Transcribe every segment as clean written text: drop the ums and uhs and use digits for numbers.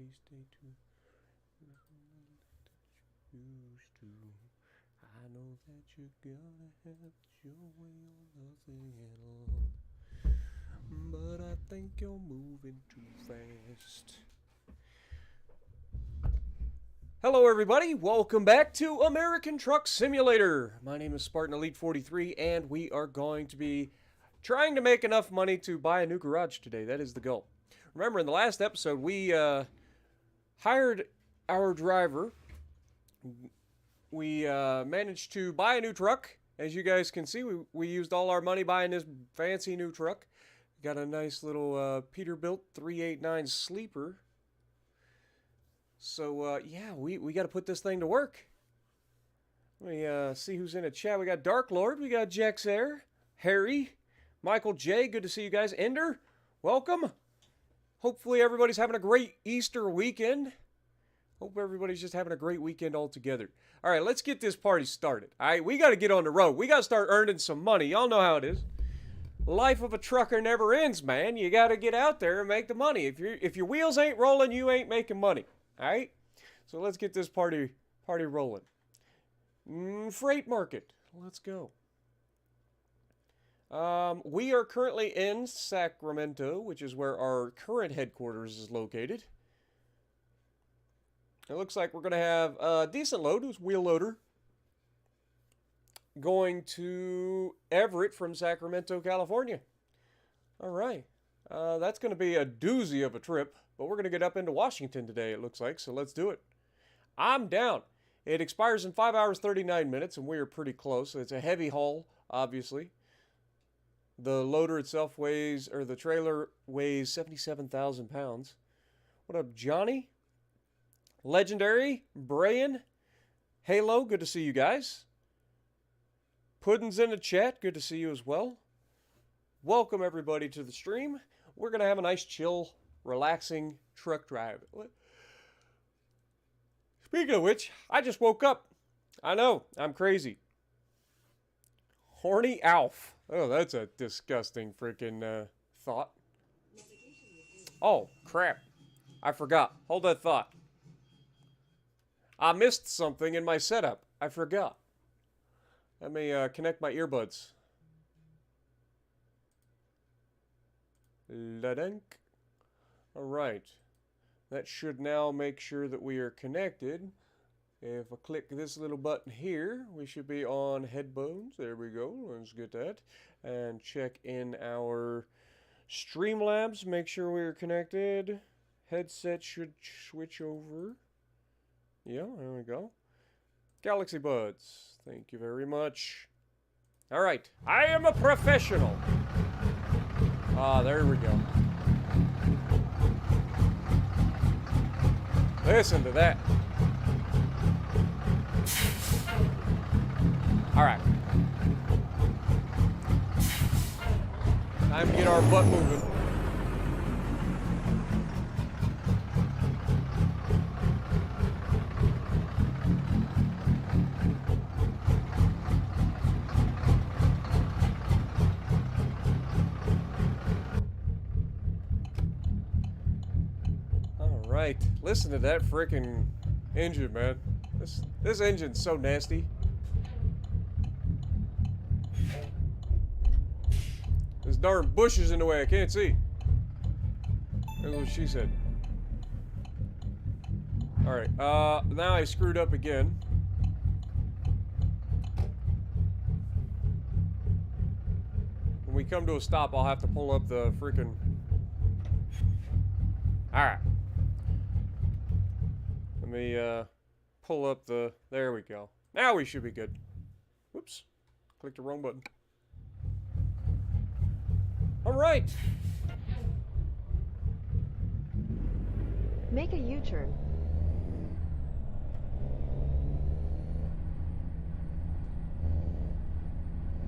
please stay tuned. Used to. I know that you're gonna have your way on nothing at all. But I think you're moving too fast. Hello everybody, welcome back to American Truck Simulator. My name is Spartan Elite 43 and we are going to be trying to make enough money to buy a new garage today. That is the goal. Remember in the last episode we hired our driver. We managed to buy a new truck. As you guys can see, we used all our money buying this fancy new truck. Got a nice little Peterbilt 389 sleeper. So, yeah, we got to put this thing to work. Let me see who's in the chat. We got Dark Lord, we got Jex Air, Harry, Michael J. Good to see you guys. Ender, welcome. Hopefully everybody's having a great Easter weekend. Hope everybody's just having a great weekend all together. All right, let's get this party started. All right, we got to get on the road. We got to start earning some money. Y'all know how it is. Life of a trucker never ends, man. You got to get out there and make the money. If your wheels ain't rolling, you ain't making money. All right, so let's get this party rolling. Freight market, let's go. We are currently in Sacramento, which is where our current headquarters is located. It looks like we're going to have a decent load. It's wheel loader going to Everett from Sacramento, California. All right, that's going to be a doozy of a trip. But we're going to get up into Washington today, it looks like, so let's do it. I'm down. It expires in 5 hours, 39 minutes, and we are pretty close. It's a heavy haul, obviously. The loader itself weighs, or the trailer weighs 77,000 pounds. What up, Johnny? Legendary, Brian, Halo, good to see you guys. Puddin's in the chat, good to see you as well. Welcome, everybody, to the stream. We're going to have a nice, chill, relaxing truck drive. Speaking of which, I just woke up. I know, I'm crazy. Horny Alf. Oh, that's a disgusting freaking thought. Oh, crap. I forgot. Hold that thought. I missed something in my setup. I forgot. Let me connect my earbuds. La-dunk. All right, that should now make sure that we are connected. If I click this little button here, we should be on headphones. There we go. Let's get that. And check in our Streamlabs. Make sure we're connected. Headset should switch over. Yeah, there we go. Galaxy Buds. Thank you very much. All right, I am a professional. Ah, there we go. Listen to that. All right. Time to get our butt moving. Right, listen to that freaking engine, man. This engine's so nasty. There's darn bushes in the way, I can't see. That's what she said. Alright, now I screwed up again. When we come to a stop, I'll have to pull up the freaking... Alright. Let me pull up the... There we go. Now we should be good. Whoops. Clicked the wrong button. All right. Make a U-turn.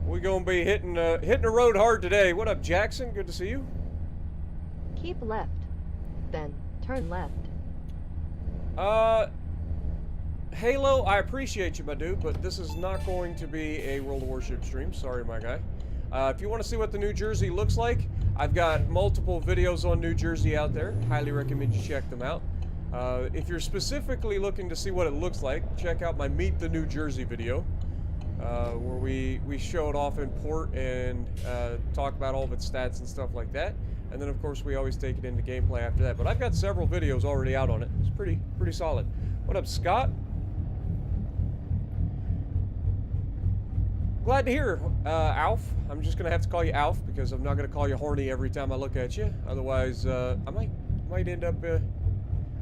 We're gonna be hitting the road hard today. What up, Jackson? Good to see you. Keep left. Then turn left. Halo, I appreciate you, my dude, but this is not going to be a World of Warship stream. Sorry, my guy. If you want to see what the New Jersey looks like, I've got multiple videos on New Jersey out there. Highly recommend you check them out. If you're specifically looking to see what it looks like, check out my Meet the New Jersey video, where we show it off in port and talk about all of its stats and stuff like that. And then, of course, we always take it into gameplay after that. But I've got several videos already out on it. It's pretty solid. What up, Scott? Glad to hear, Alf. I'm just gonna have to call you Alf because I'm not gonna call you horny every time I look at you. Otherwise, I might end up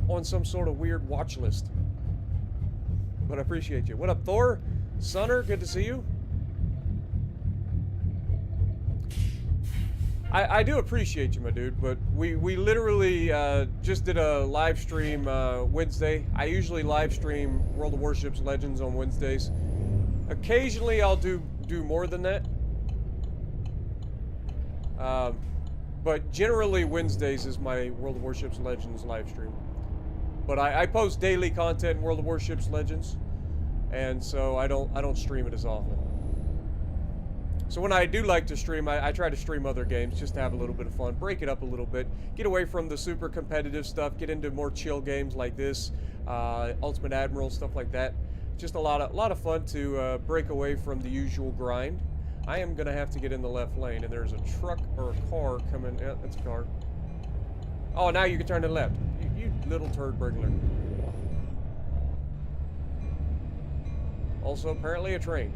on some sort of weird watch list. But I appreciate you. What up, Thor? Sunner, good to see you. I do appreciate you, my dude, but we literally just did a live stream Wednesday. I usually live stream World of Warships Legends on Wednesdays. Occasionally I'll do more than that. But generally Wednesdays is my World of Warships Legends live stream. But I post daily content in World of Warships Legends, and so I don't stream it as often. So when I do like to stream, I try to stream other games just to have a little bit of fun, break it up a little bit, get away from the super competitive stuff, get into more chill games like this, Ultimate Admiral, stuff like that. Just a lot of fun to break away from the usual grind. I am gonna have to get in the left lane, and there's a truck or a car coming. Yeah, that's a car. Oh, now you can turn to the left. You little turd burglar. Also, apparently a train.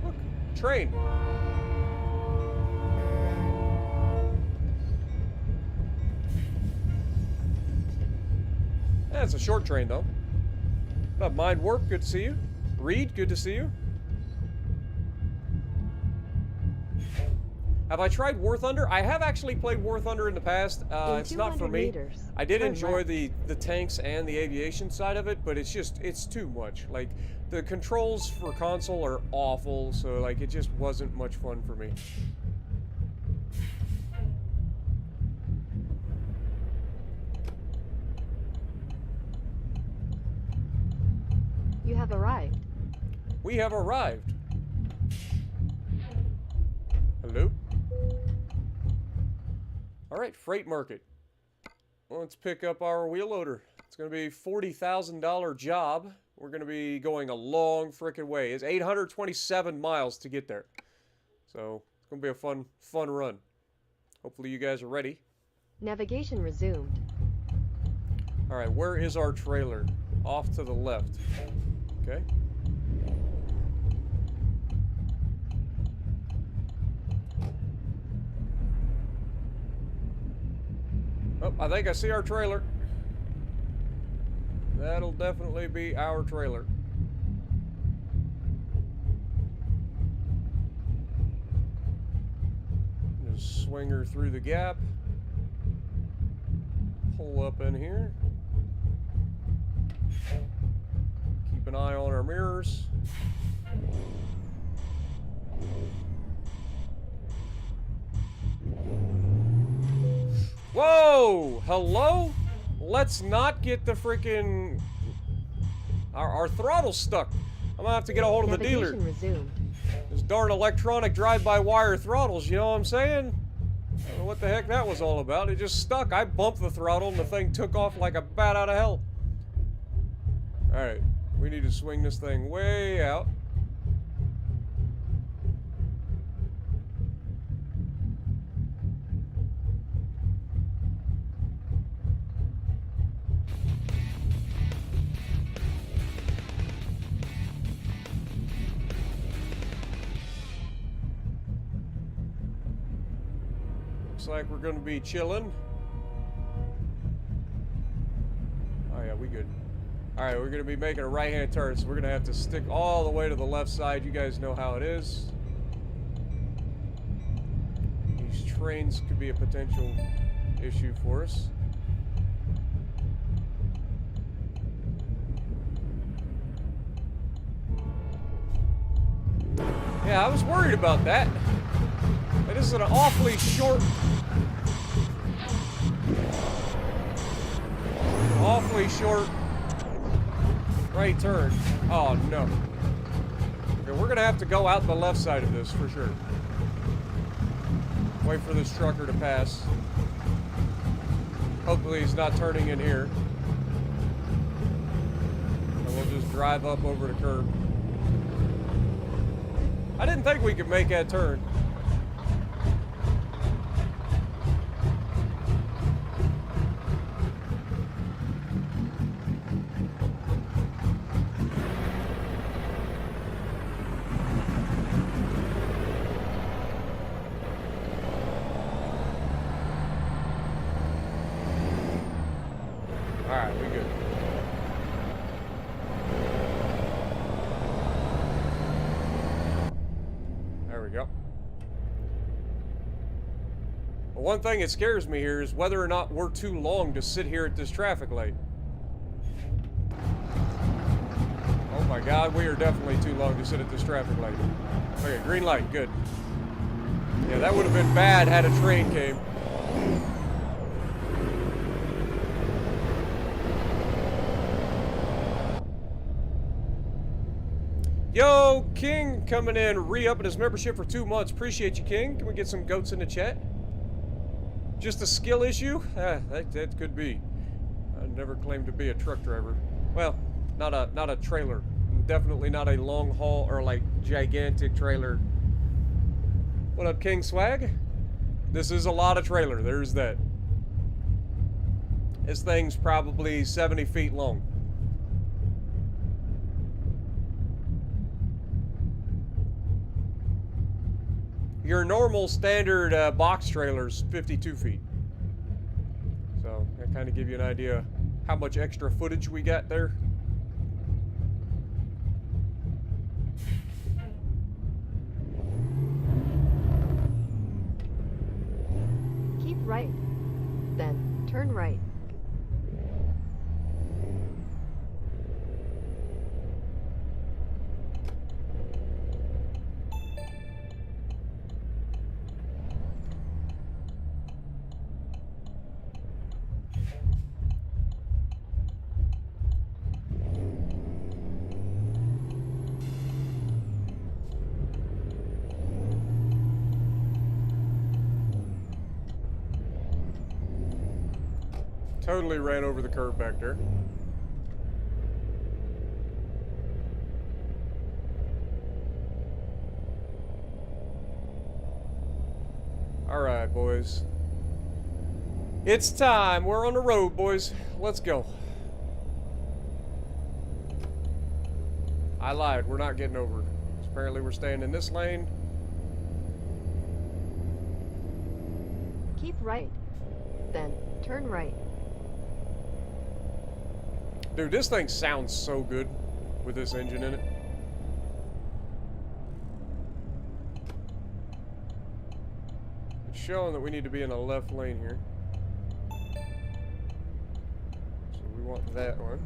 Look, train. That's a short train, though. What up, Mind Warp? Good to see you. Reed, good to see you. Have I tried War Thunder? I have actually played War Thunder in the past. It's not for me. I did enjoy the tanks and the aviation side of it, but it's too much. Like, the controls for console are awful, so like it just wasn't much fun for me. You have arrived. We have arrived. Hello? Alright, freight market. Let's pick up our wheel loader. It's going to be a $40,000 job. We're going to be going a long frickin' way. It's 827 miles to get there. So, it's going to be a fun run. Hopefully you guys are ready. Navigation resumed. Alright, where is our trailer? Off to the left. Okay. Oh, I think I see our trailer. That'll definitely be our trailer. Just swing her through the gap. Pull up in here. Keep an eye on our mirrors. Whoa! Hello? Let's not get the freaking... Our throttle's stuck. I'm gonna have to get a hold of the dealer. Resumed. Those darn electronic drive-by-wire throttles, you know what I'm saying? I don't know what the heck that was all about. It just stuck. I bumped the throttle and the thing took off like a bat out of hell. Alright, we need to swing this thing way out. Looks like we're going to be chilling. Oh yeah, we good. Alright, we're going to be making a right-hand turn, so we're going to have to stick all the way to the left side. You guys know how it is. These trains could be a potential issue for us. Yeah, I was worried about that. It is an awfully short... right turn. Oh, no. Okay, we're gonna have to go out the left side of this, for sure. Wait for this trucker to pass. Hopefully he's not turning in here. drive up over the curb. I didn't think we could make that turn. Alright, we good. There we go. Well, one thing that scares me here is whether or not we're too long to sit here at this traffic light. Oh my God, we are definitely too long to sit at this traffic light. Okay, green light, good. Yeah, that would have been bad had a train came. Yo, King coming in, re-upping his membership for 2 months. Appreciate you, King. Can we get some goats in the chat? Just a skill issue? That could be. I never claimed to be a truck driver. Well, not a trailer. Definitely not a long haul or like gigantic trailer. What up, King Swag? This is a lot of trailer. There's that. This thing's probably 70 feet long. Your normal standard box trailer's 52 feet. So, that kind of give you an idea how much extra footage we got there. Keep right. Then, turn right. Totally ran over the curb back there. Alright, boys. It's time. We're on the road, boys. Let's go. I lied. We're not getting over. Apparently we're staying in this lane. Keep right. Then, turn right. Dude, this thing sounds so good with this engine in it. It's showing that we need to be in the left lane here. So we want that one.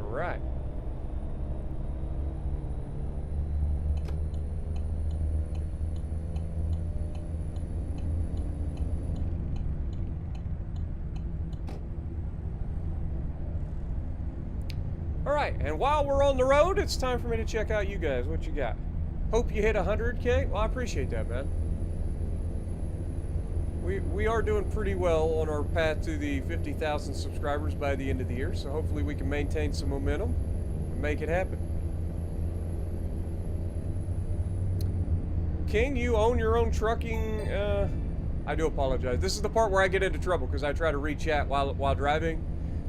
Right. All right, and while we're on the road, it's time for me to check out you guys. What you got? Hope you hit 100K. Well, I appreciate that, man. We are doing pretty well on our path to the 50,000 subscribers by the end of the year, so hopefully we can maintain some momentum and make it happen. King, you own your own trucking, I do apologize. This is the part where I get into trouble because I try to read chat while driving.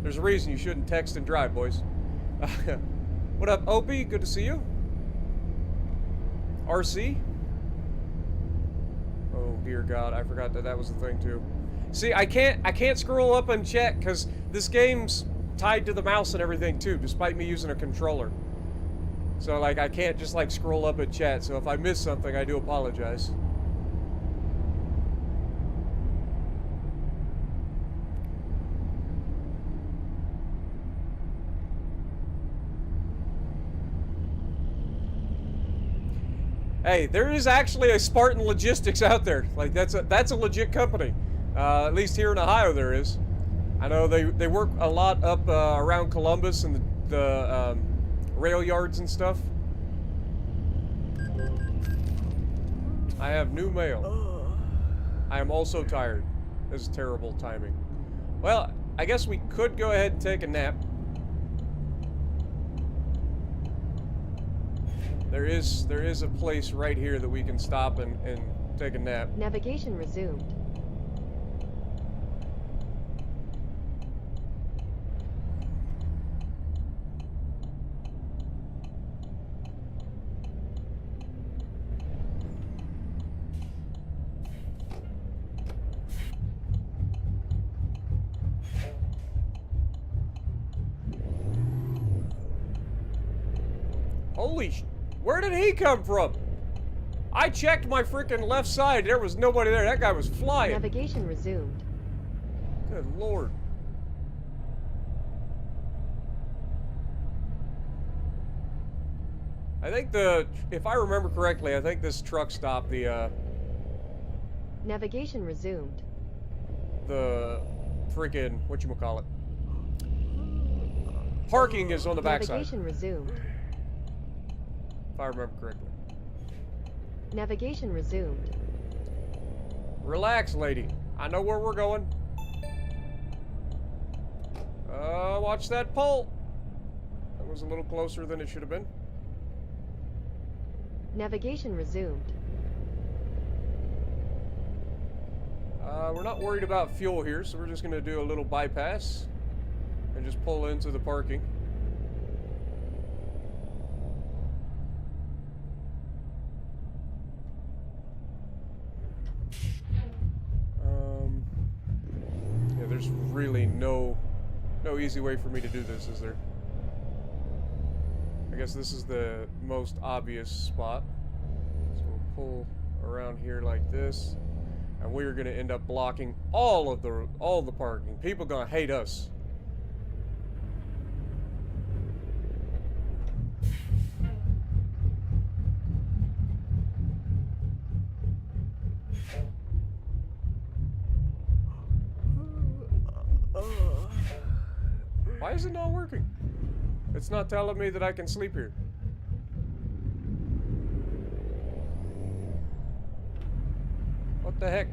There's a reason you shouldn't text and drive, boys. What up, Opie? Good to see you. RC? Oh dear God, I forgot that was the thing too. See, I can't scroll up and chat because this game's tied to the mouse and everything too, despite me using a controller. So like I can't just like scroll up and chat. So if I miss something, I do apologize. Hey, there is actually a Spartan Logistics out there. Like that's a legit company. At least here in Ohio there is. I know they work a lot up around Columbus and the rail yards and stuff. I have new mail. I am also tired. This is terrible timing. Well, I guess we could go ahead and take a nap. There is a place right here that we can stop and take a nap. Navigation resumed. Holy sh... Where did he come from? I checked my freaking left side. There was nobody there. That guy was flying. Navigation resumed. Good lord. I think if I remember correctly, I think this truck stop, Navigation resumed. the freaking, whatchamacallit, parking is on the backside, Navigation resumed. if I remember correctly. Navigation resumed. Relax, lady. I know where we're going. Watch that pole. That was a little closer than it should have been. Navigation resumed. We're not worried about fuel here, so we're just going to do a little bypass and just pull into the parking. Yeah, there's really no easy way for me to do this, is there? I guess this is the most obvious spot. So we'll pull around here like this. And we're going to end up blocking all the parking. People going to hate us. Why is it not working? It's not telling me that I can sleep here. What the heck?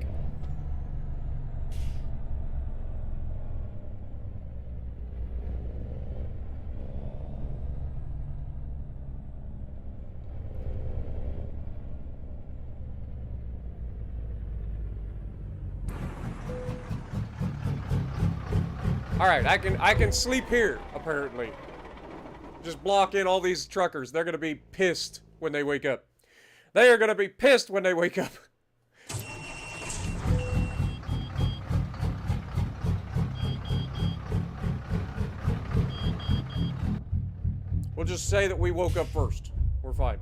All right, I can sleep here apparently. Just block in all these truckers. They're gonna be pissed when they wake up. They are gonna be pissed when they wake up. We'll just say that we woke up first. We're fine.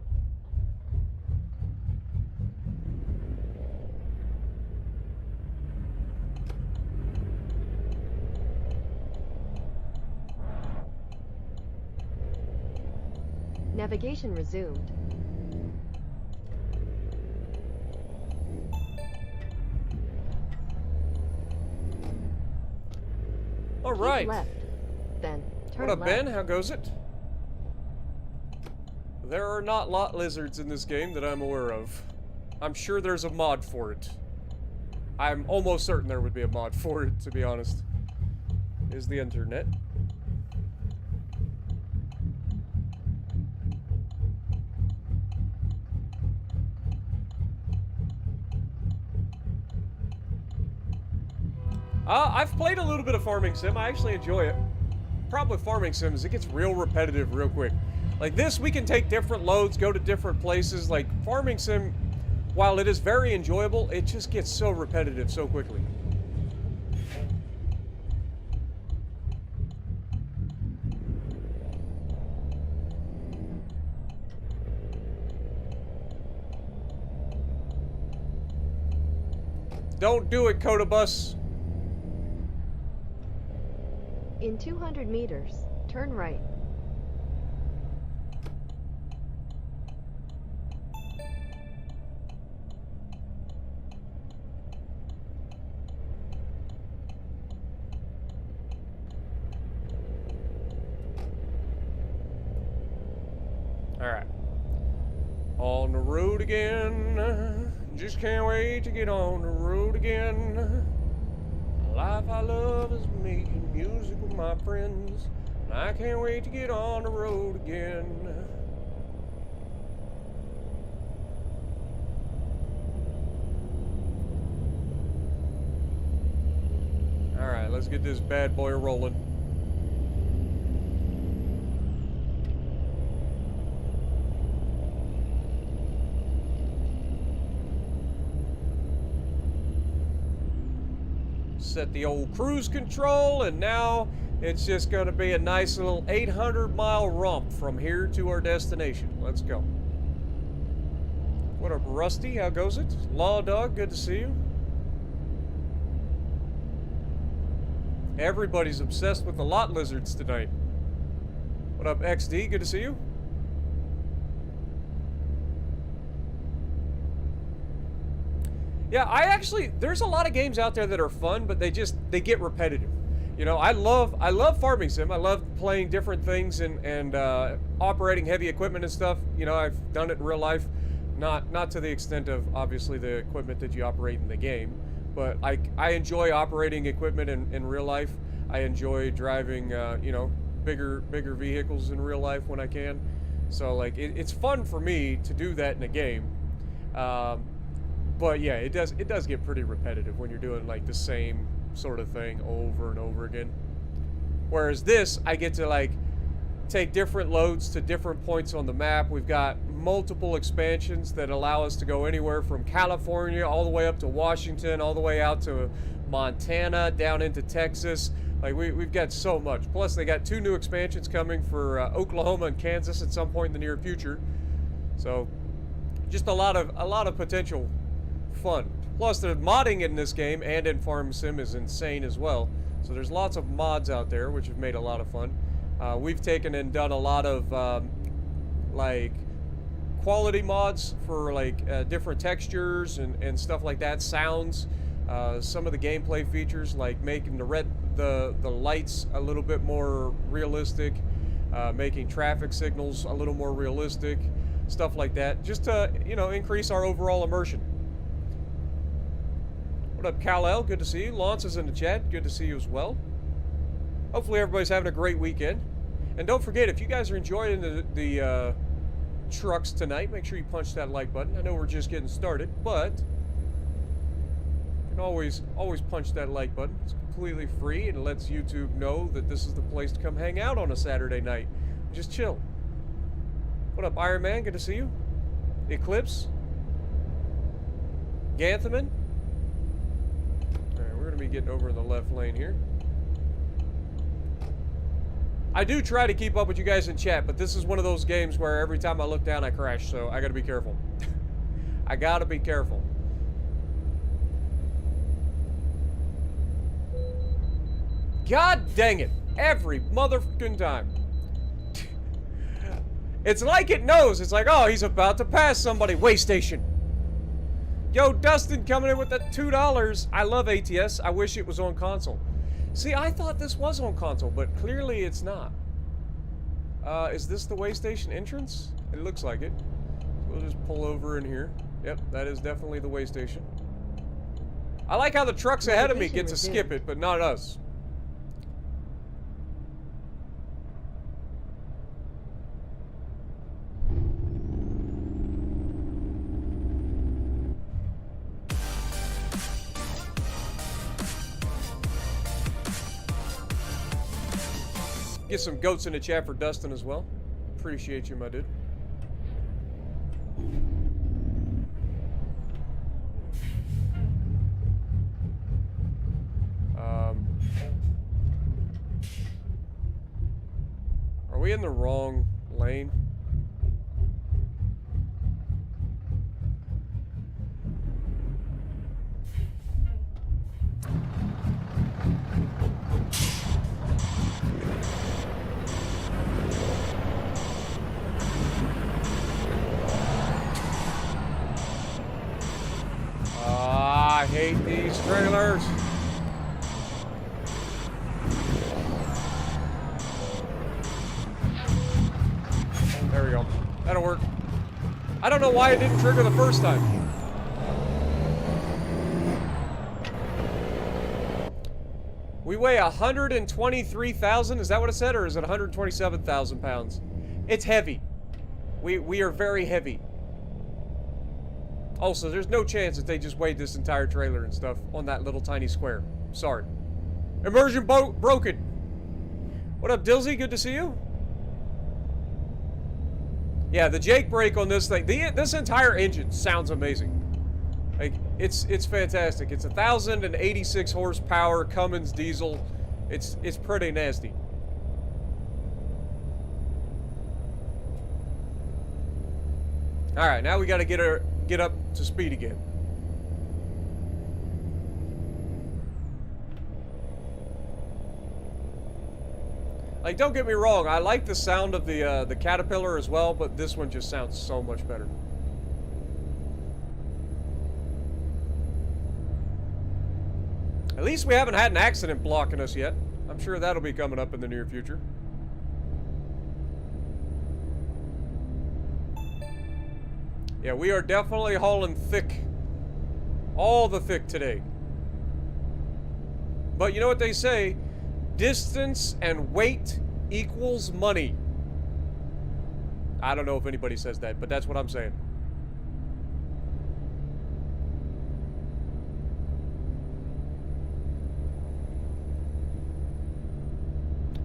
Navigation resumed. All right. Keep left. Then turn What up, left. Ben? How goes it? There are not lot lizards in this game that I'm aware of. I'm sure there's a mod for it. I'm almost certain there would be a mod for it, to be honest. Is the internet. I've played a little bit of Farming Sim. I actually enjoy it. Problem with Farming Sim is it gets real repetitive real quick. Like this, we can take different loads, go to different places. Like Farming Sim, while it is very enjoyable, it just gets so repetitive so quickly. Don't do it, Coda Bus. In 200 meters, turn right. on the road again. Just can't wait to get on the road again. The life I love is making music with my friends. And I can't wait to get on the road again. Alright, let's get this bad boy rolling. Set the old cruise control, and now it's just going to be a nice little 800-mile romp from here to our destination. Let's go. What up, Rusty? How goes it? Law Dog, good to see you. Everybody's obsessed with the lot lizards tonight. What up, XD? Good to see you. Yeah, there's a lot of games out there that are fun, but they get repetitive. You know, I love farming sim. I love playing different things and operating heavy equipment and stuff. You know, I've done it in real life, not to the extent of obviously the equipment that you operate in the game, but I enjoy operating equipment in real life. I enjoy driving, you know, bigger vehicles in real life when I can. So like it's fun for me to do that in a game. But yeah, it does get pretty repetitive when you're doing like the same sort of thing over and over again. Whereas this, I get to like take different loads to different points on the map. We've got multiple expansions that allow us to go anywhere from California all the way up to Washington, all the way out to Montana, down into Texas. Like we've got so much. Plus they got 2 new expansions coming for Oklahoma and Kansas at some point in the near future. So just a lot of potential fun. Plus the modding in this game and in Farm Sim is insane as well. So there's lots of mods out there which have made a lot of fun. We've taken and done a lot of like quality mods for like different textures and stuff like that, sounds, some of the gameplay features like making the lights a little bit more realistic, making traffic signals a little more realistic, stuff like that, just to, you know, increase our overall immersion. What up, Kal-El? Good to see you. Lance is in the chat. Good to see you as well. Hopefully everybody's having a great weekend. And don't forget, if you guys are enjoying the trucks tonight, make sure you punch that like button. I know we're just getting started, but you can always punch that like button. It's completely free and it lets YouTube know that this is the place to come hang out on a Saturday night. Just chill. What up, Iron Man? Good to see you. Eclipse. Ganthaman. Alright, we're going to be getting over in the left lane here. I do try to keep up with you guys in chat, but this is one of those games where every time I look down I crash, so I gotta be careful. I gotta be careful. God dang it! Every motherfucking time. It's like it knows. It's like, oh, he's about to pass somebody. Way station. Yo, Dustin coming in with that $2. I love ATS. I wish it was on console. See, I thought this was on console, but clearly it's not. Is this the way station entrance? It looks like it. So we'll just pull over in here. Yep, that is definitely the way station. I like how the trucks ahead of me get to skip it, but not us. Get some goats in the chat for Dustin as well. Appreciate you, my dude. Are we in the wrong lane? I hate these trailers. don't know why it didn't trigger the first time. We weigh 123,000. Is that what it said, or is it 127,000 pounds? It's heavy. We are very heavy. Also, there's no chance that they just weighed this entire trailer and stuff on that little tiny square. Sorry. Immersion broken. What up, Dilsey? Good to see you. Yeah, the Jake brake on this thing. This entire engine sounds amazing. Like, it's fantastic. It's 1,086 horsepower Cummins diesel. It's pretty nasty. All right, now we got to get up to speed again. Like, don't get me wrong, I like the sound of the Caterpillar as well, but this one just sounds so much better. At least we haven't had an accident blocking us yet. I'm sure that'll be coming up in the near future. Yeah, we are definitely hauling thick. All the thick today. But you know what they say? Distance and weight equals money. I don't know if anybody says that, but that's what I'm saying.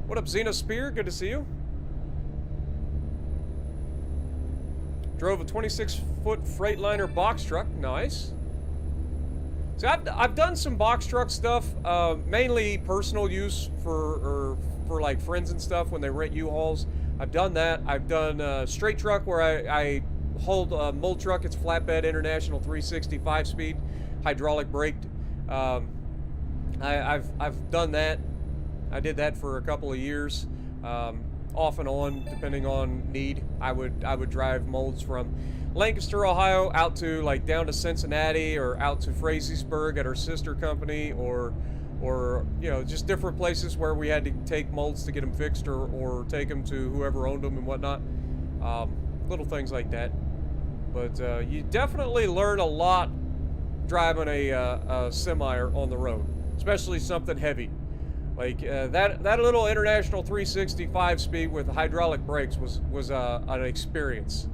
What up, Xena Spear? Good to see you. Drove a 26-foot Freightliner box truck. Nice. So I've done some box truck stuff, mainly personal use for like friends and stuff when they rent U-Hauls. I've done that. I've done straight truck where I hold a mold truck. It's flatbed International 360 5-speed, hydraulic braked. I've done that. I did that for a couple of years, off and on, depending on need. I would drive molds from Lancaster, Ohio, out to like down to Cincinnati or out to Frazeysburg at our sister company, or you know, just different places where we had to take molds to get them fixed, or take them to whoever owned them and whatnot. Little things like that. But you definitely learn a lot driving a semi on the road, especially something heavy. Like that little International 360 5-speed with hydraulic brakes was an experience.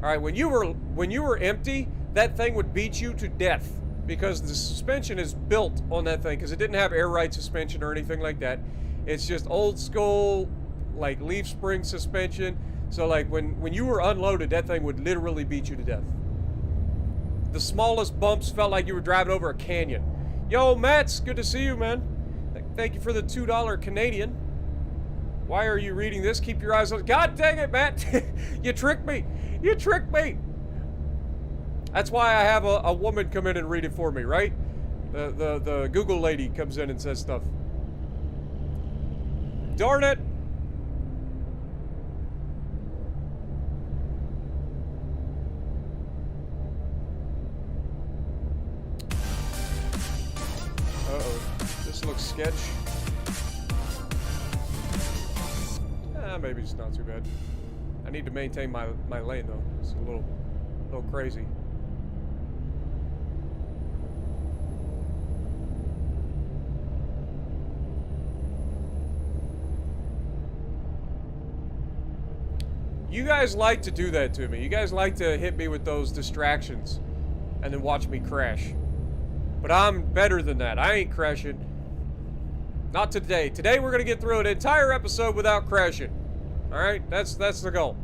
All right, when you were empty, that thing would beat you to death because the suspension is built on that thing, because it didn't have air ride suspension or anything like that. It's just old school, like leaf spring suspension. So like when you were unloaded, that thing would literally beat you to death. The smallest bumps felt like you were driving over a canyon. Yo, Mats, good to see you, man. Thank you for the $2 Canadian. Why are you reading this? Keep your eyes on... God dang it, Matt! You tricked me! You tricked me! That's why I have a woman come in and read it for me, right? The Google lady comes in and says stuff. Darn it! Uh-oh. This looks sketch. Maybe it's not too bad. I need to maintain my lane though. It's a little crazy. You guys like to do that to me. You guys like to hit me with those distractions and then watch me crash. But I'm better than that. I ain't crashing. Not today. Today we're gonna get through an entire episode without crashing. Alright? That's the goal.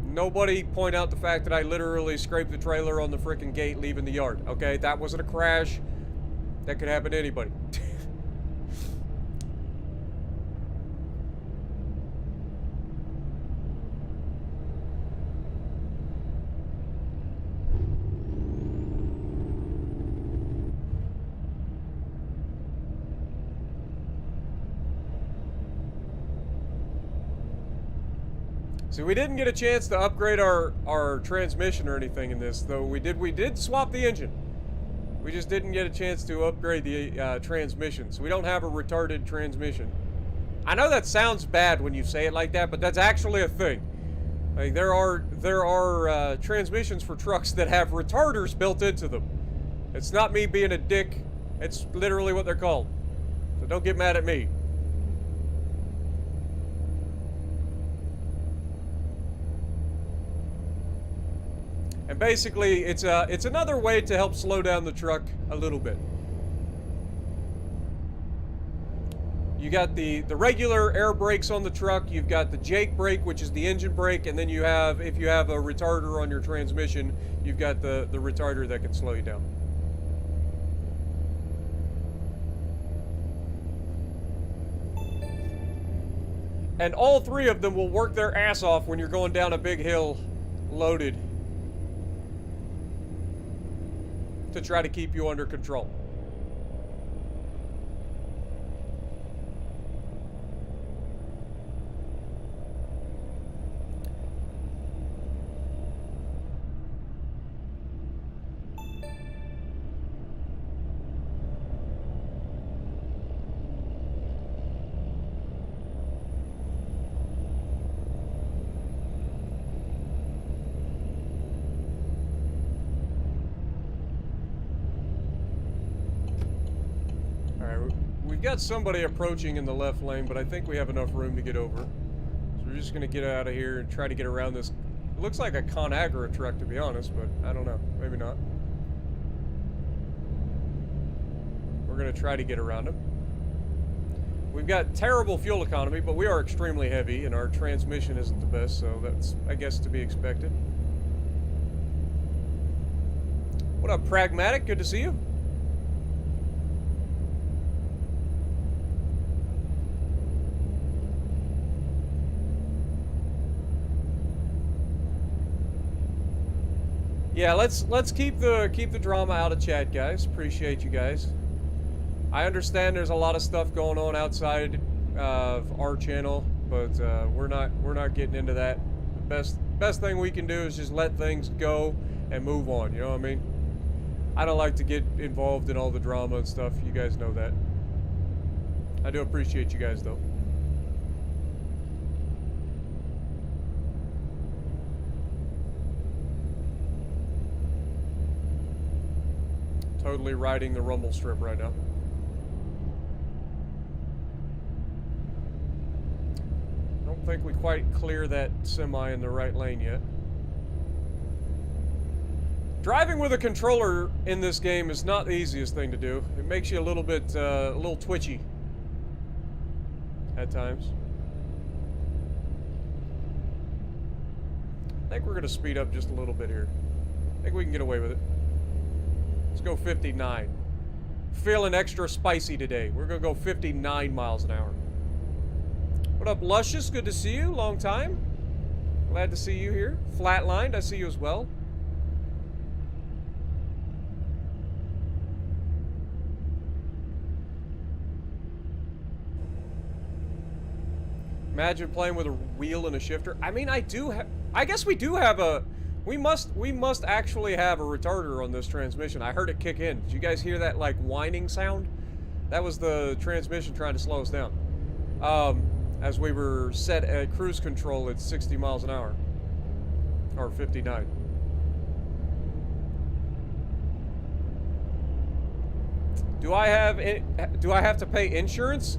Nobody point out the fact that I literally scraped the trailer on the frickin' gate leaving the yard. Okay? That wasn't a crash. That could happen to anybody. See, we didn't get a chance to upgrade our transmission or anything in this, though we did swap the engine. We just didn't get a chance to upgrade the transmission, so we don't have a retarded transmission. I know that sounds bad when you say it like that, but that's actually a thing. Like there are transmissions for trucks that have retarders built into them. It's not me being a dick. It's literally what they're called. So don't get mad at me. And basically, it's another way to help slow down the truck a little bit. You got the regular air brakes on the truck. You've got the Jake brake, which is the engine brake, and then you have, if you have a retarder on your transmission, you've got the retarder that can slow you down. And all three of them will work their ass off when you're going down a big hill loaded to try to keep you under control. We've got somebody approaching in the left lane, but I think we have enough room to get over. So we're just going to get out of here and try to get around this. It looks like a ConAgra truck, to be honest, but I don't know. Maybe not. We're going to try to get around him. We've got terrible fuel economy, but we are extremely heavy, and our transmission isn't the best, so that's, I guess, to be expected. What up, Pragmatic? Good to see you. Yeah, let's keep the drama out of chat, guys. Appreciate you guys. I understand there's a lot of stuff going on outside of our channel, but we're not getting into that. The best thing we can do is just let things go and move on. You know what I mean? I don't like to get involved in all the drama and stuff. You guys know that. I do appreciate you guys, though. Totally riding the rumble strip right now. I don't think we quite clear that semi in the right lane yet. Driving with a controller in this game is not the easiest thing to do. It makes you a little bit, a little twitchy at times. I think we're going to speed up just a little bit here. I think we can get away with it. Let's go 59. Feeling extra spicy today. We're going to go 59 miles an hour. What up, Luscious? Good to see you. Long time. Glad to see you here. Flatlined, I see you as well. Imagine playing with a wheel and a shifter. I mean, I guess we do have a... We must actually have a retarder on this transmission. I heard it kick in. Did you guys hear that, like, whining sound? That was the transmission trying to slow us down. As we were set at cruise control at 60 miles an hour. Or 59. Do I have to pay insurance?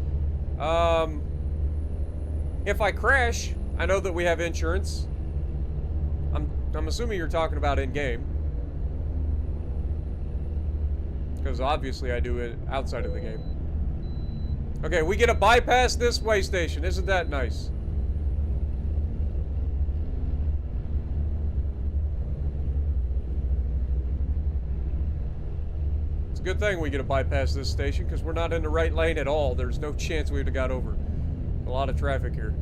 If I crash, I know that we have insurance. I'm assuming you're talking about in-game. Because obviously I do it outside of the game. Okay, we get to bypass this way station. Isn't that nice? It's a good thing we get to bypass this station because we're not in the right lane at all. There's no chance we would have got over. A lot of traffic here.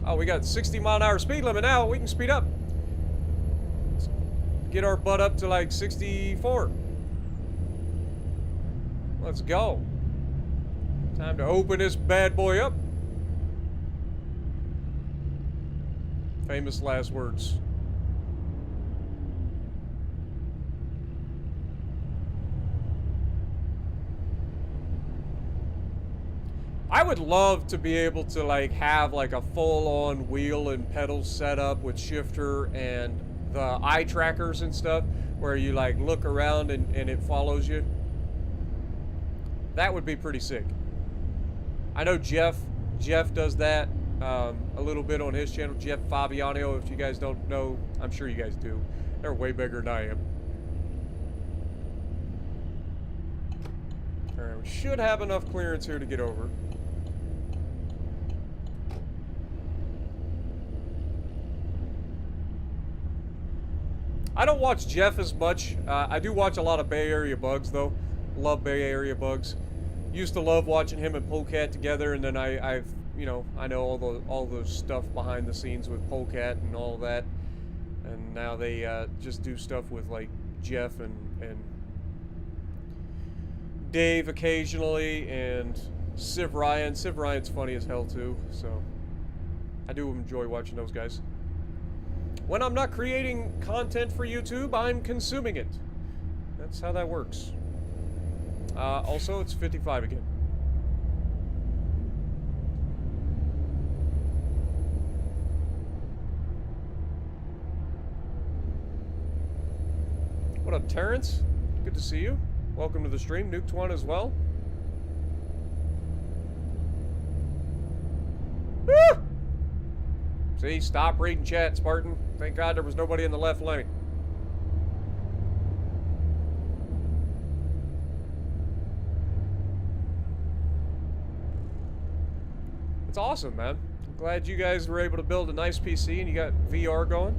Oh, we got 60 mile an hour speed limit now. We can speed up. Let's get our butt up to like 64. Let's go. Time to open this bad boy up. Famous last words. I would love to be able to like have like a full-on wheel and pedal setup with shifter and the eye trackers and stuff, where you like look around and it follows you. That would be pretty sick. I know Jeff does that a little bit on his channel, Jeff Fabiano. If you guys don't know, I'm sure you guys do. They're way bigger than I am. Alright, we should have enough clearance here to get over. I don't watch Jeff as much. I do watch a lot of Bay Area Bugs, though. Love Bay Area Bugs. Used to love watching him and Polecat together, and then I know all the stuff behind the scenes with Polecat and all that, and now they just do stuff with like Jeff and Dave occasionally, and Civ Ryan. Civ Ryan's funny as hell too, so I do enjoy watching those guys. When I'm not creating content for YouTube, I'm consuming it. That's how that works. Also, it's 55 again. What up, Terrence? Good to see you. Welcome to the stream. Nuked one as well. Woo! See, stop reading chat, Spartan. Thank God there was nobody in the left lane. It's awesome, man. I'm glad you guys were able to build a nice PC and you got VR going.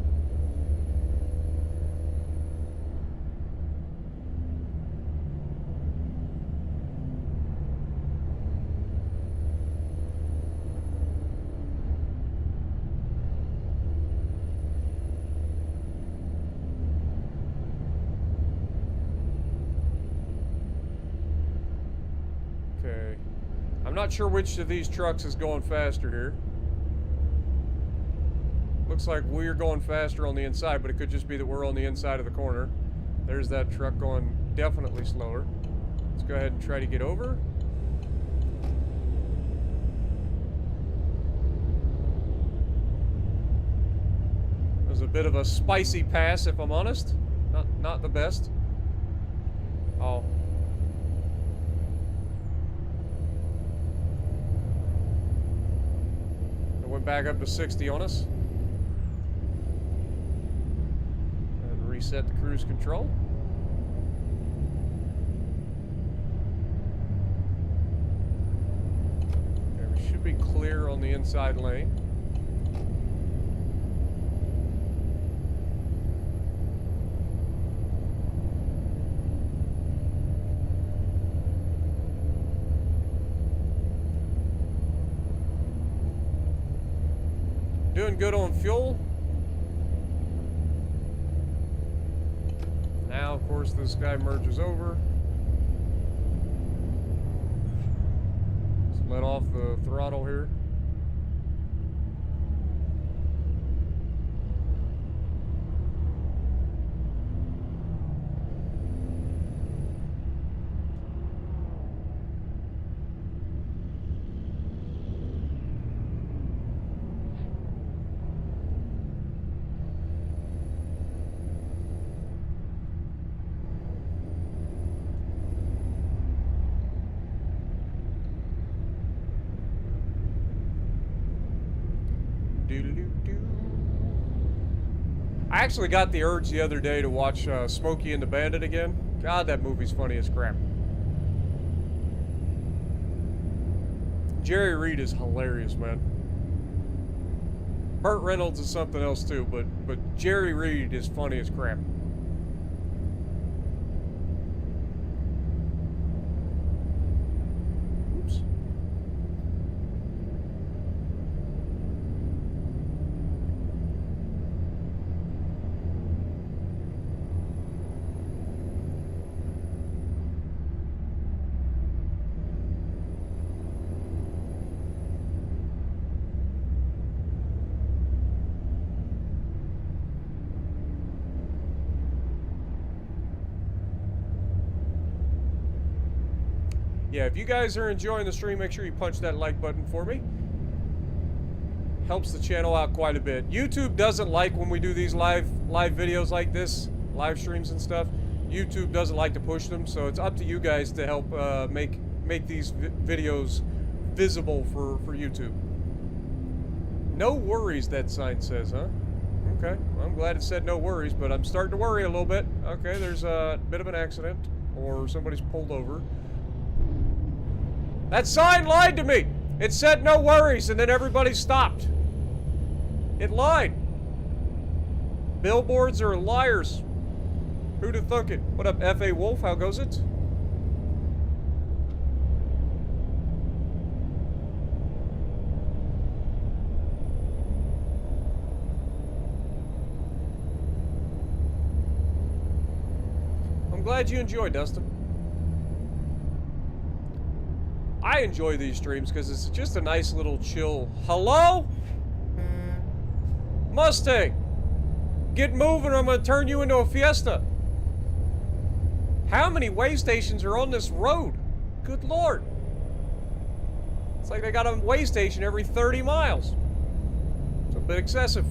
I'm not sure which of these trucks is going faster here. Looks like we're going faster on the inside, but it could just be that we're on the inside of the corner. There's that truck going definitely slower. Let's go ahead and try to get over. It was a bit of a spicy pass, if I'm honest. Not the best. Oh. Went back up to 60 on us. And reset the cruise control. Okay, we should be clear on the inside lane. Doing good on fuel. Now, of course, this guy merges over. Let's let off the throttle here. I actually got the urge the other day to watch Smokey and the Bandit again. God, that movie's funny as crap. Jerry Reed is hilarious, man. Burt Reynolds is something else too, but Jerry Reed is funny as crap. Oops. Yeah, if you guys are enjoying the stream, make sure you punch that like button for me. Helps the channel out quite a bit. YouTube doesn't like when we do these live videos like this, live streams and stuff. YouTube doesn't like to push them, so it's up to you guys to help make these videos visible for YouTube. No worries, that sign says, huh? Okay, well, I'm glad it said no worries, but I'm starting to worry a little bit. Okay, there's a bit of an accident, or somebody's pulled over. That sign lied to me! It said no worries, and then everybody stopped. It lied. Billboards are liars. Who'd have thunk it? What up, F.A. Wolf? How goes it? I'm glad you enjoy, Dustin. I enjoy these streams because it's just a nice little chill. Hello? Mustang! Get moving or I'm going to turn you into a Fiesta. How many way stations are on this road? Good Lord. It's like they got a way station every 30 miles. It's a bit excessive.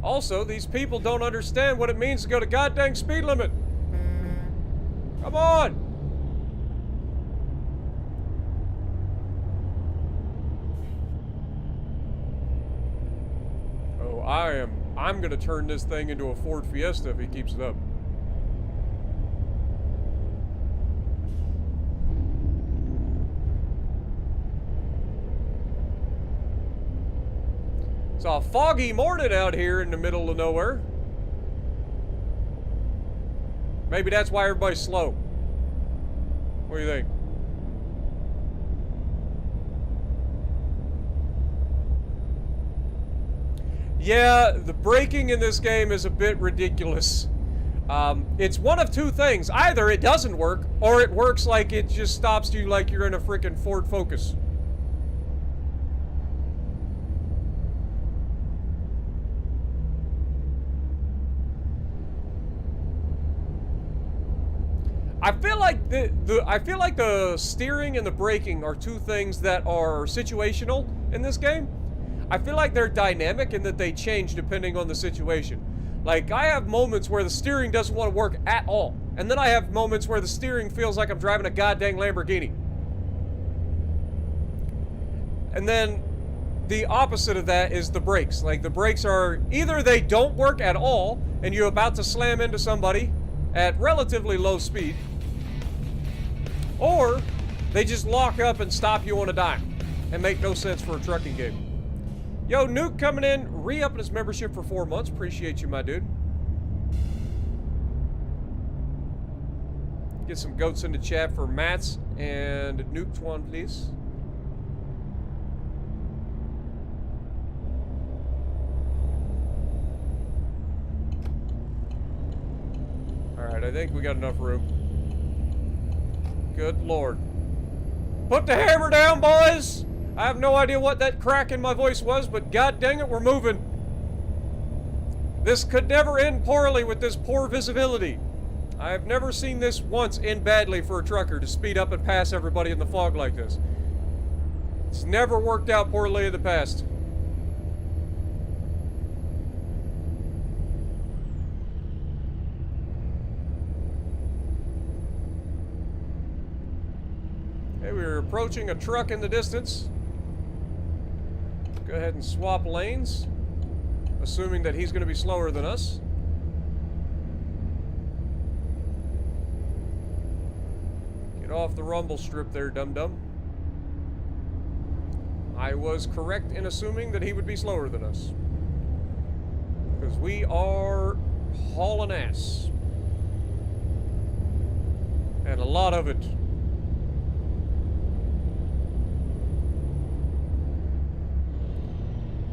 Also, these people don't understand what it means to go to goddamn speed limit. Come on! Oh, I'm gonna turn this thing into a Ford Fiesta if he keeps it up. It's a foggy morning out here in the middle of nowhere. Maybe that's why everybody's slow. What do you think? Yeah, the braking in this game is a bit ridiculous. It's one of two things. Either it doesn't work, or it works like it just stops you like you're in a freaking Ford Focus. I feel like the steering and the braking are two things that are situational in this game. I feel like they're dynamic in that they change depending on the situation. Like, I have moments where the steering doesn't want to work at all. And then I have moments where the steering feels like I'm driving a goddamn Lamborghini. And then the opposite of that is the brakes. Like, the brakes are either they don't work at all and you're about to slam into somebody at relatively low speed, or they just lock up and stop you on a dime and make no sense for a trucking game. Yo, Nuke coming in, re-upping his membership for 4 months. Appreciate you, my dude. Get some goats in the chat for Mats and Nuke Twan, please. Alright, I think we got enough room. Good Lord. Put the hammer down, boys! I have no idea what that crack in my voice was, but god dang it, we're moving. This could never end poorly with this poor visibility. I have never seen this once end badly for a trucker to speed up and pass everybody in the fog like this. It's never worked out poorly in the past. Okay, we're approaching a truck in the distance. Go ahead and swap lanes, assuming that he's going to be slower than us. Get off the rumble strip there, dum-dum. I was correct in assuming that he would be slower than us, because we are hauling ass. And a lot of it.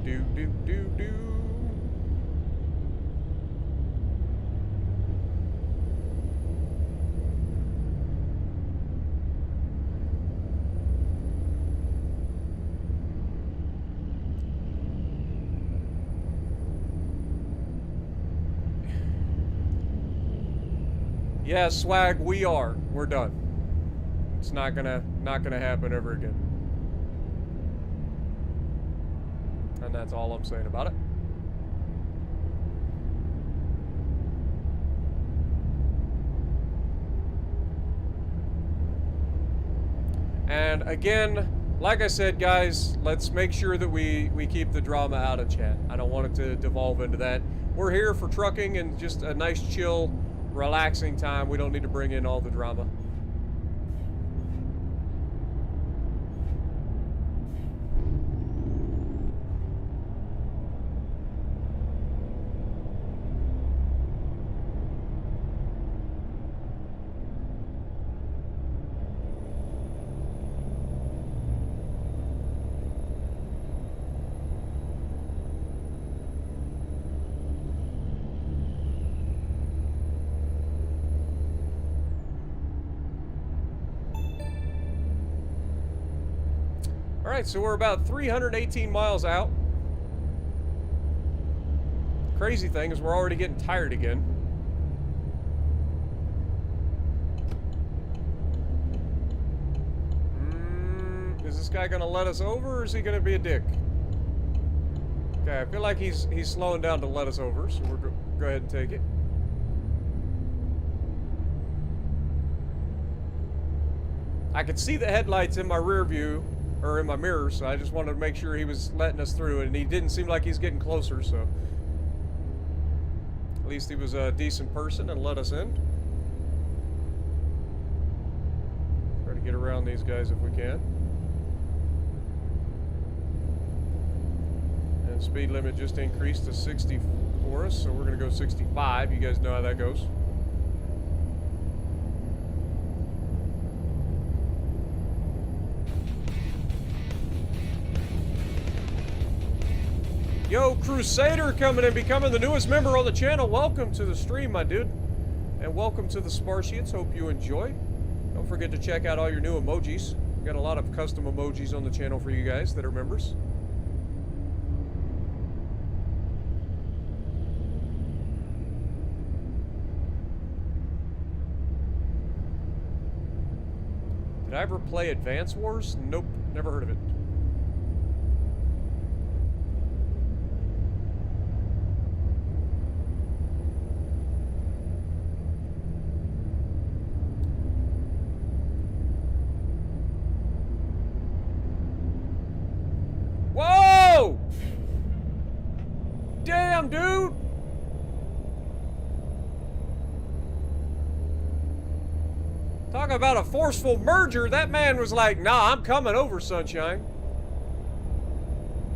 Do, do, do, do. Yeah, swag, we are. We're done. It's not gonna happen ever again. And that's all I'm saying about it. And again, like I said, guys, let's make sure that we keep the drama out of chat. I don't want it to devolve into that. We're here for trucking and just a nice, chill, relaxing time. We don't need to bring in all the drama. Alright, so we're about 318 miles out. Crazy thing is we're already getting tired again. Is this guy gonna let us over, or is he gonna be a dick? Okay, I feel like he's slowing down to let us over, so we'll go ahead and take it. I could see the headlights in my rear view, or in my mirror, so I just wanted to make sure he was letting us through, and he didn't seem like he's getting closer, so at least he was a decent person and let us in. Try to get around these guys if we can. And speed limit just increased to 60 for us, so we're gonna go 65. You guys know how that goes. Yo, Crusader coming in, becoming the newest member on the channel. Welcome to the stream, my dude. And welcome to the Spartiates. Hope you enjoy. Don't forget to check out all your new emojis. We've got a lot of custom emojis on the channel for you guys that are members. Did I ever play Advance Wars? Nope, never heard of it. Whoa! Damn, dude! Talk about a forceful merger. That man was like, nah, I'm coming over, sunshine.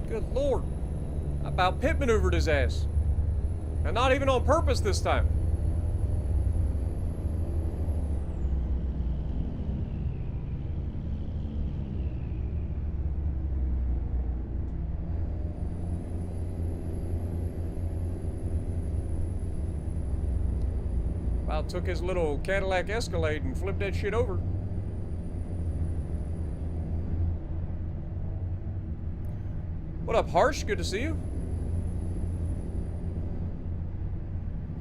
Good Lord. I about pit maneuvered his ass. And not even on purpose this time. About took his little Cadillac Escalade and flipped that shit over. What up, Harsh? Good to see you.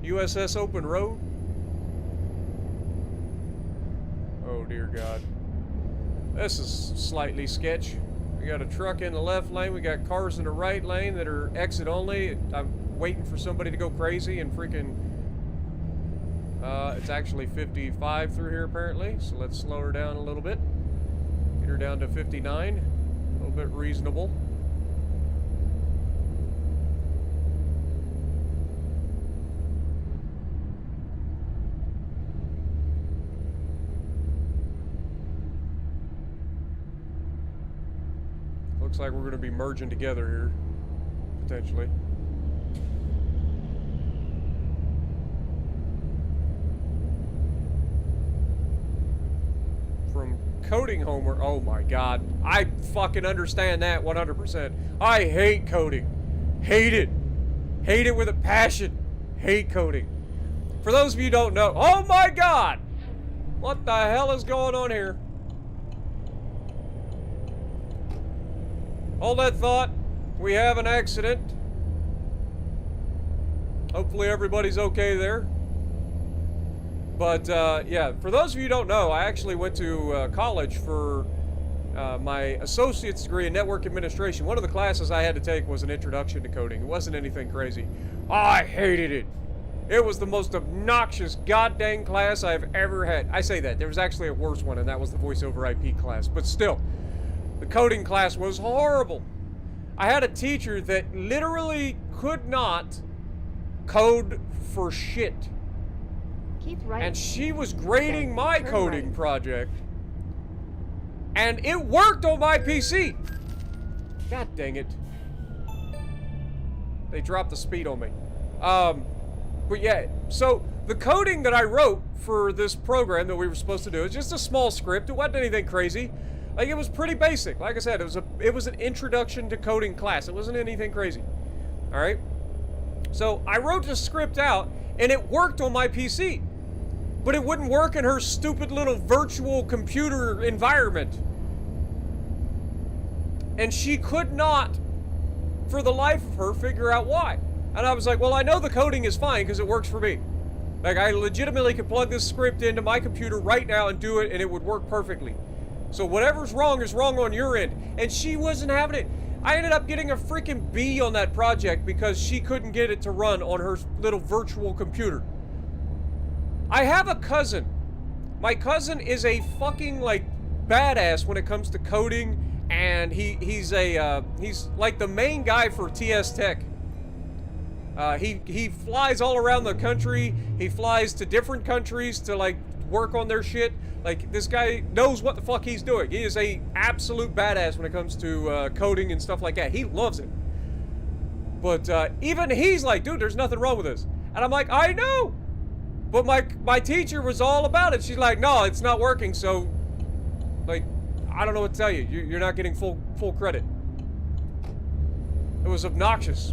USS Open Road. Oh, dear God. This is slightly sketch. We got a truck in the left lane. We got cars in the right lane that are exit only. I'm waiting for somebody to go crazy and freaking... it's actually 55 through here, apparently. So let's slow her down a little bit. Get her down to 59. A little bit reasonable. Looks like we're going to be merging together here, potentially. From coding homework, oh my God. I fucking understand that 100%. I hate coding. Hate it. Hate it with a passion. Hate coding. For those of you who don't know, oh my God! What the hell is going on here? Hold that thought. We have an accident. Hopefully everybody's okay there. But yeah, for those of you who don't know, I actually went to college for my associate's degree in network administration. One of the classes I had to take was an introduction to coding. It wasn't anything crazy. I hated it. It was the most obnoxious goddamn class I've ever had. I say that. There was actually a worse one, and that was the voice over IP class. But still, the coding class was horrible. I had a teacher that literally could not code for shit. Keep right. And she was grading Then my turn coding right. project. And it worked on my PC. God dang it. They dropped the speed on me. But yeah, so the coding that I wrote for this program that we were supposed to do is just a small script. It wasn't anything crazy. Like, it was pretty basic. Like I said, it was an introduction to coding class. It wasn't anything crazy. All right? So I wrote the script out, and it worked on my PC. But it wouldn't work in her stupid little virtual computer environment. And she could not, for the life of her, figure out why. And I was like, well, I know the coding is fine because it works for me. Like, I legitimately could plug this script into my computer right now and do it, and it would work perfectly. So whatever's wrong is wrong on your end. And she wasn't having it. I ended up getting a freaking B on that project because she couldn't get it to run on her little virtual computer. I have a cousin. My cousin is a fucking, like, badass when it comes to coding, and he's like the main guy for TS Tech. He flies all around the country. He flies to different countries to, like, work on their shit. Like, this guy knows what the fuck he's doing. He is a absolute badass when it comes to coding and stuff like that. He loves it. But even he's like, dude, there's nothing wrong with this. And I'm like, I know. But my teacher was all about it. She's like, no, it's not working. So, like, I don't know what to tell you. You're not getting full credit. It was obnoxious.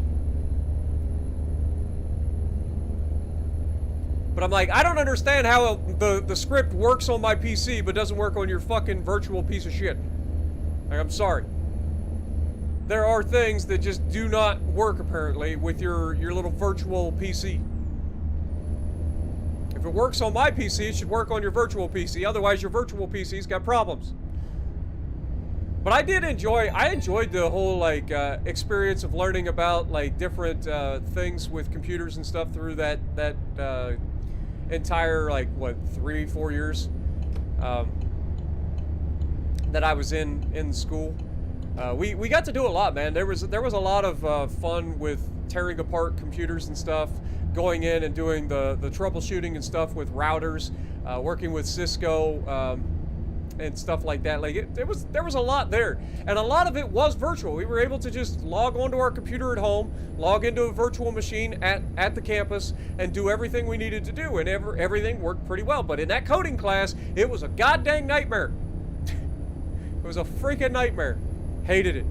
But I'm like, I don't understand how the script works on my PC but doesn't work on your fucking virtual piece of shit. Like, I'm sorry. There are things that just do not work, apparently, with your little virtual PC. If it works on my PC, it should work on your virtual PC. Otherwise, your virtual PC's got problems. But I enjoyed the whole, like, experience of learning about, like, different things with computers and stuff through that entire, like, what, 3-4 years that I was in school. We got to do a lot, man. There was a lot of fun with tearing apart computers and stuff, going in and doing the troubleshooting and stuff with routers, working with Cisco, and stuff like that. Like, there was a lot there, and a lot of it was virtual. We were able to just log onto our computer at home, log into a virtual machine at the campus, and do everything we needed to do, and everything worked pretty well. But in that coding class, it was a goddamn nightmare. It was a freaking nightmare. Hated it.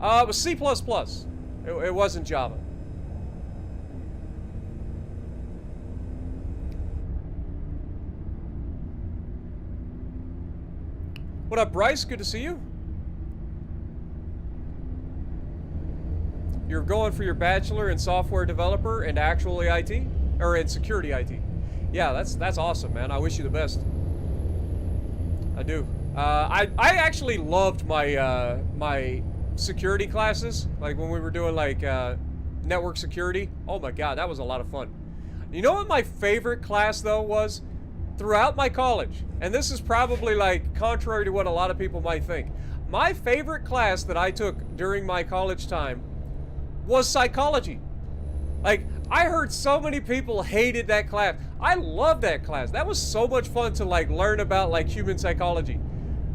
It was C++. It wasn't Java. What up, Bryce? Good to see you. You're going for your bachelor in software developer and actually IT? Or in security IT? Yeah, that's awesome, man. I wish you the best. I do. I actually loved my my security classes, like when we were doing like network security. Oh my god, that was a lot of fun. You know what my favorite class though was? Throughout my college, and this is probably like contrary to what a lot of people might think, my favorite class that I took during my college time was psychology. Like, I heard so many people hated that class. I loved that class. That was so much fun to like learn about like human psychology.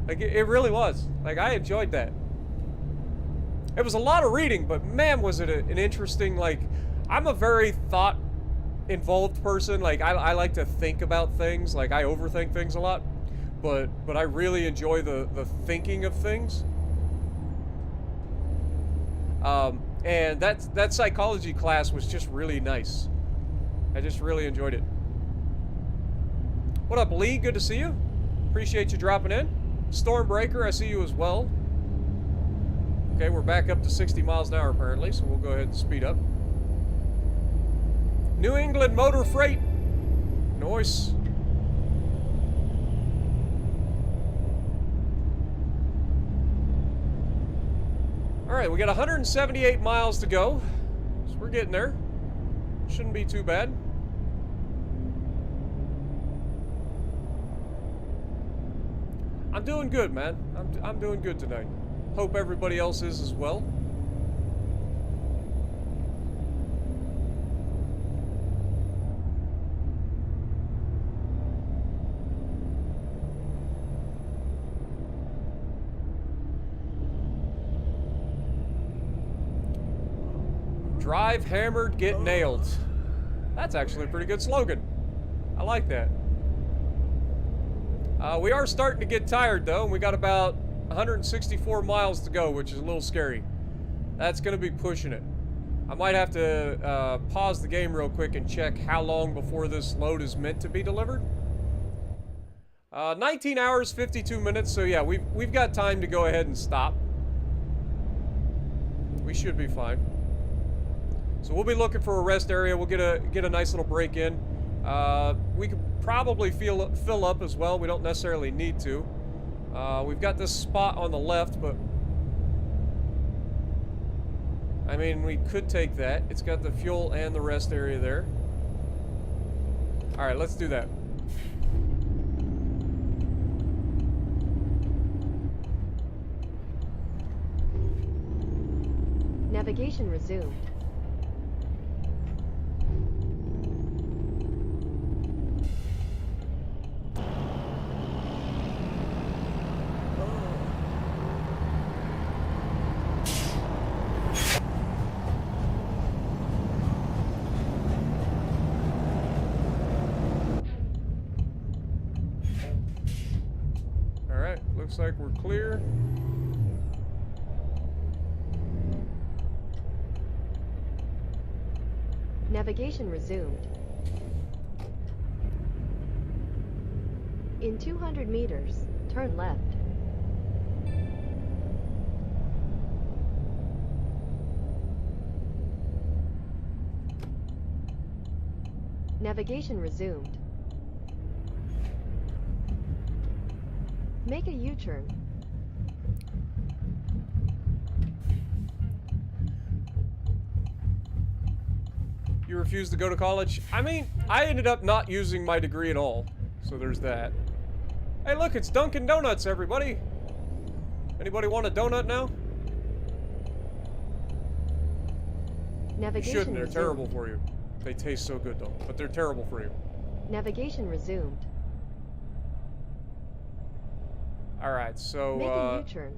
Like, it really was. Like, I enjoyed that. It was a lot of reading, but man, was it an interesting, like, I'm a very thought-involved person. Like, I like to think about things. Like, I overthink things a lot. But I really enjoy the thinking of things. And that psychology class was just really nice. I just really enjoyed it. What up, Lee? Good to see you. Appreciate you dropping in. Stormbreaker, I see you as well. Okay, we're back up to 60 miles an hour apparently, so we'll go ahead and speed up. New England Motor Freight. Nice. Alright, we got 178 miles to go. So we're getting there. Shouldn't be too bad. I'm doing good, man. I'm doing good tonight. Hope everybody else is as well. Drive hammered, get nailed. That's actually a pretty good slogan. I like that. We are starting to get tired though, and we got about 164 miles to go, which is a little scary. That's going to be pushing it. I might have to pause the game real quick and check how long before this load is meant to be delivered. 19 hours, 52 minutes, so yeah, we've got time to go ahead and stop. We should be fine. So we'll be looking for a rest area. We'll get a nice little break in. We could probably fill up as well. We don't necessarily need to. We've got this spot on the left, but I mean, we could take that. It's got the fuel and the rest area there. All right, let's do that. Navigation resumed. Looks like we're clear. Navigation resumed. In 200 meters, turn left. Navigation resumed. Make a U-turn. You refuse to go to college? I mean, I ended up not using my degree at all. So there's that. Hey, look, it's Dunkin' Donuts, everybody. Anybody want a donut now? Navigation You shouldn't. They're resumed. terrible for you. They taste so good, though. But they're terrible for you. Navigation resumed. Alright, so, Make a U-turn.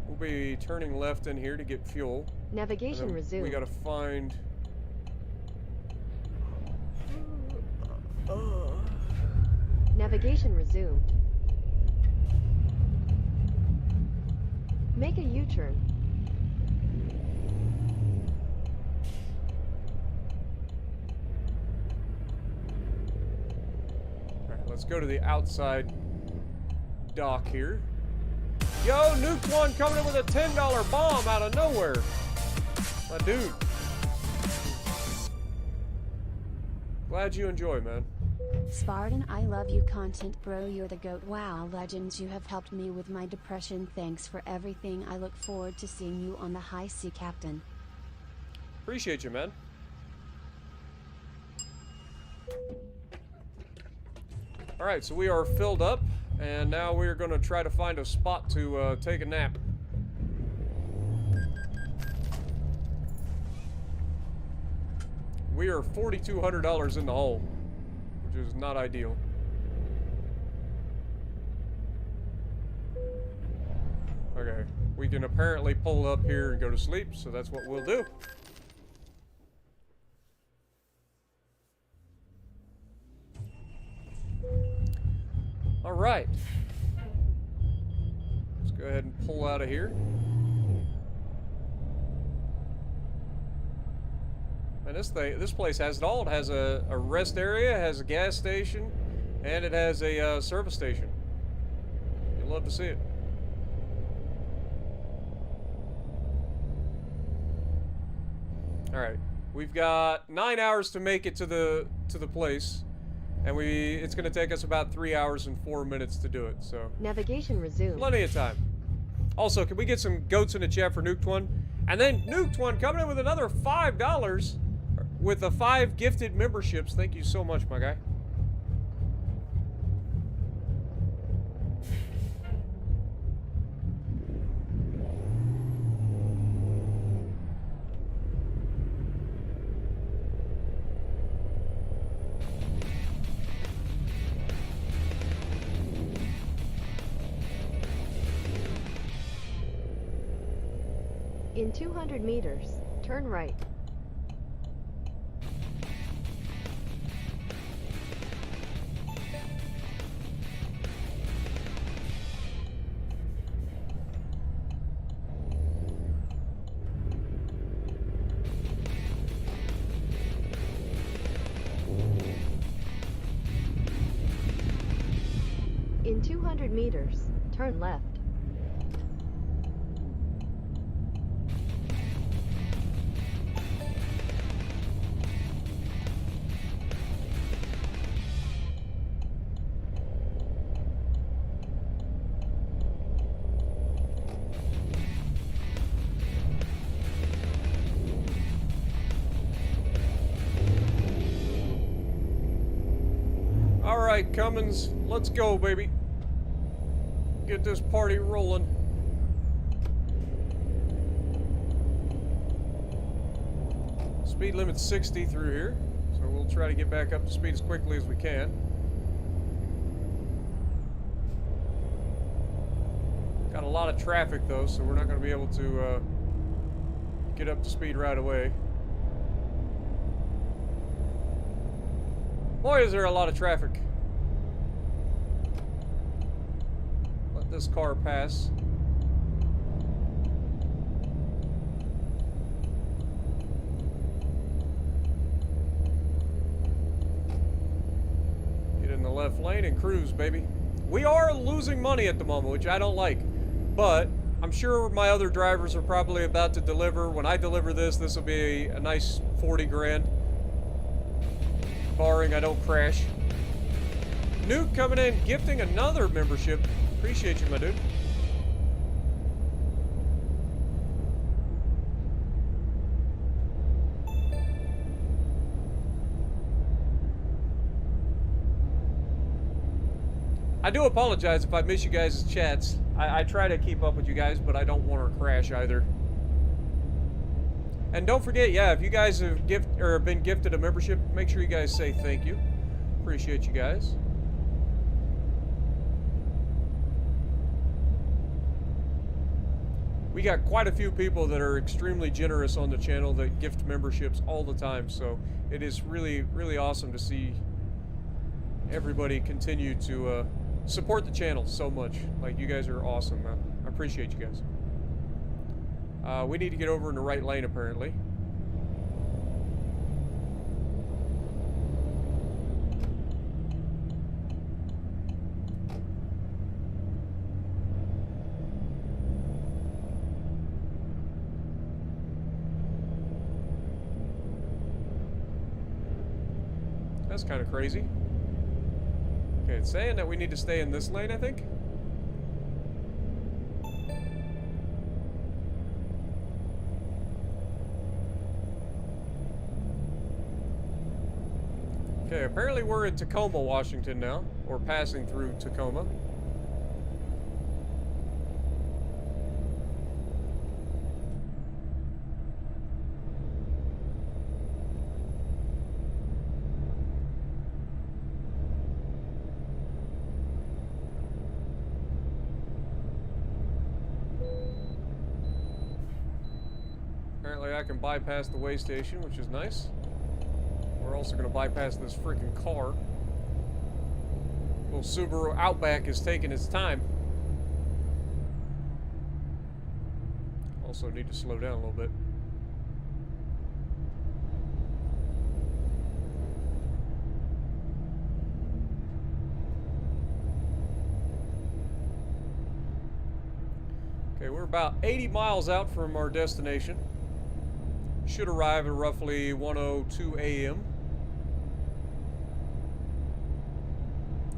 we'll be turning left in here to get fuel. Navigation resumed. We gotta find... Navigation resumed. Make a U-turn. Alright, let's go to the outside dock here. Yo, Nuke One coming in with a $10 bomb out of nowhere. My dude. Glad you enjoy, man. Spartan, I love you content bro, you're the GOAT. Wow, legends, you have helped me with my depression. Thanks for everything. I look forward to seeing you on the high sea, Captain. Appreciate you, man. Alright, so we are filled up, and now we're going to try to find a spot to take a nap. We are $4,200 in the hole, which is not ideal. Okay, we can apparently pull up here and go to sleep, so that's what we'll do. All right. Let's go ahead and pull out of here. And this place has it all. It has a rest area, it has a gas station, and it has a service station. You'll love to see it. All right, we've got 9 hours to make it to the place, and it's gonna take us about 3 hours and 4 minutes to do it. So Navigation resumed. plenty of time. Also, can we get some goats in the chat for Nuked One? And then Nuked One coming in with another $5 with the 5 gifted memberships. Thank you so much, my guy. In 200 meters, turn right. In 200 meters, turn left. All right, Cummins, let's go, baby. Get this party rolling. Speed limit's 60 through here, so we'll try to get back up to speed as quickly as we can. Got a lot of traffic though, so we're not going to be able to get up to speed right away. Boy, is there a lot of traffic. Let this car pass. Get in the left lane and cruise, baby. We are losing money at the moment, which I don't like. But I'm sure my other drivers are probably about to deliver. When I deliver this, this will be a nice 40 grand. Barring I don't crash. Nuke coming in, gifting another membership. Appreciate you, my dude. I do apologize if I miss you guys' chats. I try to keep up with you guys, but I don't want to crash either. And don't forget, yeah, if you guys have been gifted a membership, make sure you guys say thank you. Appreciate you guys. We got quite a few people that are extremely generous on the channel that gift memberships all the time, so it is really, really awesome to see everybody continue to support the channel so much. Like, you guys are awesome, man. I appreciate you guys. We need to get over in the right lane, apparently. That's kind of crazy. Okay, it's saying that we need to stay in this lane, I think. Okay, apparently we're in Tacoma, Washington now, or passing through Tacoma. Apparently I can bypass the way station, which is nice. We're also going to bypass this freaking car. Little Subaru Outback is taking its time. Also need to slow down a little bit. Okay, we're about 80 miles out from our destination. Should arrive at roughly 1:02 a.m.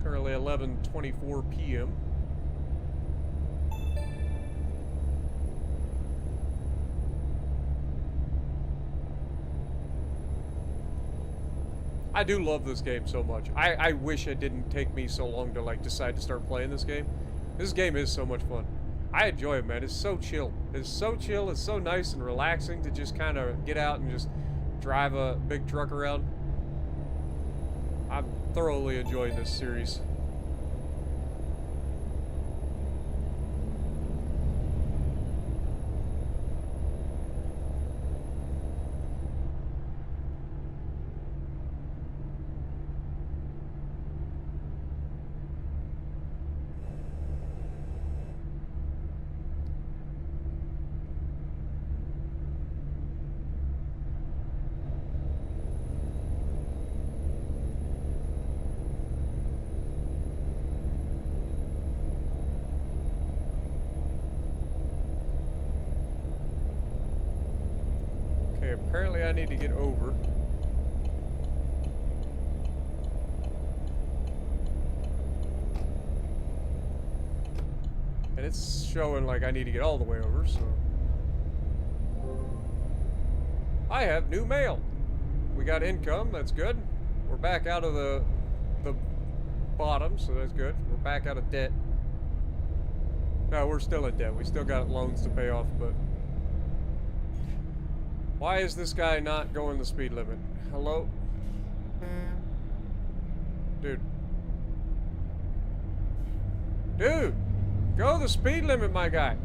Currently 11:24 p.m. I do love this game so much. I wish it didn't take me so long to like decide to start playing this game. This game is so much fun. I enjoy it, man. It's so chill. It's so chill. It's so nice and relaxing to just kind of get out and just drive a big truck around. I'm thoroughly enjoying this series. Apparently I need to get over. And it's showing like I need to get all the way over, so. I have new mail. We got income, that's good. We're back out of the bottom, so that's good. We're back out of debt. No, we're still in debt. We still got loans to pay off, but why is this guy not going the speed limit? Hello? Dude. Dude! Go the speed limit, my guy.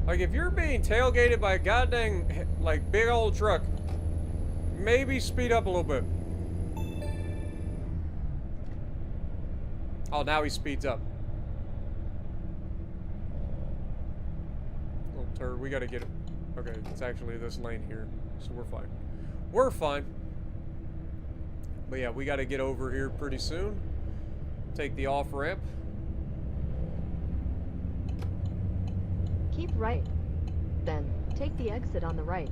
Like, if you're being tailgated by a goddamn, like, big old truck, maybe speed up a little bit. Oh, now he speeds up. Little turd, we gotta get him. Okay, it's actually this lane here, so we're fine. We're fine. But yeah, we got to get over here pretty soon. Take the off-ramp. Keep right. Then, take the exit on the right.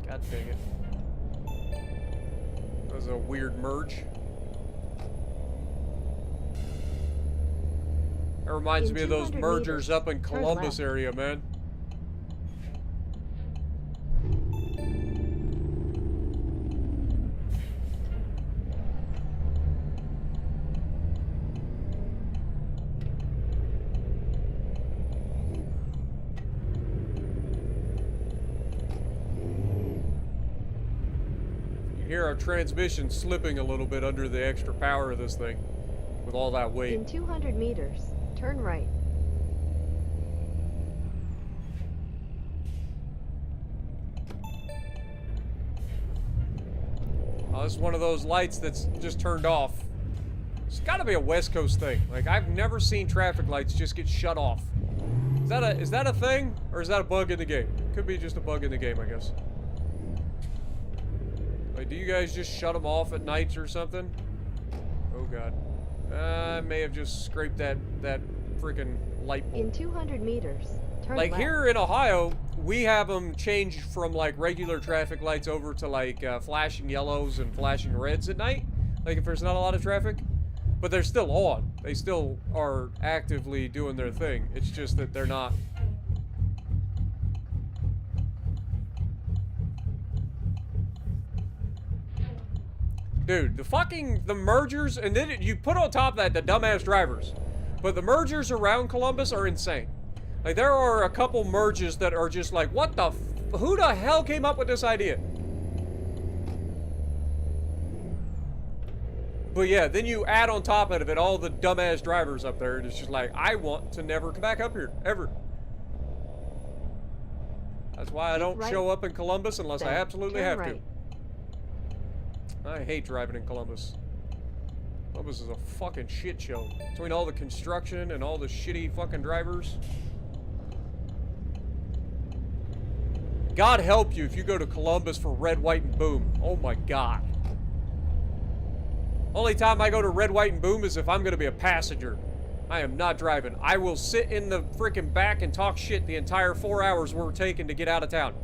God dang it. That was a weird merge. That reminds me of those mergers up in Columbus area, man. You hear our transmission slipping a little bit under the extra power of this thing with all that weight. In 200 meters. Turn right. Oh, this is one of those lights that's just turned off. It's got to be a West Coast thing. Like, I've never seen traffic lights just get shut off. Is that a thing, or is that a bug in the game? Could be just a bug in the game, I guess. Like, do you guys just shut them off at nights or something? Oh God. I may have just scraped that freaking light bulb. In 200 meters, turn like left. here in Ohio, we have them changed from like regular traffic lights over to like flashing yellows and flashing reds at night. Like if there's not a lot of traffic, but they're still on. They still are actively doing their thing. It's just that they're not. Dude, the mergers, and then you put on top of that the dumbass drivers. But the mergers around Columbus are insane. Like, there are a couple merges that are just like, what the who the hell came up with this idea? But yeah, then you add on top of it all the dumbass drivers up there, and it's just like, I want to never come back up here, ever. That's why I don't show up in Columbus unless I absolutely have to. I hate driving in Columbus. Columbus is a fucking shit show. Between all the construction and all the shitty fucking drivers. God help you if you go to Columbus for red, white, and boom. Oh my God. Only time I go to red, white, and boom is if I'm going to be a passenger. I am not driving. I will sit in the freaking back and talk shit the entire 4 hours we're taking to get out of town.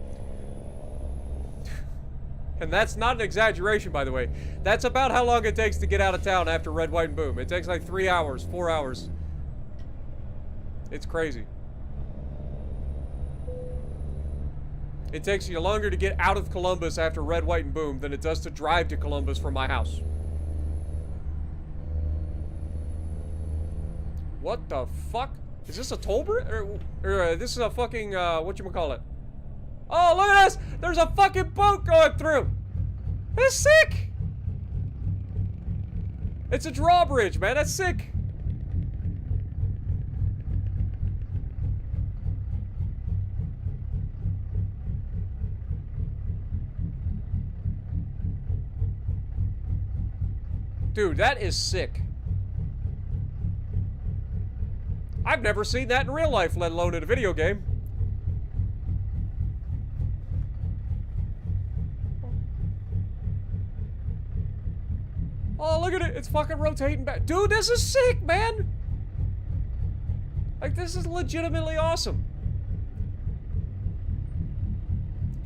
And that's not an exaggeration, by the way. That's about how long it takes to get out of town after Red, White, and Boom. It takes like 3 hours, 4 hours. It's crazy. It takes you longer to get out of Columbus after Red, White, and Boom than it does to drive to Columbus from my house. What the fuck? Is this a toll bridge? Or this is a fucking, whatchamacallit? Oh, look at this! There's a fucking boat going through! That's sick! It's a drawbridge, man. That's sick. Dude, that is sick. I've never seen that in real life, let alone in a video game. Oh, look at it. It's fucking rotating back. Dude, this is sick, man. Like, this is legitimately awesome.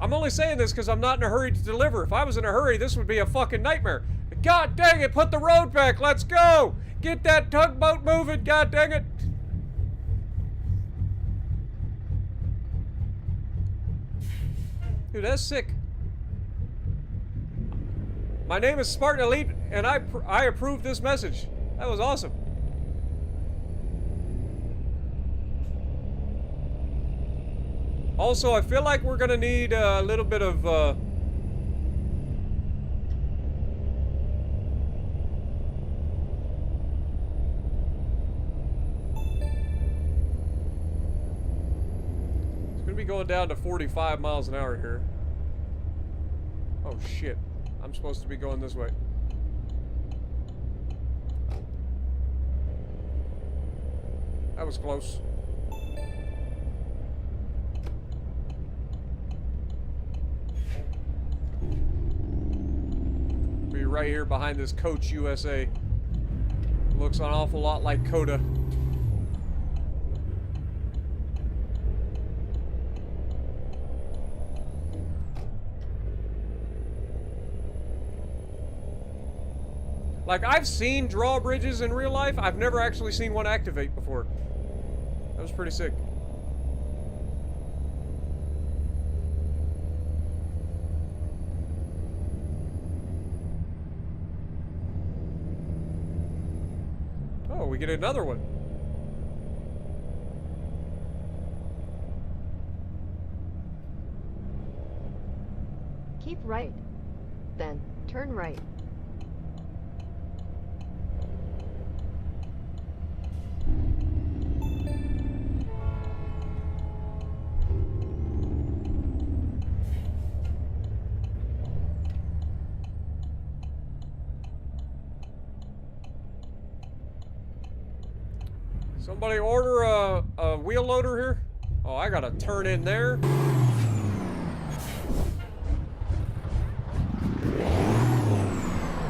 I'm only saying this because I'm not in a hurry to deliver. If I was in a hurry, this would be a fucking nightmare. God dang it, put the road back. Let's go. Get that tugboat moving, god dang it. Dude, that's sick. My name is Spartan Elite, and I approve this message. That was awesome. Also, I feel like we're gonna need a little bit of, It's gonna be going down to 45 miles an hour here. Oh shit. I'm supposed to be going this way. That was close. Be right here behind this Coach USA. Looks an awful lot like Coda. Like, I've seen drawbridges in real life. I've never actually seen one activate before. That was pretty sick. Oh, we get another one. Keep right. Then, turn right. Somebody order a wheel loader here? Oh, I gotta turn in there.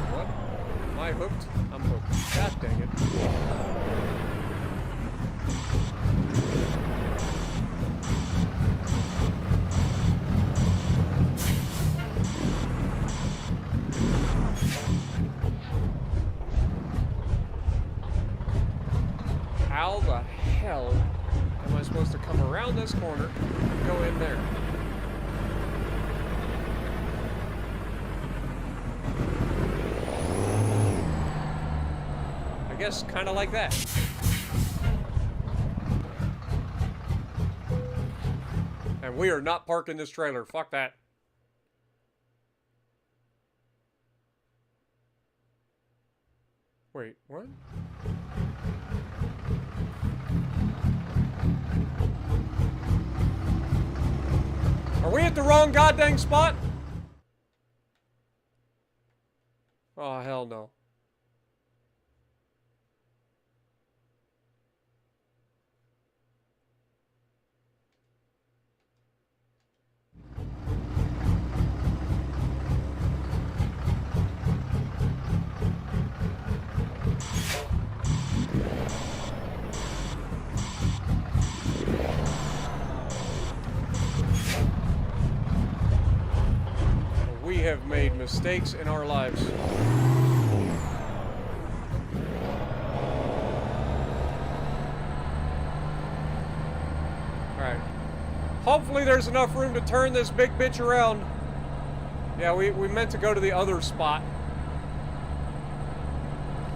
What? Am I hooked? I'm hooked. God dang it. How the hell am I supposed to come around this corner and go in there? I guess kind of like that. And we are not parking this trailer. Fuck that. Wait, what? Are we at the wrong goddamn spot? Oh, hell no. mistakes in our lives. Alright. Hopefully there's enough room to turn this big bitch around. Yeah, we meant to go to the other spot.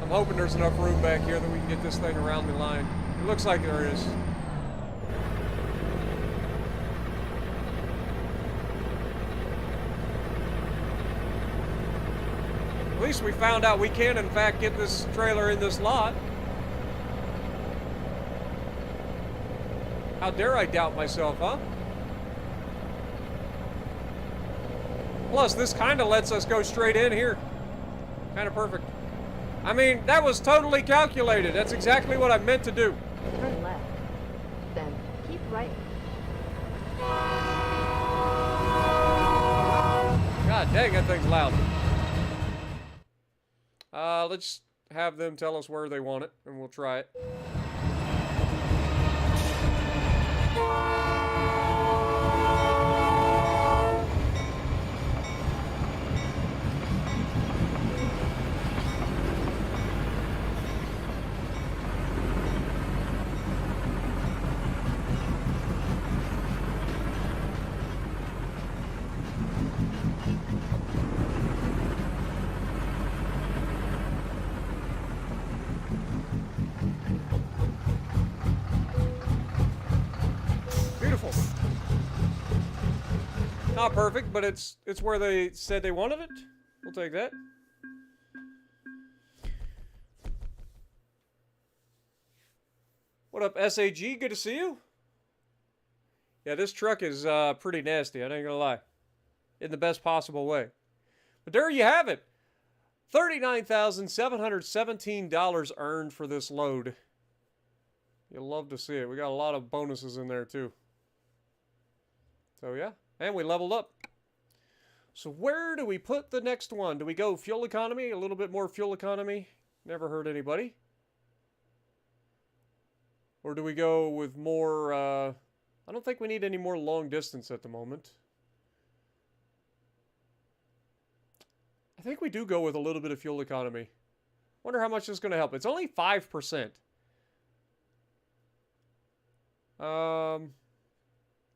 I'm hoping there's enough room back here that we can get this thing around the line. It looks like there is. At least we found out we can, in fact, get this trailer in this lot. How dare I doubt myself, huh? Plus, this kind of lets us go straight in here. Kind of perfect. I mean, that was totally calculated. That's exactly what I meant to do. Turn left. Then keep right. God dang, that thing's loud. Let's have them tell us where they want it, and we'll try it. Beautiful. Not perfect, but it's where they said they wanted it. We'll take that. What up, SAG? Good to see you. Yeah, this truck is pretty nasty, I ain't gonna lie. In the best possible way. But there you have it. $39,717 earned for this load. You'll love to see it. We got a lot of bonuses in there too. So yeah, and we leveled up. So where do we put the next one? Do we go fuel economy? A little bit more fuel economy? Never hurt anybody. Or do we go with more, I don't think we need any more long distance at the moment. I think we do go with a little bit of fuel economy. Wonder how much this is going to help. It's only 5%.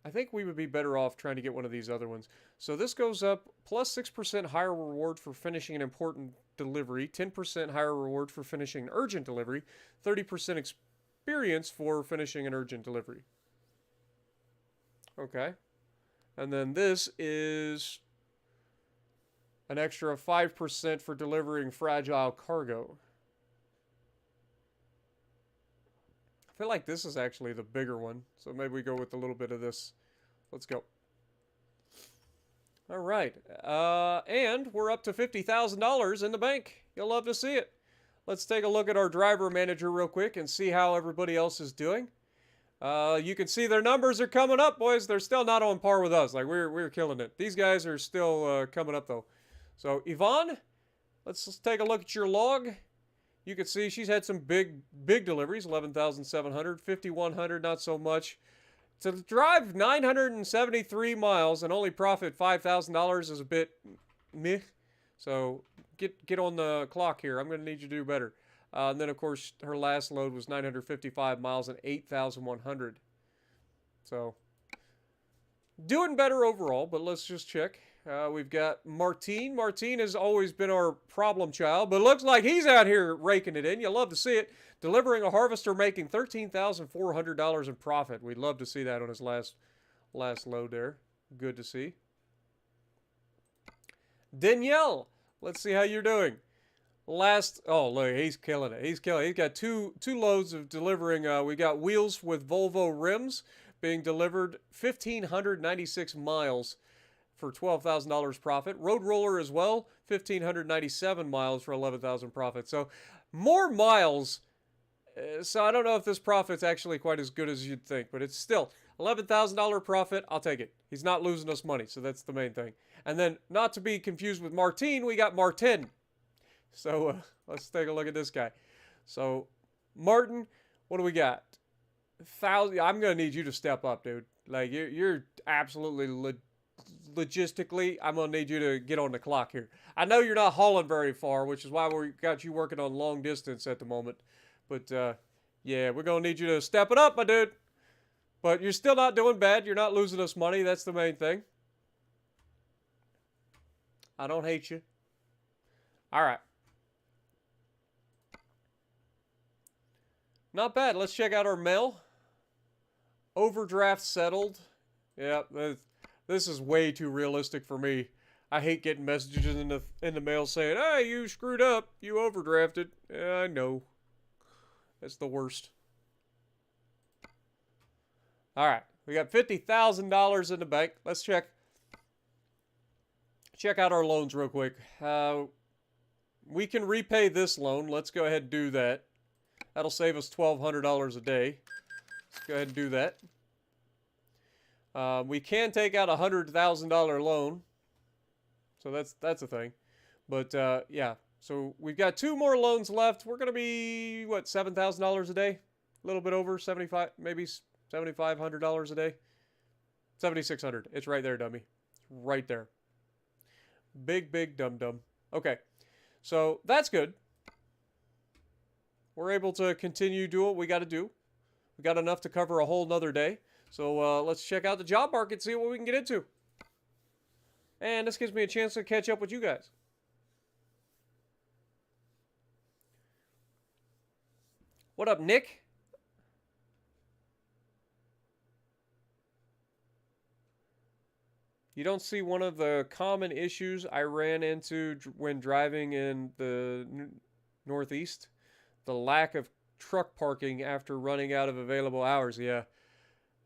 I think we would be better off trying to get one of these other ones. So this goes up plus 6% higher reward for finishing an important delivery, 10% higher reward for finishing an urgent delivery, 30% experience for finishing an urgent delivery. Okay. And then this is an extra 5% for delivering fragile cargo. I feel like this is actually the bigger one, so maybe we go with a little bit of this. Let's go. All right, and we're up to $50,000 in the bank. You'll love to see it. Let's take a look at our driver manager real quick and see how everybody else is doing. You can see their numbers are coming up, boys. They're still not on par with us. Like, we're killing it. These guys are still coming up, though. So, Yvonne, let's take a look at your log. You can see she's had some big deliveries, 11,700, 5,100, not so much. To drive 973 miles and only profit $5,000 is a bit meh. So get on the clock here. I'm going to need you to do better. And then, of course, her last load was 955 miles and 8,100. So doing better overall, but let's just check. We've got Martine. Martine has always been our problem child, but it looks like he's out here raking it in. You'll love to see it. Delivering a harvester, making $13,400 in profit. We'd love to see that on his last load there. Good to see. Danielle, let's see how you're doing. Oh, look, he's killing it. He's killing it. He's got two loads of delivering. We got wheels with Volvo rims being delivered 1,596 miles for $12,000 profit. Road roller as well, 1,597 miles for $11,000 profit. So more miles. So I don't know if this profit's actually quite as good as you'd think, but it's still $11,000 profit. I'll take it. He's not losing us money, so that's the main thing. And then, not to be confused with Martine, we got Martin. So let's take a look at this guy. So Martin, what do we got? I'm gonna need you to step up, dude. Like you're absolutely logistically, I'm going to need you to get on the clock here. I know you're not hauling very far, which is why we got you working on long distance at the moment. But, yeah, we're going to need you to step it up, my dude. But you're still not doing bad. You're not losing us money. That's the main thing. I don't hate you. All right. Not bad. Let's check out our mail. Overdraft settled. Yeah, this is way too realistic for me. I hate getting messages in the mail saying, "Hey, you screwed up. You overdrafted." Yeah, I know. That's the worst. All right, we got $50,000 in the bank. Let's check out our loans real quick. We can repay this loan. Let's go ahead and do that. That'll save us $1,200 a day. Let's go ahead and do that. We can take out a $100,000 loan. So that's a thing. But, yeah. So we've got 2 more loans left. We're going to be, what, $7,000 a day? A little bit over, maybe $7,500 a day. $7,600. It's right there, dummy. Right there. Big dum-dum. Okay. So that's good. We're able to continue doing what we got to do. We got enough to cover a whole nother day. So let's check out the job market, see what we can get into. And this gives me a chance to catch up with you guys. What up, Nick? You don't see one of the common issues I ran into when driving in the Northeast? The lack of truck parking after running out of available hours. Yeah.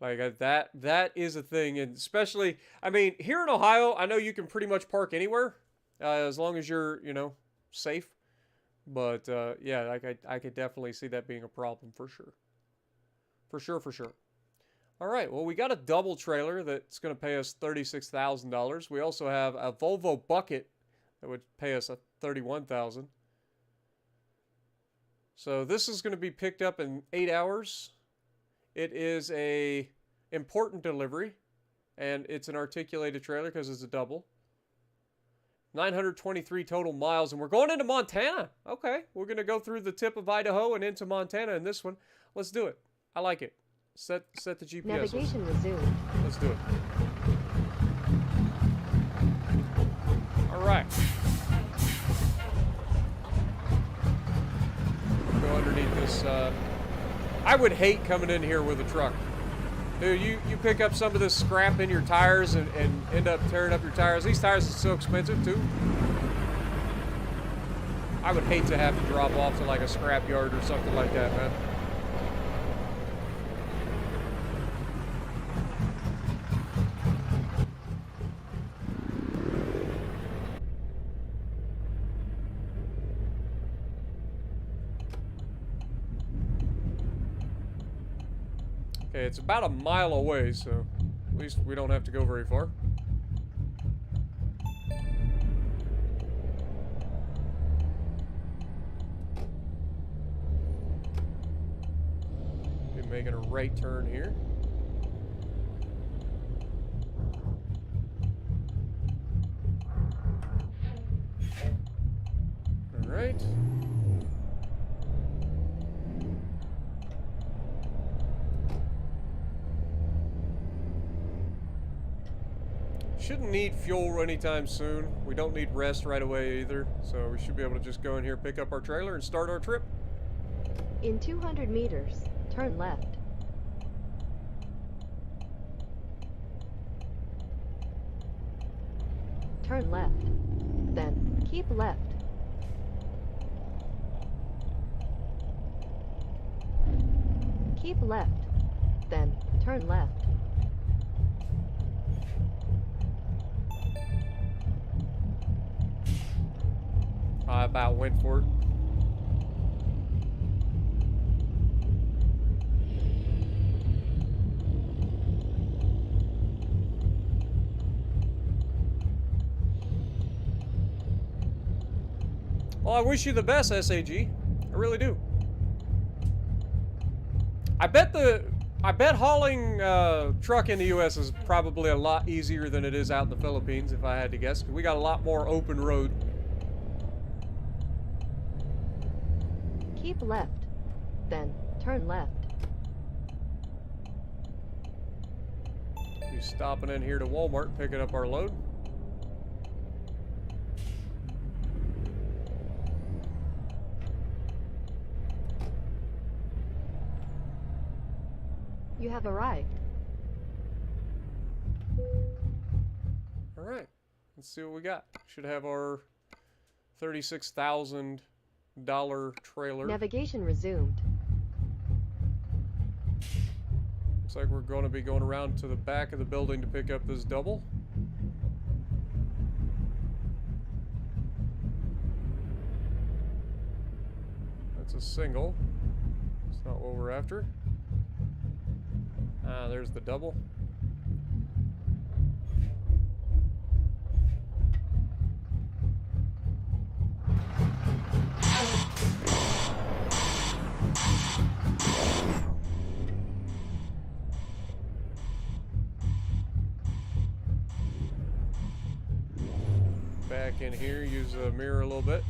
Like that is a thing. And especially, I mean, here in Ohio, I know you can pretty much park anywhere as long as you're, you know, safe. But yeah, I could definitely see that being a problem for sure. For sure. All right, well, we got a double trailer that's going to pay us $36,000. We also have a Volvo bucket that would pay us $31,000. So this is going to be picked up in 8 hours. It is a important delivery, and it's an articulated trailer because it's a double. 923 total miles, and we're going into Montana. Okay, we're going to go through the tip of Idaho and into Montana in this one. Let's do it. I like it. Set the GPS. Navigation resumed. Let's do it. All right. Go underneath this. I would hate coming in here with a truck. Dude, you pick up some of this scrap in your tires and end up tearing up your tires. These tires are so expensive, too. I would hate to have to drop off to like a scrap yard or something like that, man. Okay, it's about a mile away, so at least we don't have to go very far. Be making a right turn here. All right. Shouldn't need fuel anytime soon. We don't need rest right away either, so we should be able to just go in here, pick up our trailer, and start our trip. In 200 meters, turn left. Turn left. Then, keep left. Keep left. Then, turn left. I about went for it. Well, I wish you the best, SAG. I really do. I bet I bet hauling truck in the U.S. is probably a lot easier than it is out in the Philippines, if I had to guess. 'Cause we got a lot more open road. Keep left. Then, turn left. We stopping in here to Walmart, picking up our load. You have arrived. All right, let's see what we got. Should have our $36,000 trailer. Navigation resumed. Looks like we're going to be going around to the back of the building to pick up this double. That's a single. That's not what we're after. Ah, there's the double. Back in here, use the mirror a little bit.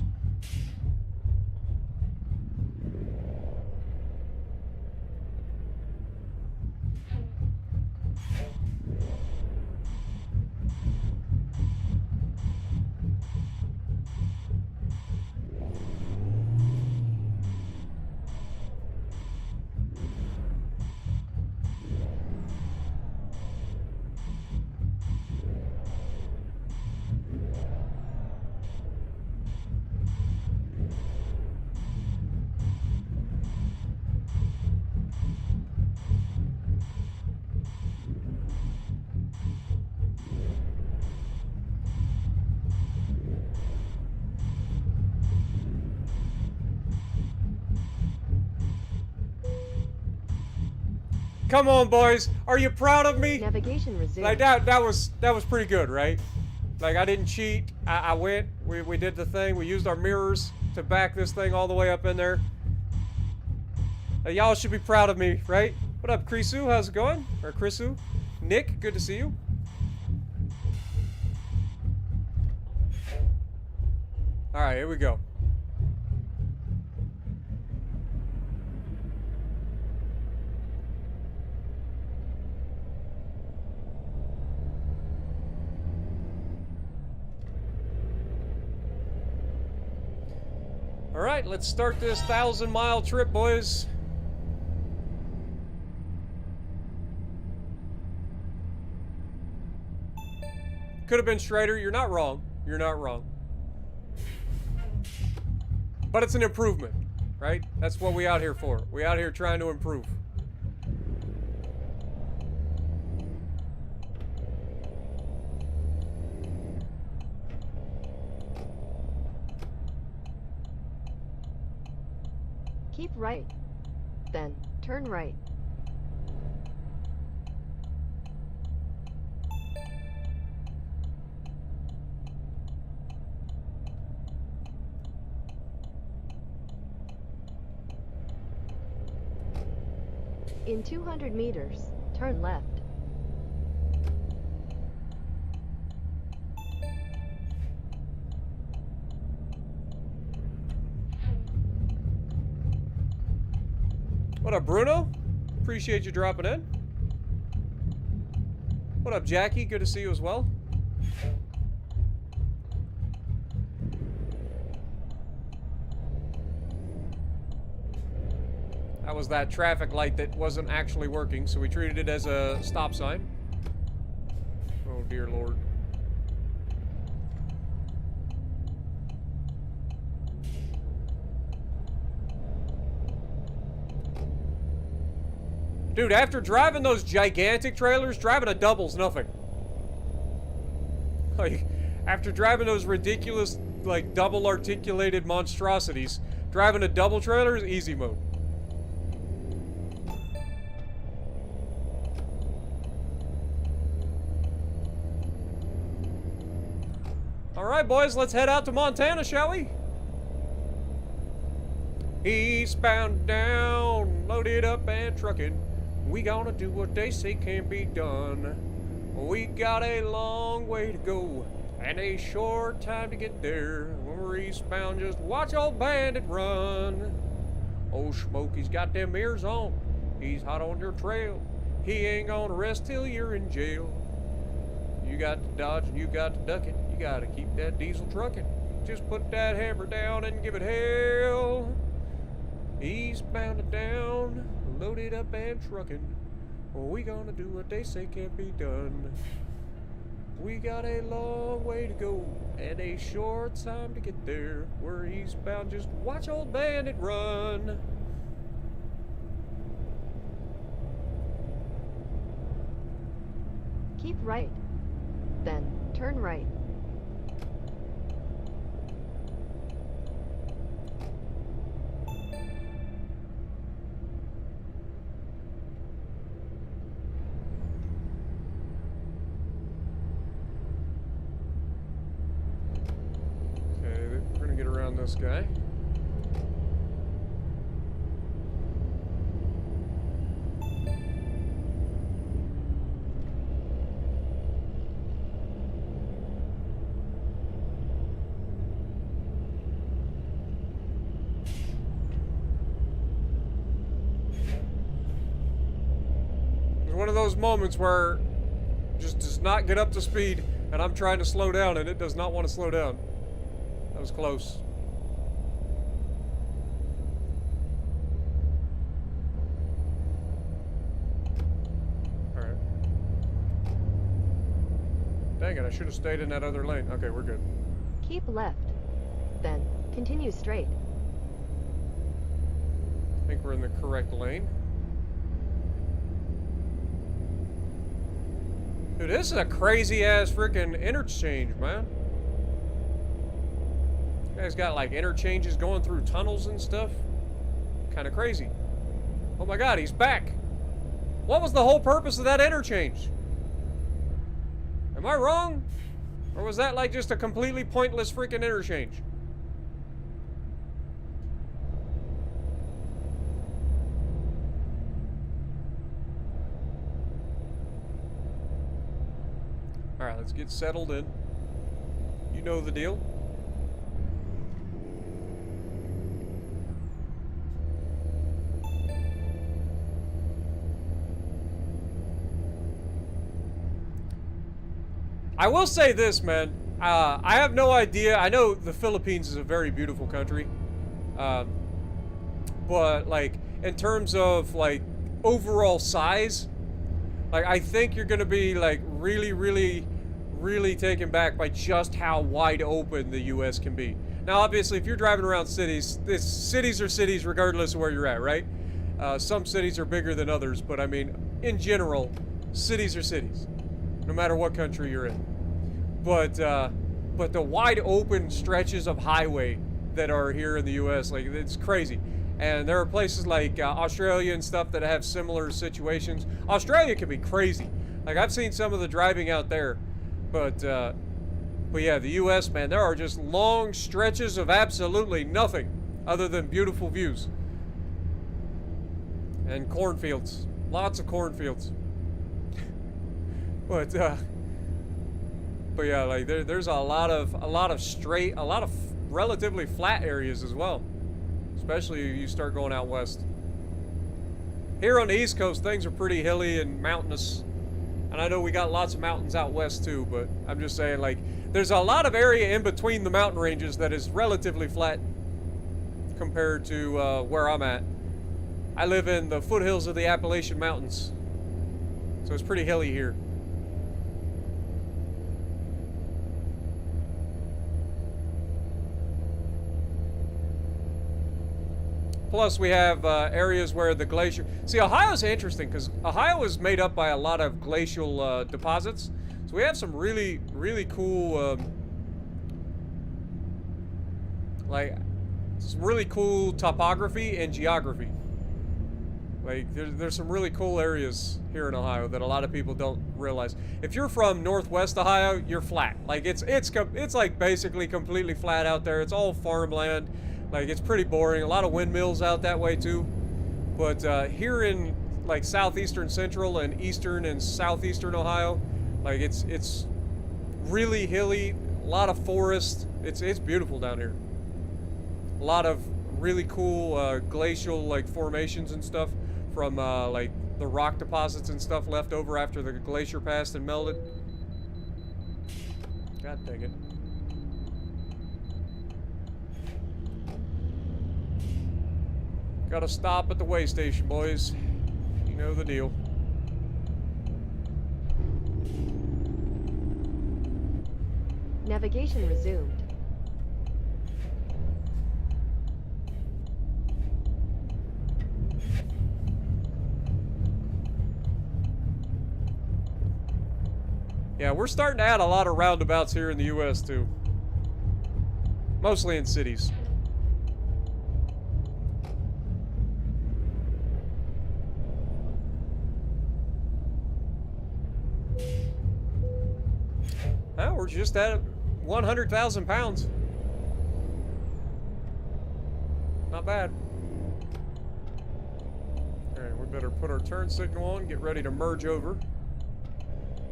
Come on, boys. Are you proud of me? Navigation resumed. Like that was pretty good, right? Like I didn't cheat. I went. We did the thing. We used our mirrors to back this thing all the way up in there. Y'all should be proud of me, right? What up, Krisu? How's it going? Or Krisu? Nick, good to see you. All right, here we go. All right, let's start this 1,000-mile trip, boys. Could have been straighter. You're not wrong. You're not wrong. But it's an improvement, right? That's what we out here for. We out here trying to improve. Keep right. Then, turn right. In 200 meters, turn left. What up, Bruno? Appreciate you dropping in. What up, Jackie? Good to see you as well. That was that traffic light that wasn't actually working, so we treated it as a stop sign. Oh, dear Lord. Dude, after driving those gigantic trailers, driving a double's nothing. Like, after driving those ridiculous, like, double articulated monstrosities, driving a double trailer is easy mode. Alright, boys, let's head out to Montana, shall we? Eastbound down, loaded up and trucking. We gonna do what they say can't be done. We got a long way to go and a short time to get there. When we're eastbound, just watch old bandit run. Old Smokey's got them ears on. He's hot on your trail. He ain't gonna rest till you're in jail. You got to dodge and you got to duck it. You gotta keep that diesel trucking. Just put that hammer down and give it hell. Eastbound and down, loaded up and trucking. We gonna do what they say can't be done. We got a long way to go and a short time to get there. We're eastbound, just watch old bandit run. Keep right. Then, turn right. This guy. It's one of those moments where it just does not get up to speed and I'm trying to slow down and it does not want to slow down. That was close. Dang it, I should have stayed in that other lane. Okay, we're good. Keep left. Then, continue straight. I think we're in the correct lane. Dude, this is a crazy-ass freaking interchange, man. You guys got, like, interchanges going through tunnels and stuff. Kind of crazy. Oh my god, he's back. What was the whole purpose of that interchange? Am I wrong? Or was that like just a completely pointless freaking interchange? Alright, let's get settled in. You know the deal. I will say this, man. I have no idea. I know the Philippines is a very beautiful country. But, like, in terms of, like, overall size, like, I think you're going to be, like, really taken back by just how wide open the U.S. can be. Now, obviously, if you're driving around cities, cities are cities regardless of where you're at, right? Some cities are bigger than others, but, I mean, in general, cities are cities, no matter what country you're in. But the wide open stretches of highway that are here in the U.S., like, it's crazy. And there are places like Australia and stuff that have similar situations. Australia can be crazy. Like, I've seen some of the driving out there. But yeah, the U.S., man, there are just long stretches of absolutely nothing other than beautiful views. And cornfields. Lots of cornfields. But yeah, like there's a lot of relatively flat areas as well, especially if you start going out west. Here on the East Coast, things are pretty hilly and mountainous, and I know we got lots of mountains out west too. But I'm just saying, like, there's a lot of area in between the mountain ranges that is relatively flat compared to where I'm at. I live in the foothills of the Appalachian Mountains, so it's pretty hilly here. Plus, we have areas where the glacier... See, Ohio's interesting because Ohio is made up by a lot of glacial deposits. So we have some really cool... like, some really cool topography and geography. Like, there's some really cool areas here in Ohio that a lot of people don't realize. If you're from Northwest Ohio, you're flat. Like, it's like basically completely flat out there. It's all farmland. Like, it's pretty boring. A lot of windmills out that way too. But here in like southeastern central and eastern and southeastern Ohio. Like it's really hilly, a lot of forest. It's beautiful down here. A lot of really cool glacial like formations and stuff from like the rock deposits and stuff left over after the glacier passed and melted. God dang it. Gotta stop at the way station, boys. You know the deal. Navigation resumed. Yeah, we're starting to add a lot of roundabouts here in the US too. Mostly in cities. Oh, we're just at 100,000 pounds. Not bad. Alright, we better put our turn signal on, get ready to merge over.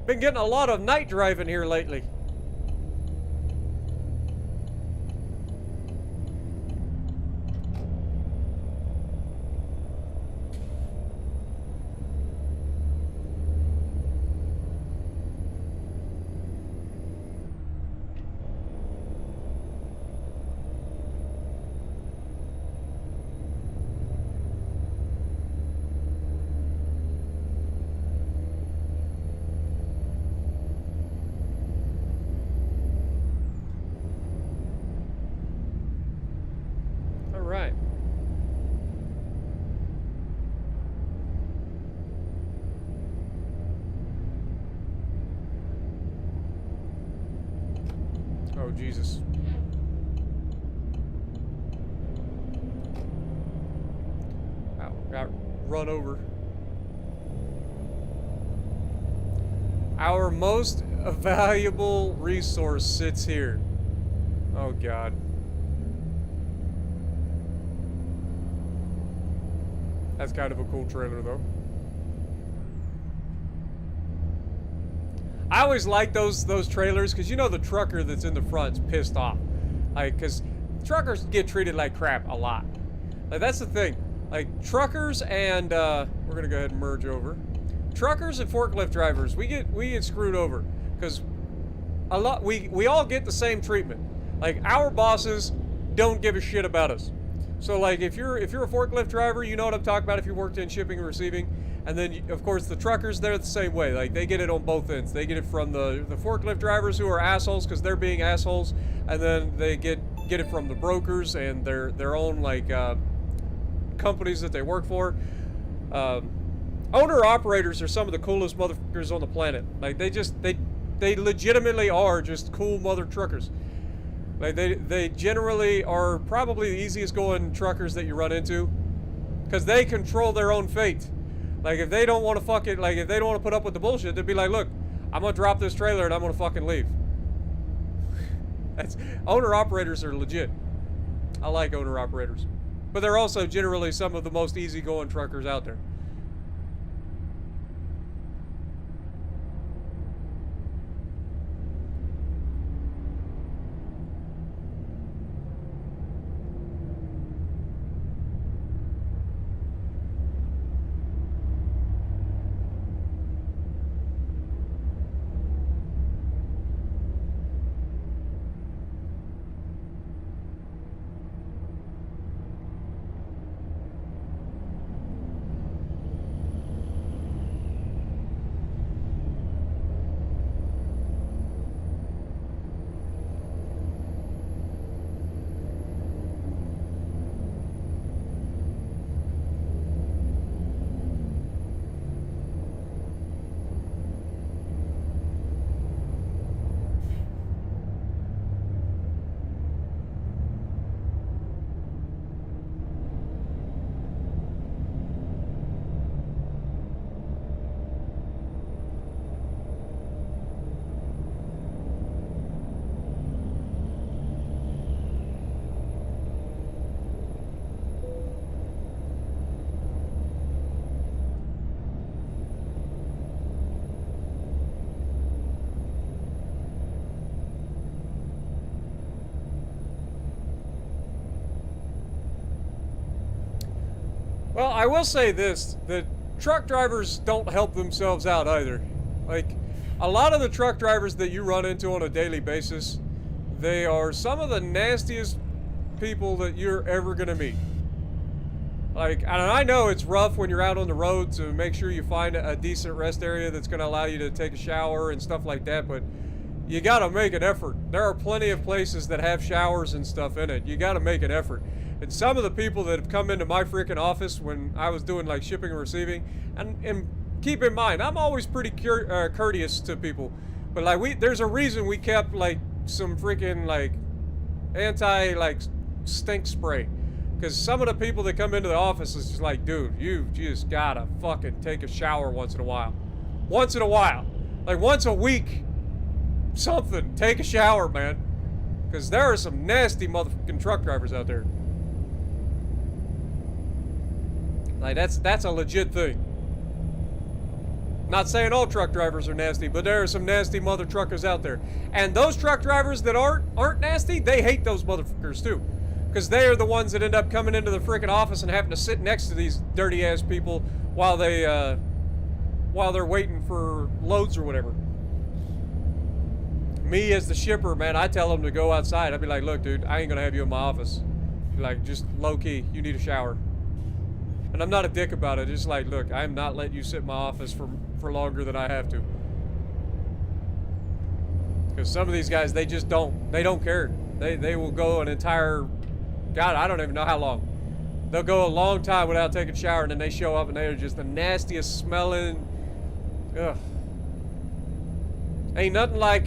Been getting a lot of night driving here lately. Right. Oh, Jesus. Wow, got run over. Our most valuable resource sits here. Oh, God. That's kind of a cool trailer, though. I always like those trailers, because you know the trucker that's in the front's pissed off. Like, because truckers get treated like crap a lot. Like, that's the thing. Like, truckers and, we're going to go ahead and merge over. Truckers and forklift drivers, we get screwed over. Because we all get the same treatment. Like, our bosses don't give a shit about us. So, like, if you're a forklift driver, you know what I'm talking about if you worked in shipping and receiving. And then, of course, the truckers, they're the same way. Like, they get it on both ends. They get it from the forklift drivers who are assholes because they're being assholes. And then they get it from the brokers and their own, like, companies that they work for. Owner-operators are some of the coolest motherfuckers on the planet. Like, they legitimately are just cool mother truckers. Like, they generally are probably the easiest going truckers that you run into, because they control their own fate. Like, if they don't want to fucking, like, if they don't want to put up with the bullshit, they'd be like, look, I'm gonna drop this trailer and I'm gonna fucking leave. Owner-operators are legit. I like owner-operators. But they're also generally some of the most easygoing truckers out there. Well, I will say this, the truck drivers don't help themselves out either. Like, a lot of the truck drivers that you run into on a daily basis, they are some of the nastiest people that you're ever gonna meet. Like, and I know it's rough when you're out on the road to make sure you find a decent rest area that's gonna allow you to take a shower and stuff like that, but you gotta make an effort. There are plenty of places that have showers and stuff in it. You gotta make an effort. And some of the people that have come into my freaking office when I was doing like shipping and receiving, and keep in mind, I'm always pretty courteous to people, but like there's a reason we kept like some freaking like anti like stink spray, because some of the people that come into the office is just like, dude, you just gotta fucking take a shower once in a while, like once a week, something. Take a shower, man, because there are some nasty motherfucking truck drivers out there. Like, that's a legit thing. Not saying all truck drivers are nasty, but there are some nasty mother truckers out there. And those truck drivers that aren't nasty, they hate those motherfuckers too. Because they are the ones that end up coming into the freaking office and having to sit next to these dirty ass people while they're waiting for loads or whatever. Me as the shipper, man, I tell them to go outside. I'd be like, look, dude, I ain't gonna have you in my office. Like, just low key, you need a shower. And I'm not a dick about it. It's like, look, I'm not letting you sit in my office for longer than I have to. Because some of these guys, they just don't. They don't care. They will go an entire, God, I don't even know how long. They'll go a long time without taking a shower, and then they show up and they're just the nastiest smelling. Ugh. Ain't nothing like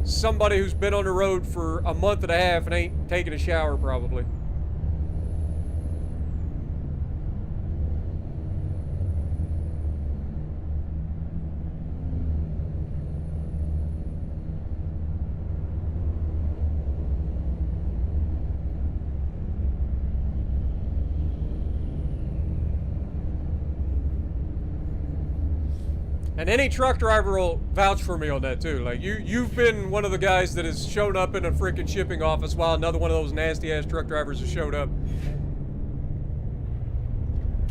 somebody who's been on the road for a month and a half and ain't taking a shower probably. And any truck driver will vouch for me on that too. Like you've been one of the guys that has shown up in a freaking shipping office while another one of those nasty ass truck drivers has showed up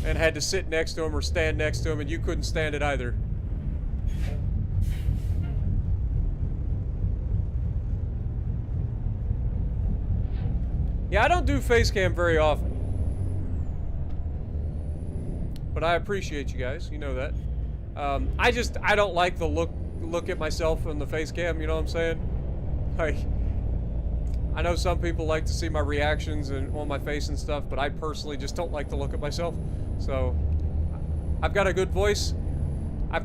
and had to sit next to him or stand next to him, and you couldn't stand it either. Yeah, I don't do face cam very often, but I appreciate you guys. You know that. I don't like the look at myself in the face cam, you know what I'm saying? Like, I know some people like to see my reactions and on my face and stuff, but I personally just don't like to look at myself. So, I've got a good voice. I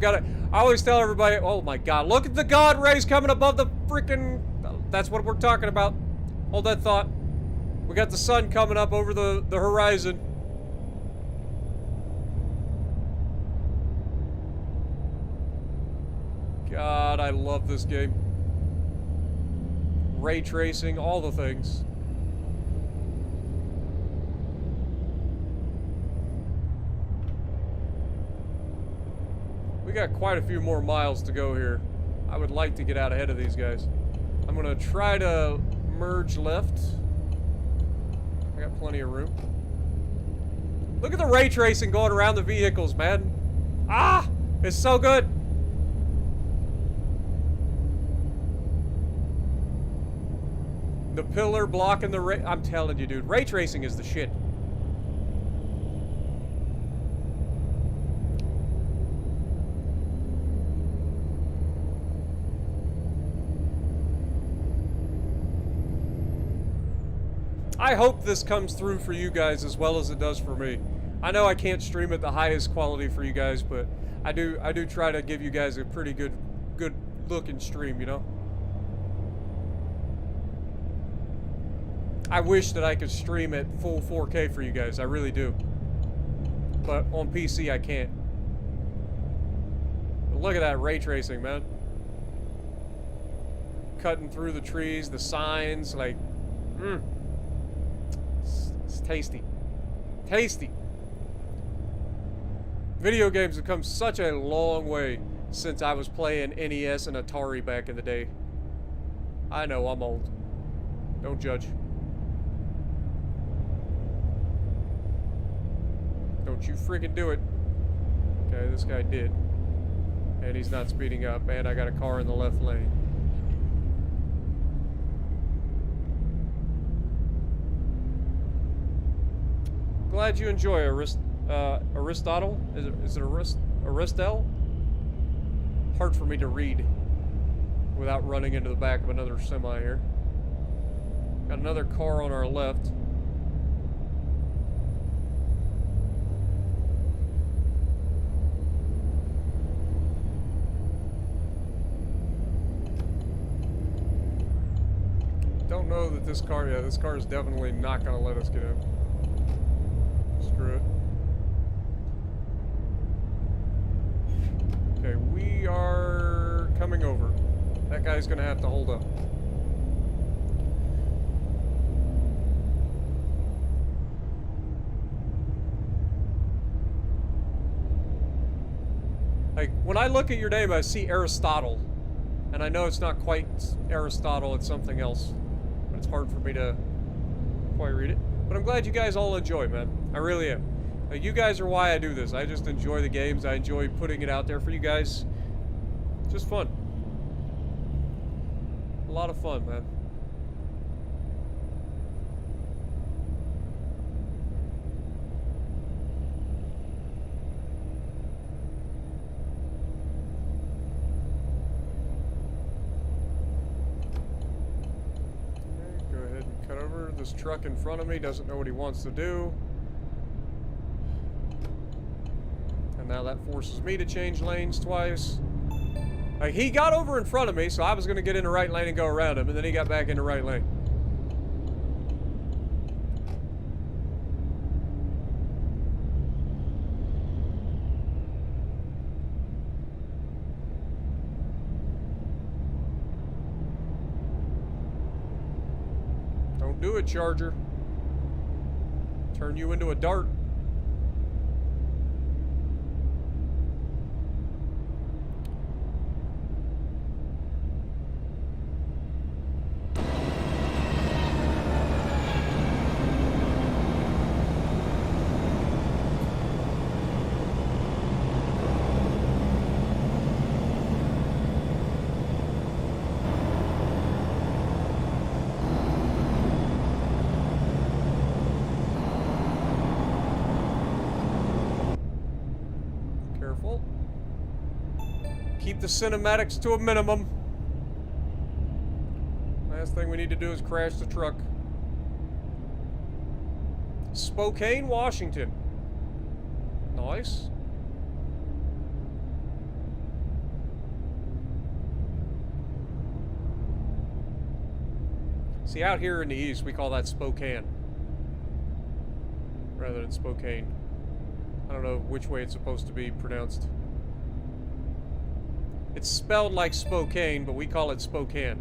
always tell everybody, oh my God, look at the God rays coming above the freaking, that's what we're talking about. Hold that thought. We got the sun coming up over the horizon. God, I love this game. Ray tracing, all the things. We got quite a few more miles to go here. I would like to get out ahead of these guys. I'm gonna try to merge left. I got plenty of room. Look at the ray tracing going around the vehicles, man. Ah! It's so good. The pillar blocking the ray. I'm telling you, dude, ray tracing is the shit. I hope this comes through for you guys as well as it does for me. I know I can't stream at the highest quality for you guys, but I do try to give you guys a pretty good looking stream, you know? I wish that I could stream at full 4K for you guys, I really do. But on PC I can't. But look at that ray tracing, man. Cutting through the trees, the signs, like, It's tasty. Tasty. Video games have come such a long way since I was playing NES and Atari back in the day. I know, I'm old. Don't judge. Don't you freaking do it. Okay, this guy did. And he's not speeding up. And I got a car in the left lane. Glad you enjoy Aristotle. Is it Aristel? Hard for me to read without running into the back of another semi here. Got another car on our left. Don't know that this car, yeah, this car is definitely not going to let us get in. Screw it. Okay, we are coming over. That guy's going to have to hold up. Like, when I look at your name, I see Aristotle. And I know it's not quite Aristotle, it's something else. But it's hard for me to quite read it. But I'm glad you guys all enjoy, man. I really am. You guys are why I do this. I just enjoy the games. I enjoy putting it out there for you guys. It's just fun. A lot of fun, man. This truck in front of me doesn't know what he wants to do. And now that forces me to change lanes twice. Like, he got over in front of me, so I was going to get in the right lane and go around him, and then he got back in the right lane. Don't do it, Charger. Turn you into a dart. Keep the cinematics to a minimum. Last thing we need to do is crash the truck. Spokane, Washington. Nice. See, out here in the east, we call that Spokane rather than Spokane. I don't know which way it's supposed to be pronounced. It's spelled like Spokane, but we call it Spokane.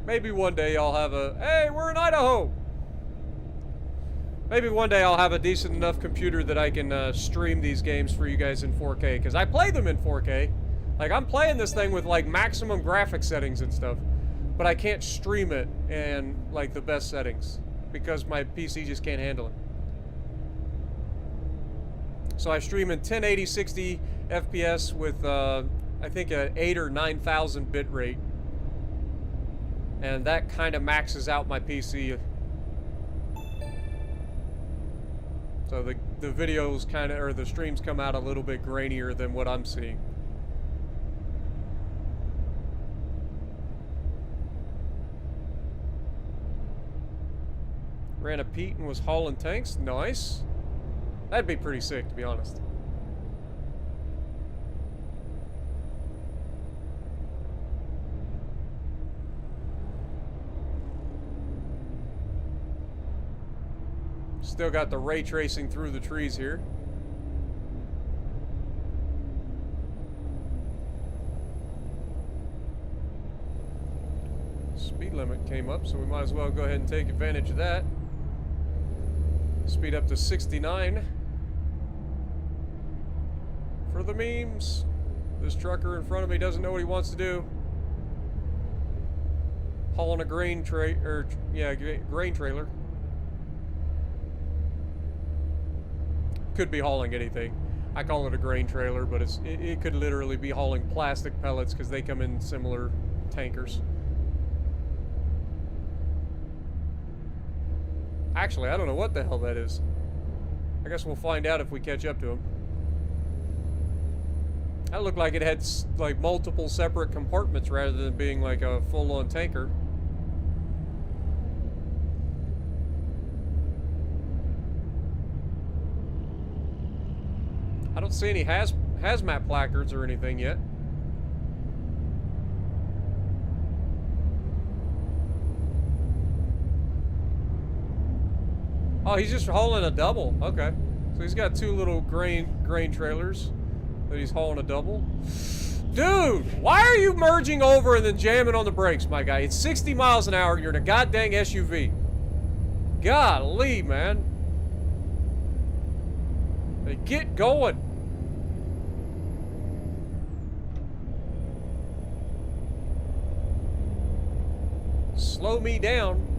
Maybe one day I'll have a... Hey, we're in Idaho! Maybe one day I'll have a decent enough computer that I can stream these games for you guys in 4K. Because I play them in 4K. Like, I'm playing this thing with, like, maximum graphic settings and stuff. But I can't stream it in, like, the best settings. Because my PC just can't handle it. So I stream in 1080 60 FPS with, I think, an 8 or 9,000 bit rate. And that kind of maxes out my PC. So the videos kind of, or the streams come out a little bit grainier than what I'm seeing. Ran a Pete and was hauling tanks. Nice. That'd be pretty sick, to be honest. Still got the ray tracing through the trees here. Speed limit came up, so we might as well go ahead and take advantage of that. Speed up to 69. For the memes. This trucker in front of me doesn't know what he wants to do. Hauling a grain trailer. Could be hauling anything. I call it a grain trailer, but it could literally be hauling plastic pellets because they come in similar tankers. Actually, I don't know what the hell that is. I guess we'll find out if we catch up to him. That looked like it had like multiple separate compartments rather than being like a full-on tanker. I don't see any hazmat placards or anything yet. Oh, he's just hauling a double. Okay. So he's got two little grain trailers that he's hauling a double. Dude, why are you merging over and then jamming on the brakes, my guy? It's 60 miles an hour and you're in a goddamn SUV. Golly, man. Hey, get going. Slow me down.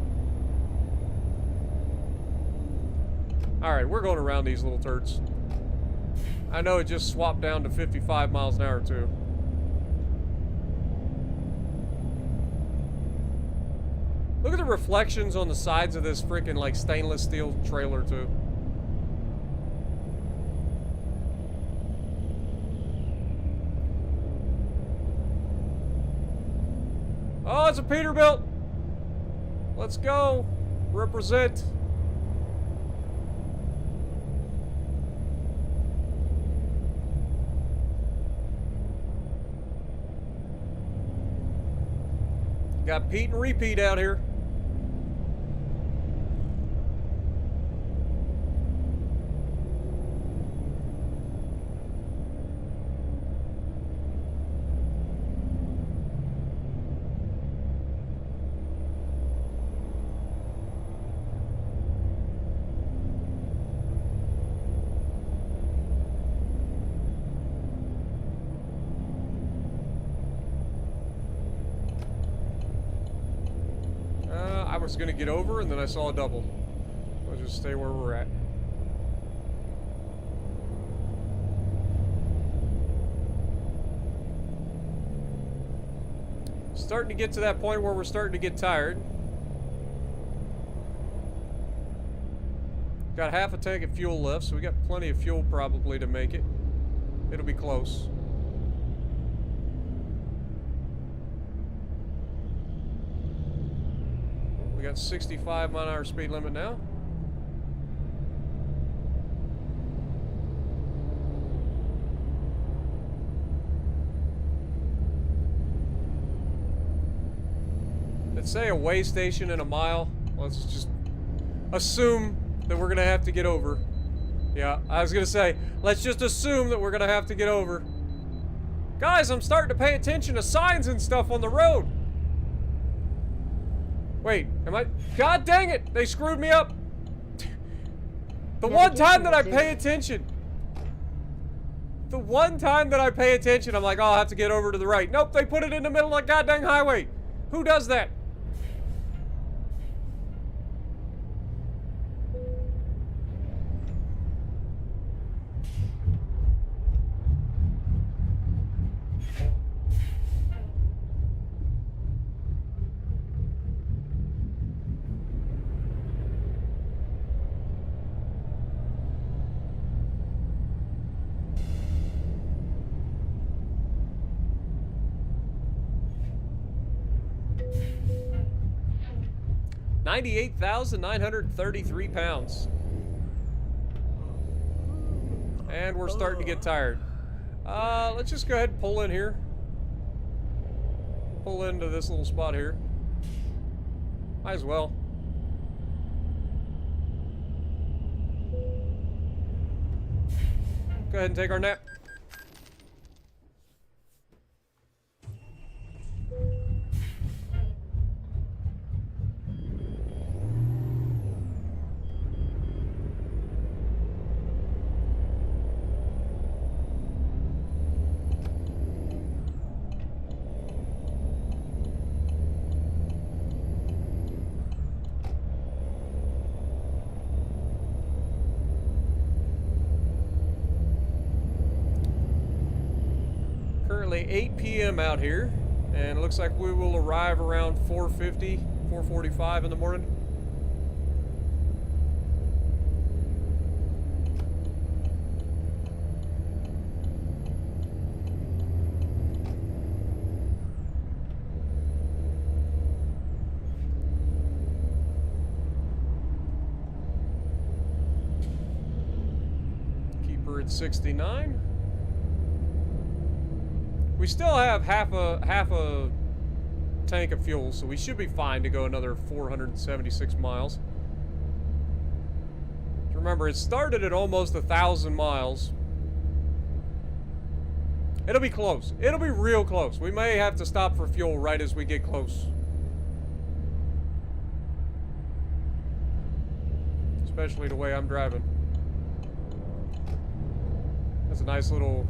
Alright, we're going around these little turds. I know it just swapped down to 55 miles an hour, too. Look at the reflections on the sides of this freaking, like, stainless steel trailer, too. Oh, it's a Peterbilt! Let's go! Represent! Got Pete and Repeat out here. I was gonna get over and then I saw a double. I'll just stay where we're at. Starting to get to that point where we're starting to get tired. Got half a tank of fuel left, so we got plenty of fuel probably to make it. It'll be close. We got 65 mile an hour speed limit now. Let's say a way station in a mile. Let's just assume that we're gonna have to get over. Yeah, I was gonna say, let's just assume that we're gonna have to get over. Guys, I'm starting to pay attention to signs and stuff on the road. Wait, am I? God dang it! They screwed me up! The one time that I pay attention! The one time that I pay attention, I'm like, oh, I'll have to get over to the right. Nope, they put it in the middle of the goddamn highway. Who does that? £98,933. And we're starting to get tired. Let's just go ahead and pull in here. Pull into this little spot here. Might as well. Go ahead and take our nap. currently 8 p.m. out here, and it looks like we will arrive around 4:50, 4:45 in the morning. Keep her at 69. We still have half a tank of fuel, so we should be fine to go another 476 miles. Remember, it started at almost 1,000 miles. It'll be close. It'll be real close. We may have to stop for fuel right as we get close. Especially the way I'm driving. That's a nice little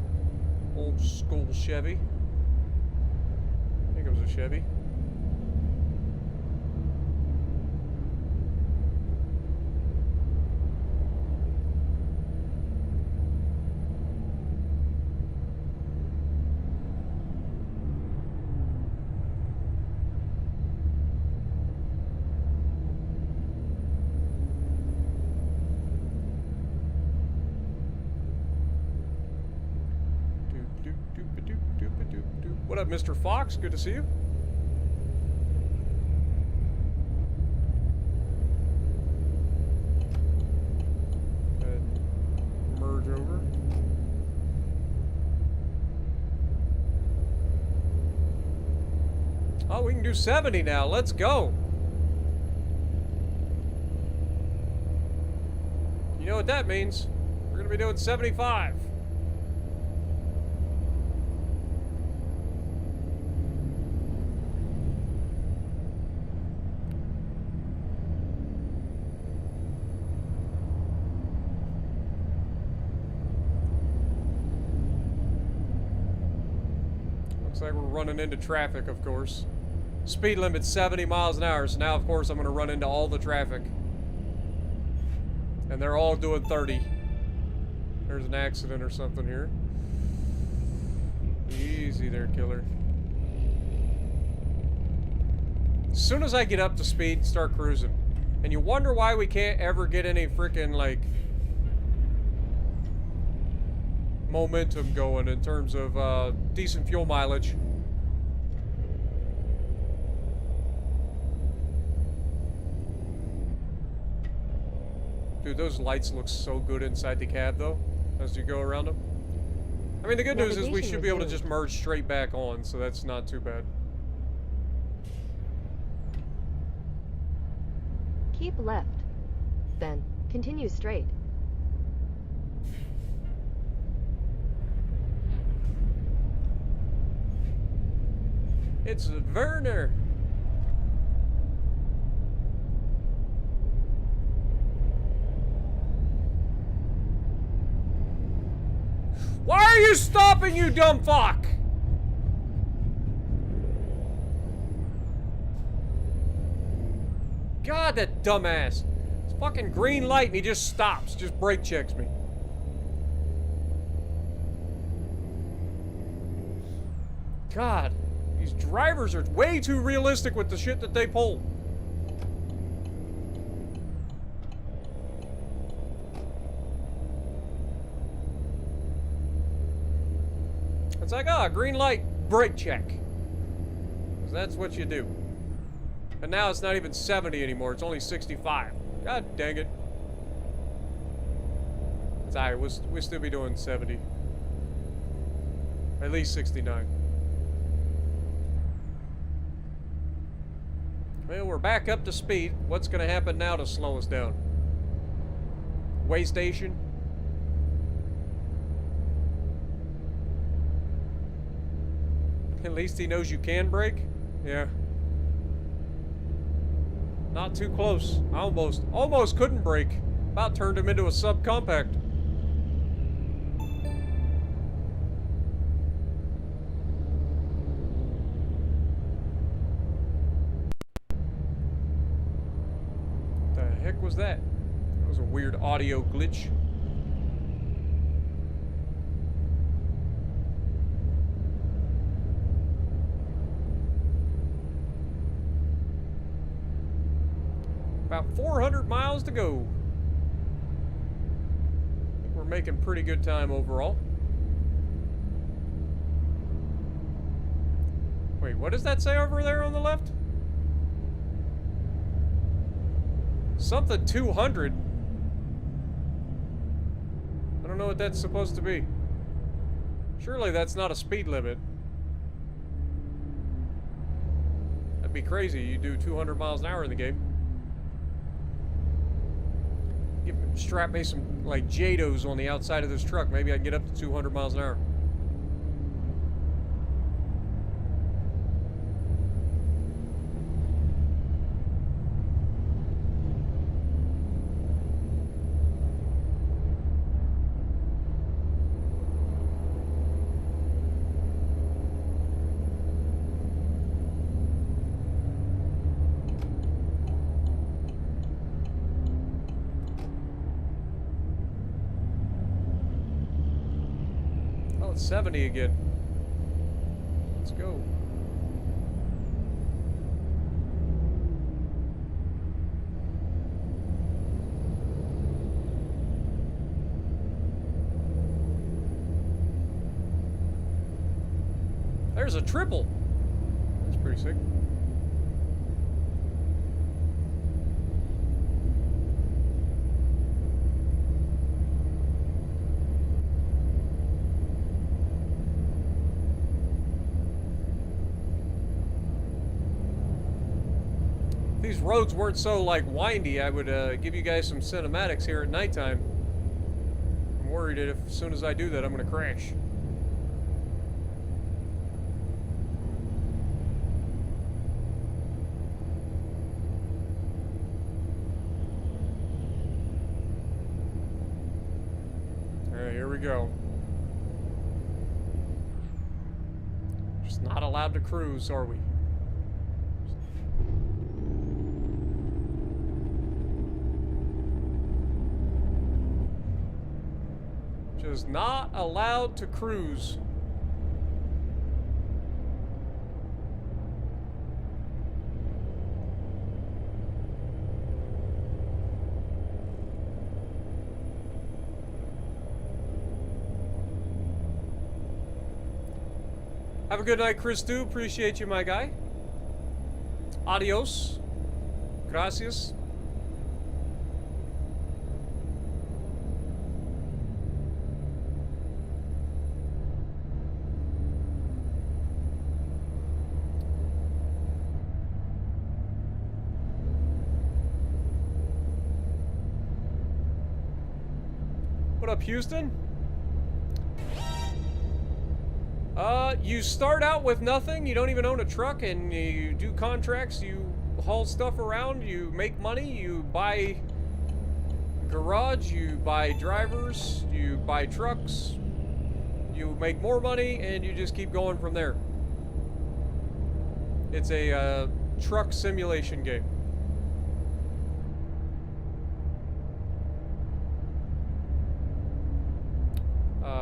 old school Chevy. I think it was a Chevy. What up, Mr. Fox? Good to see you. Merge over. Oh, we can do 70 now. Let's go. You know what that means? We're going to be doing 75. Looks like we're running into traffic, of course. Speed limit 70 miles an hour, so now, of course, I'm going to run into all the traffic. And they're all doing 30. There's an accident or something here. Easy there, killer. As soon as I get up to speed, start cruising. And you wonder why we can't ever get any freaking, like, momentum going in terms of decent fuel mileage. Dude, those lights look so good inside the cab, though, as you go around them. I mean, the good news is we should be able to just merge straight back on, so that's not too bad. Keep left. Then, continue straight. It's Werner. Why are you stopping, you dumb fuck? God, that dumbass. It's fucking green light and he just stops, just brake checks me. God, these drivers are way too realistic with the shit that they pull. It's like, ah, green light, brake check. 'Cause that's what you do. And now it's not even 70 anymore, it's only 65. God dang it. It's alright, we'll still be doing 70. At least 69. Well, we're back up to speed. What's going to happen now to slow us down? Way station? At least he knows you can brake? Yeah. Not too close. I almost couldn't brake. About turned him into a subcompact. What the heck was that? That was a weird audio glitch. About 400 miles to go. I think we're making pretty good time overall. Wait, what does that say over there on the left? Something 200. I don't know what that's supposed to be. Surely that's not a speed limit. That'd be crazy. You do 200 miles an hour in the game. Strap me some, like, JADOs on the outside of this truck. Maybe I can get up to 200 miles an hour. Oh, it's 70 again. Let's go. There's a triple. That's pretty sick. If these roads weren't so, like, windy, I would give you guys some cinematics here at nighttime. I'm worried that as soon as I do that, I'm going to crash. Alright, here we go. Just not allowed to cruise, are we? Just not allowed to cruise. Have a good night, Chris Stu. Appreciate you, my guy. Adios. Gracias. What up, Houston? You start out with nothing. You don't even own a truck, and you do contracts. You haul stuff around. You make money. You buy garage. You buy drivers. You buy trucks. You make more money, and you just keep going from there. It's a truck simulation game.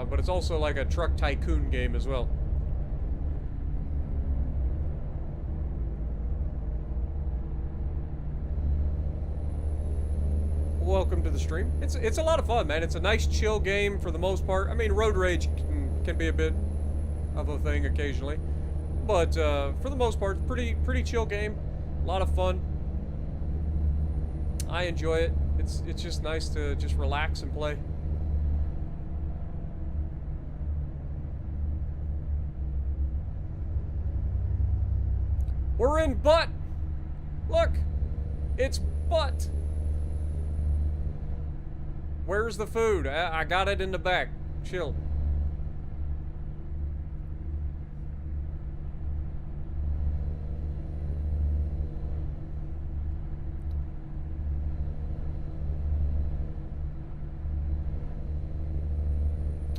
But it's also like a truck tycoon game as well. Welcome to the stream. It's a lot of fun, man. It's a nice chill game for the most part. I mean, road rage can be a bit of a thing occasionally, but for the most part, pretty chill game. A lot of fun. I enjoy it. It's just nice to just relax and play. We're in Butt. Look, it's Butt. Where's the food? I got it in the back. Chill.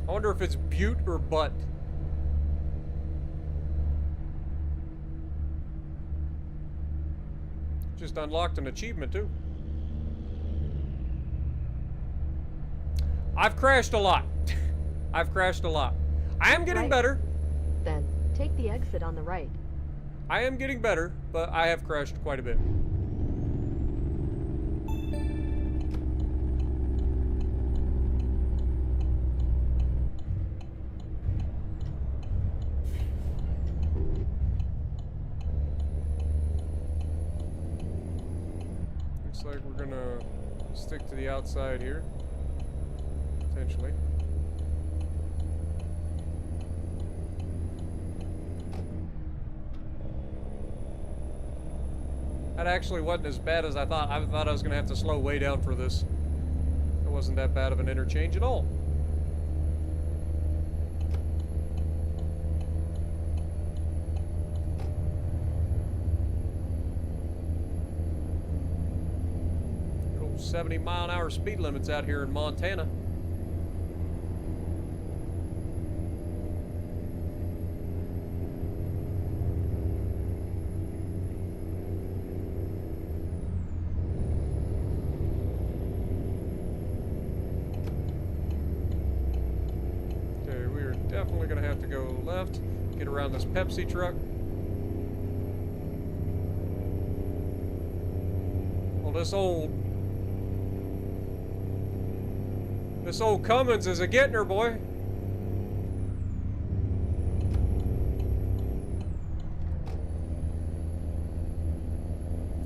I wonder if it's Butte or Butt. Just unlocked an achievement too. I've crashed a lot. I've crashed a lot. I am getting better. Then, take the exit on the right. I am getting better, but I have crashed quite a bit. Looks like we're gonna stick to the outside here. Potentially. That actually wasn't as bad as I thought. I thought I was gonna have to slow way down for this. It wasn't that bad of an interchange at all. Good old 70-mile-an-hour speed limits out here in Montana. Definitely gonna have to go left, get around this Pepsi truck. Well, this old Cummins is a getting her, boy.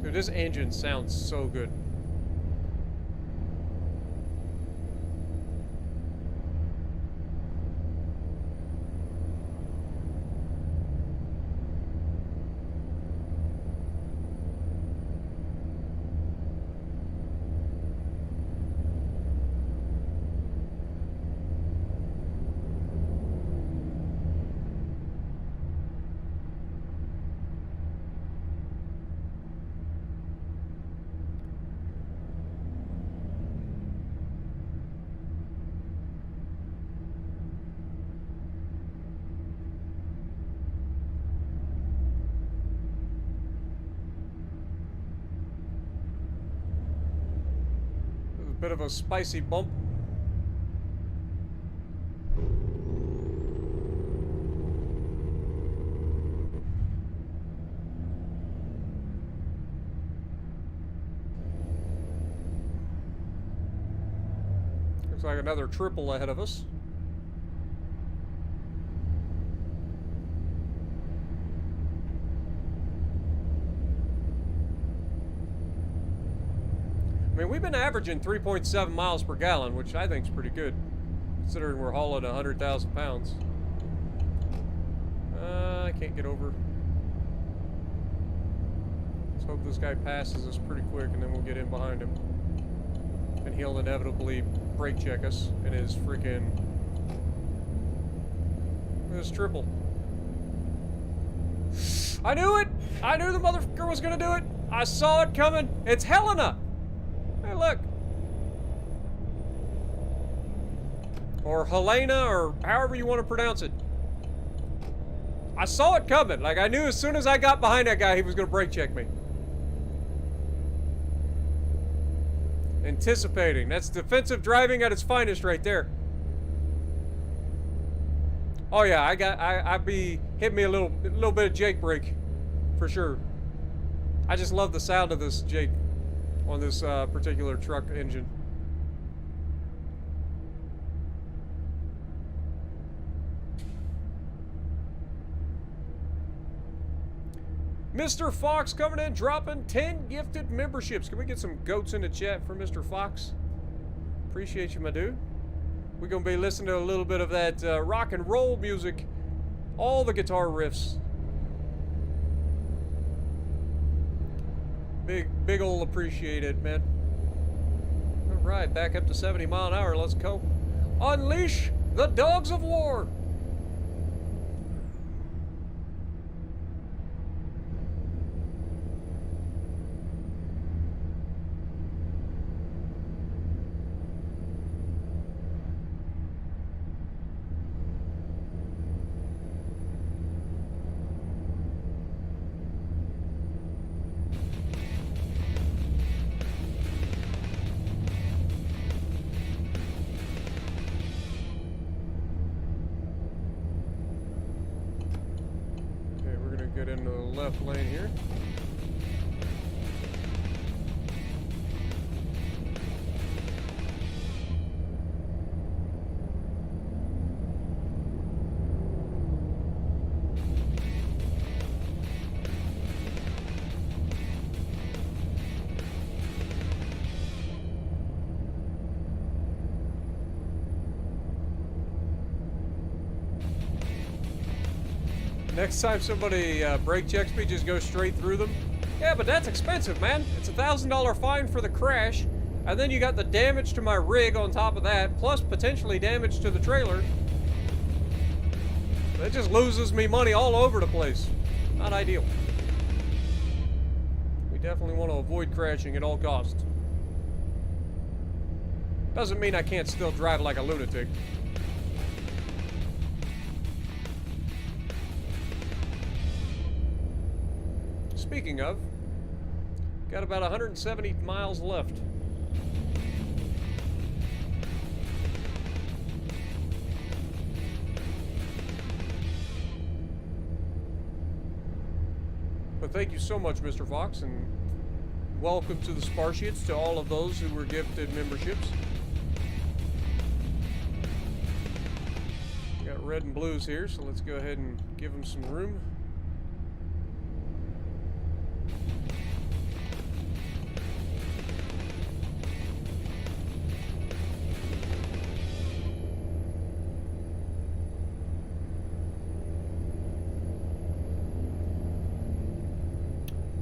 Dude, this engine sounds so good. Bit of a spicy bump. Looks like another triple ahead of us. I mean, we've been averaging 3.7 miles per gallon, which I think is pretty good, considering we're hauling 100,000 pounds. I can't get over. Let's hope this guy passes us pretty quick, and then we'll get in behind him. And he'll inevitably brake check us in his freaking... this triple. I knew it! I knew the motherfucker was gonna do it! I saw it coming! It's Helena! Hey, look. Or Helena, or however you want to pronounce it. I saw it coming. Like, I knew as soon as I got behind that guy, he was going to brake check me. Anticipating. That's defensive driving at its finest right there. Oh yeah, I'd be hit me a little bit of Jake brake, for sure. I just love the sound of this Jake on this particular truck engine. Mr. Fox coming in, dropping 10 gifted memberships. Can we get some goats in the chat for Mr. Fox? Appreciate you, my dude. We're going to be listening to a little bit of that rock and roll music. All the guitar riffs. Big ol' appreciate it, man. All right, back up to 70 mile an hour. Let's go. Unleash the dogs of war. Get into the left lane here. Next time somebody brake checks me, just go straight through them. Yeah, but that's expensive, man. It's a $1,000 fine for the crash, and then you got the damage to my rig on top of that, plus potentially damage to the trailer. That just loses me money all over the place. Not ideal. We definitely want to avoid crashing at all costs. Doesn't mean I can't still drive like a lunatic. Speaking of, got about 170 miles left. But thank you so much, Mr. Fox, and welcome to the Spartiates, to all of those who were gifted memberships. We got red and blues here, so let's go ahead and give them some room.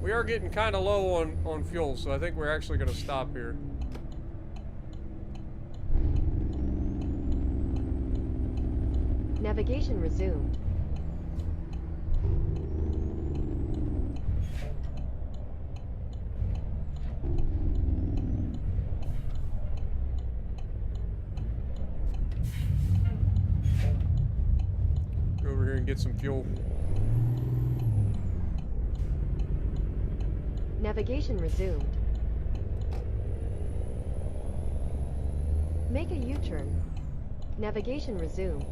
We are getting kind of low on fuel, so I think we're actually going to stop here. Navigation resumed. Go over here and get some fuel. Navigation resumed. Make a U-turn. Navigation resumed.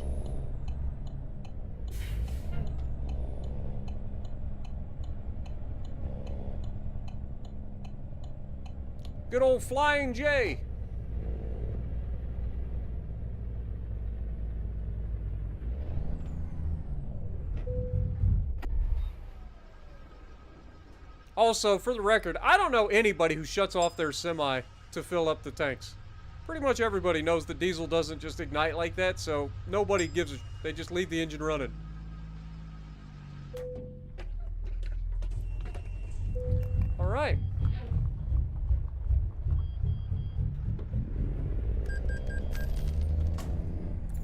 Good old Flying J. Also, for the record, I don't know anybody who shuts off their semi to fill up the tanks. Pretty much everybody knows the diesel doesn't just ignite like that, so nobody gives a... They just leave the engine running. Alright.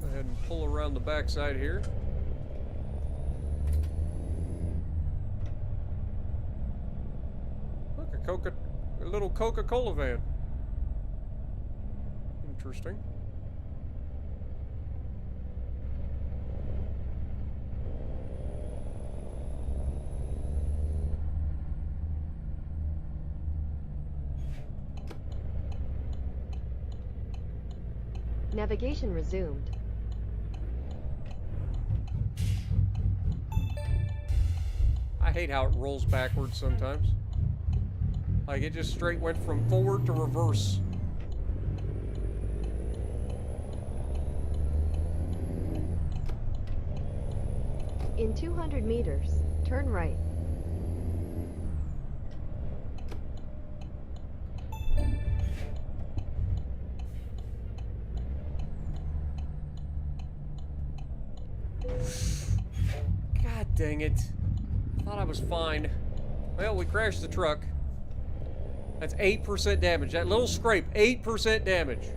Go ahead and pull around the backside here. Look, a little Coca-Cola van. Interesting. Navigation resumed. I hate how it rolls backwards sometimes. Like, it just straight went from forward to reverse. In 200 meters, turn right. God dang it. Thought I was fine. Well, we crashed the truck. That's 8% damage. That little scrape, 8% damage.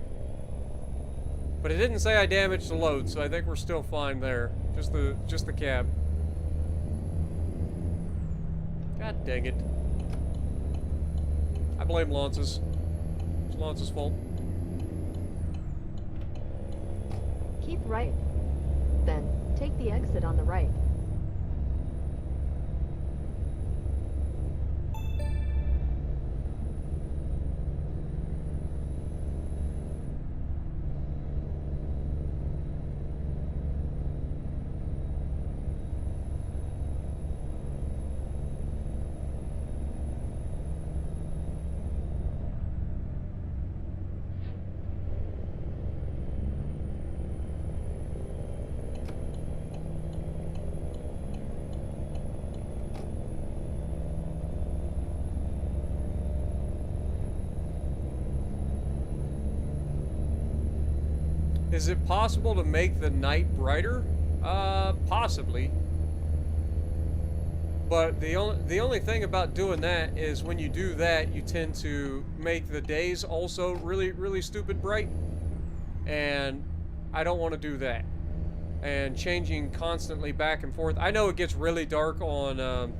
But it didn't say I damaged the load, so I think we're still fine there. Just the cab. God dang it. I blame Lance's. It's Lance's fault. Keep right. Then, take the exit on the right. Is it possible to make the night brighter? Possibly. But the only thing about doing that is when you do that, you tend to make the days also really, really stupid bright. And I don't want to do that. And changing constantly back and forth. I know it gets really dark on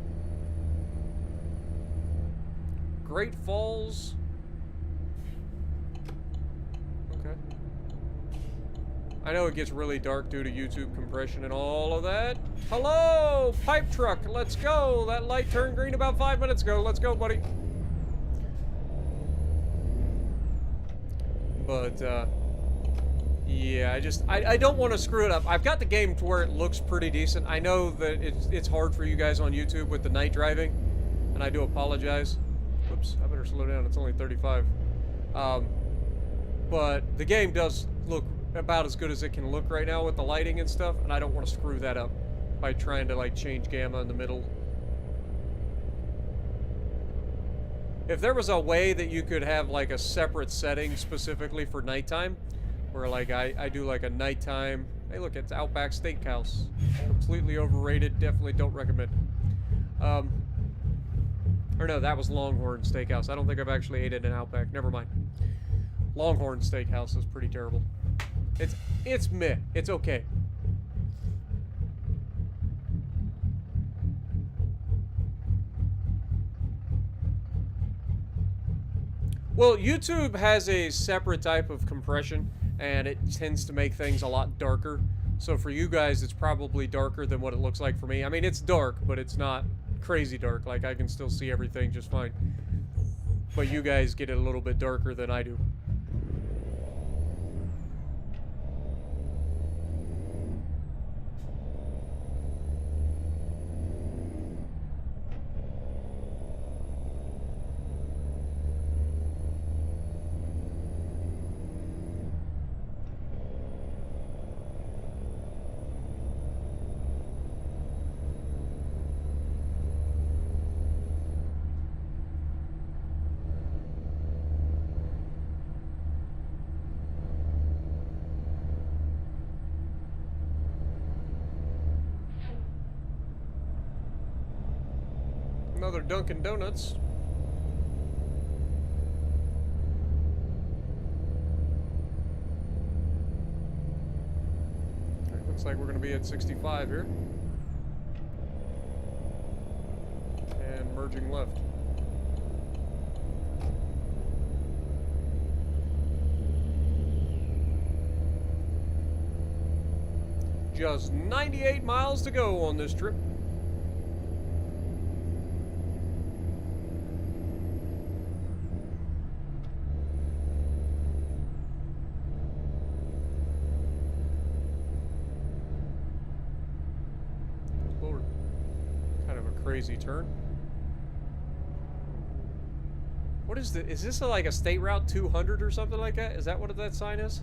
Great Falls. Okay. I know it gets really dark due to YouTube compression and all of that. Hello, pipe truck. Let's go. That light turned green about 5 minutes ago. Let's go, buddy. But, yeah, I don't want to screw it up. I've got the game to where it looks pretty decent. I know that it's hard for you guys on YouTube with the night driving, and I do apologize. Whoops, I better slow down. It's only 35. But the game does look about as good as it can look right now with the lighting and stuff, and I don't want to screw that up by trying to, like, change gamma in the middle. If there was a way that you could have, like, a separate setting specifically for nighttime, where, like, I do, like, a nighttime... Hey, look, it's Outback Steakhouse. Completely overrated. Definitely don't recommend. Or no, that was Longhorn Steakhouse. I don't think I've actually ate at an Outback. Never mind. Longhorn Steakhouse is pretty terrible. It's meh. It's okay. Well, YouTube has a separate type of compression, and it tends to make things a lot darker. So for you guys, it's probably darker than what it looks like for me. I mean, it's dark, but it's not crazy dark. Like, I can still see everything just fine. But you guys get it a little bit darker than I do. Another Dunkin' Donuts. Alright, looks like we're going to be at 65 here. And merging left. Just 98 miles to go on this trip. Crazy turn. What is this? Is this like a State Route 200 or something like that? Is that what that sign is?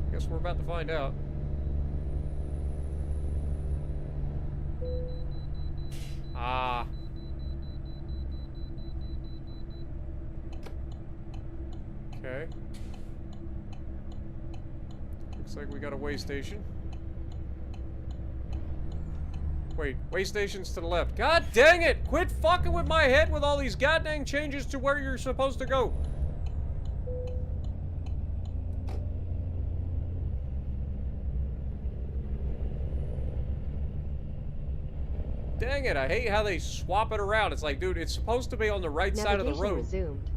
I guess we're about to find out. Ah. Okay. Looks like we got a way station. Wait, way station's to the left. God dang it! Quit fucking with my head with all these goddamn changes to where you're supposed to go. Dang it, I hate how they swap it around. It's like, dude, it's supposed to be on the right side of the road. Resumed.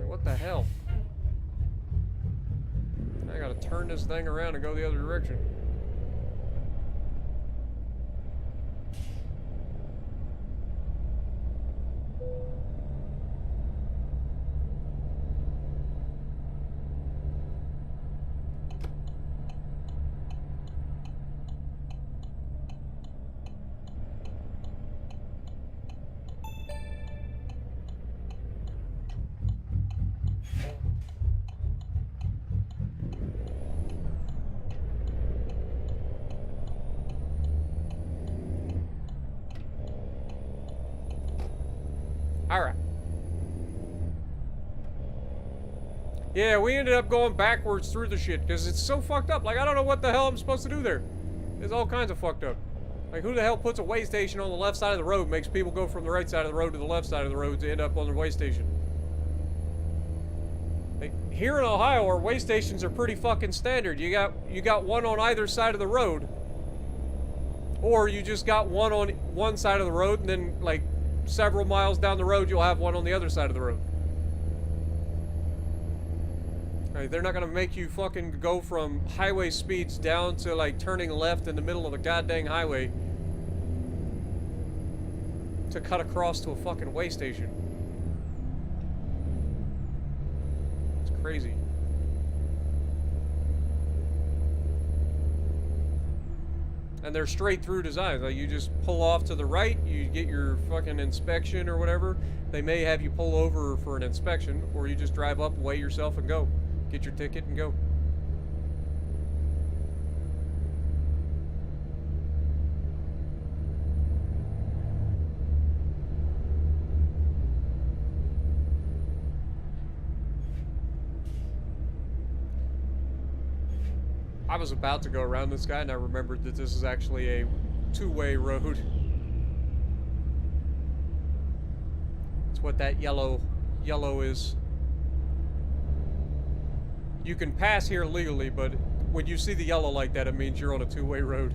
What the hell? I gotta turn this thing around and go the other direction. Alright. Yeah, we ended up going backwards through the shit because it's so fucked up. Like, I don't know what the hell I'm supposed to do there. It's all kinds of fucked up. Like, who the hell puts a way station on the left side of the road, makes people go from the right side of the road to the left side of the road to end up on the way station? Like, here in Ohio, our way stations are pretty fucking standard. You got one on either side of the road. Or you just got one on one side of the road, and then, like, several miles down the road, you'll have one on the other side of the road. Like, they're not gonna make you fucking go from highway speeds down to, like, turning left in the middle of the goddamn highway to cut across to a fucking way station. It's crazy. And they're straight through designs. Like, you just pull off to the right, you get your fucking inspection or whatever. They may have you pull over for an inspection, or you just drive up, weigh yourself, and go. Get your ticket and go. I was about to go around this guy, and I remembered that this is actually a two-way road. It's what that yellow is. You can pass here legally, but when you see the yellow like that, it means you're on a two-way road.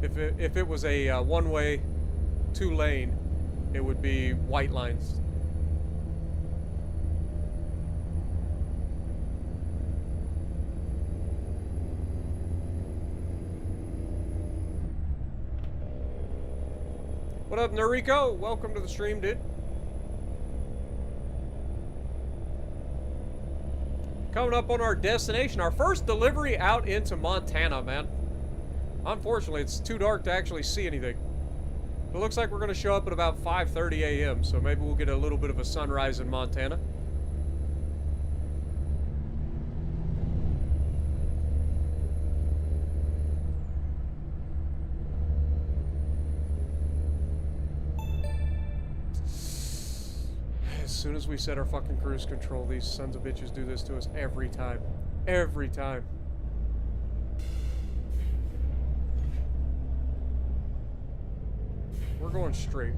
If it was a one-way, two-lane, it would be white lines. What up, Noriko? Welcome to the stream, dude. Coming up on our destination, our first delivery out into Montana, man. Unfortunately, it's too dark to actually see anything. It looks like we're going to show up at about 5:30 a.m., so maybe we'll get a little bit of a sunrise in Montana. As soon as we set our fucking cruise control, these sons of bitches do this to us every time. Every time. We're going straight.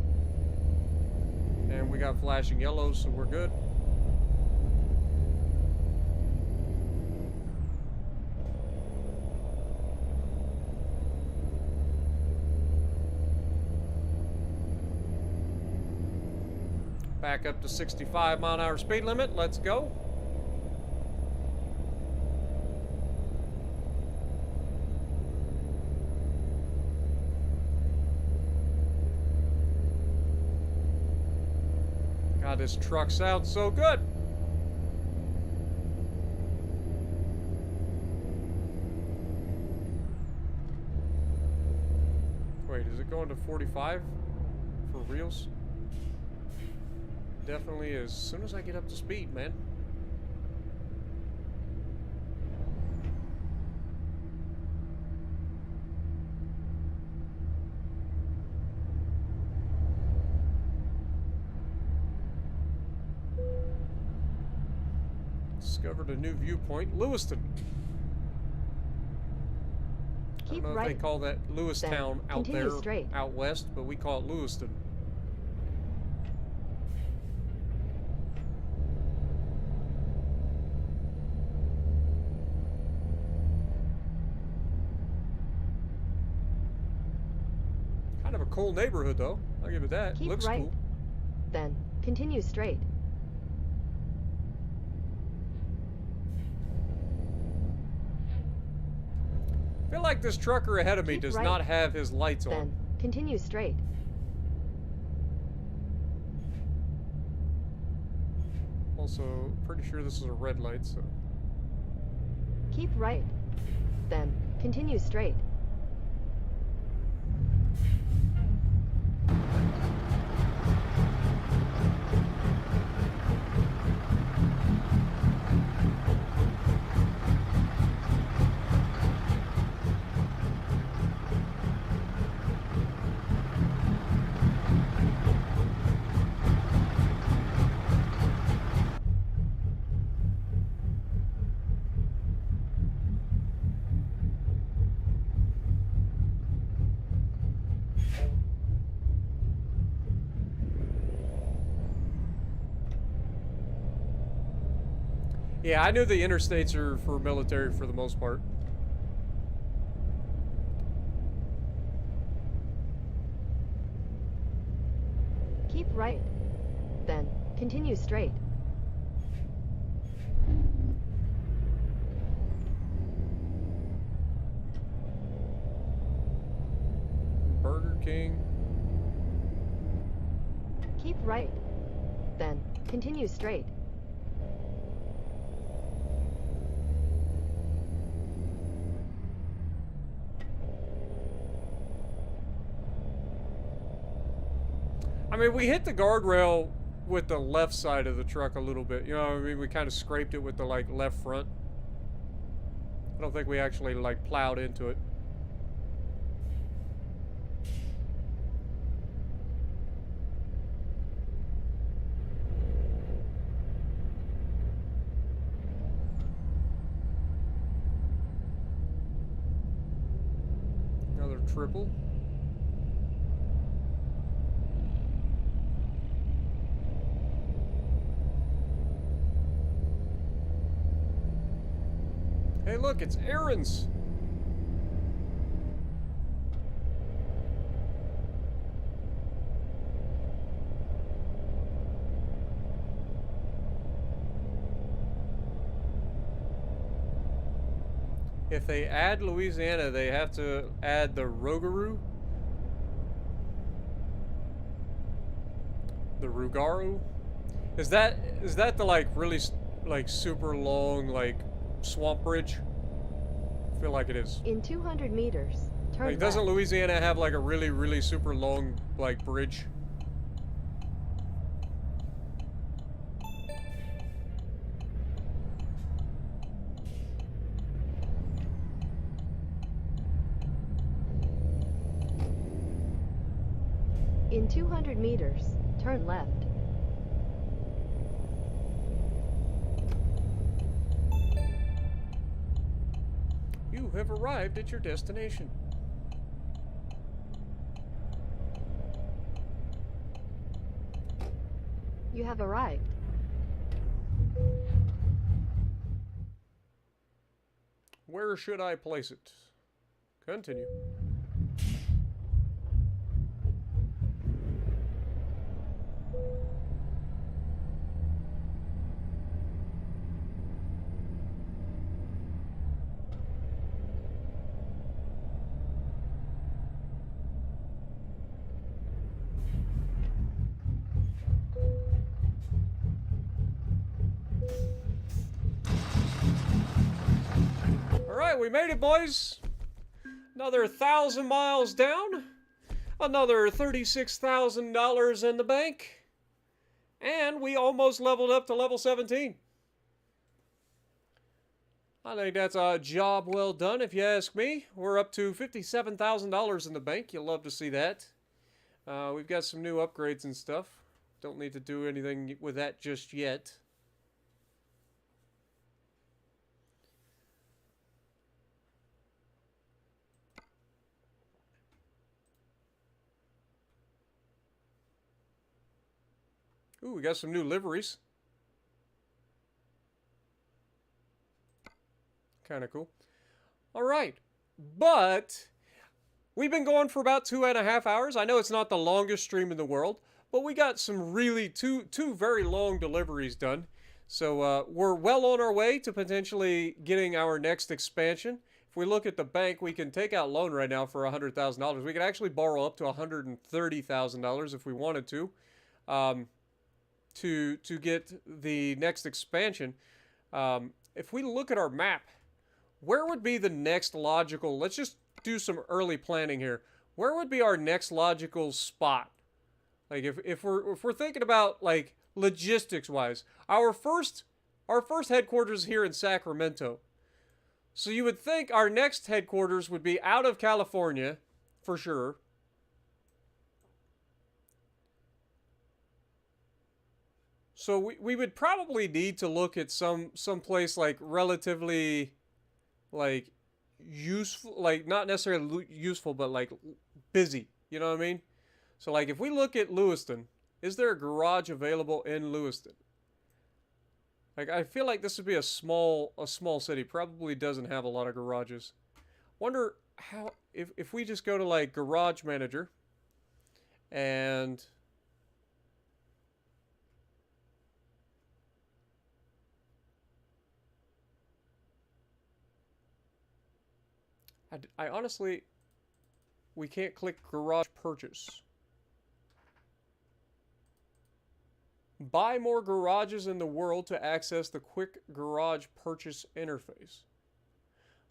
And we got flashing yellows, so we're good. Back up to 65-mile-an-hour speed limit. Let's go. God, this truck sounds so good. Wait, is it going to 45 for reals? Definitely as soon as I get up to speed, man. Discovered a new viewpoint, Lewiston. I don't know if they call that Lewistown out there, out west, but we call it Lewiston. Kind of a cool neighborhood, though. I'll give it that. Keep Looks right. cool. Then continue straight. I feel like this trucker ahead of me does not have his lights on. Then continue straight. Also, pretty sure this is a red light, so... Keep right. Then continue straight. Yeah, I knew the interstates are for military for the most part. Keep right. Then, continue straight. Burger King. Keep right. Then, continue straight. I mean, we hit the guardrail with the left side of the truck a little bit. You know what I mean? We kind of scraped it with the, like, left front. I don't think we actually, like, plowed into it. Another triple. Hey, look, it's Aaron's. If they add Louisiana, they have to add the Rougarou. The Rougarou. Is that the, like, really, like, super long, like, swamp bridge? I feel like it is. In 200 meters, turn Like, doesn't left. Louisiana have, like, a really, really super long, like, bridge? In 200 meters, turn left. You have arrived at your destination. You have arrived. Where should I place it? Continue. Alright, we made it, boys. Another 1,000 miles down. Another $36,000 in the bank. And we almost leveled up to level 17. I think that's a job well done, if you ask me. We're up to $57,000 in the bank. You'll love to see that. We've got some new upgrades and stuff. Don't need to do anything with that just yet. Ooh, we got some new liveries. Kind of cool. All right. But we've been going for about 2.5 hours. I know it's not the longest stream in the world, but we got some really two very long deliveries done. So we're well on our way to potentially getting our next expansion. If we look at the bank, we can take out loan right now for $100,000. We could actually borrow up to $130,000 if we wanted to get the next expansion. If we look at our map, where would be the next logical, let's just do some early planning here. Where would be our next logical spot? Like if we're thinking about, like, logistics wise, our first headquarters is here in Sacramento. So you would think our next headquarters would be out of California for sure. So we would probably need to look at some place like relatively, like, useful, like not necessarily useful, but like busy. You know what I mean? So like if we look at Lewiston, is there a garage available in Lewiston? Like I feel like this would be a small city. Probably doesn't have a lot of garages. Wonder how if we just go to like garage manager and I honestly we can't click garage purchase. Buy more garages in the world to access the quick garage purchase interface.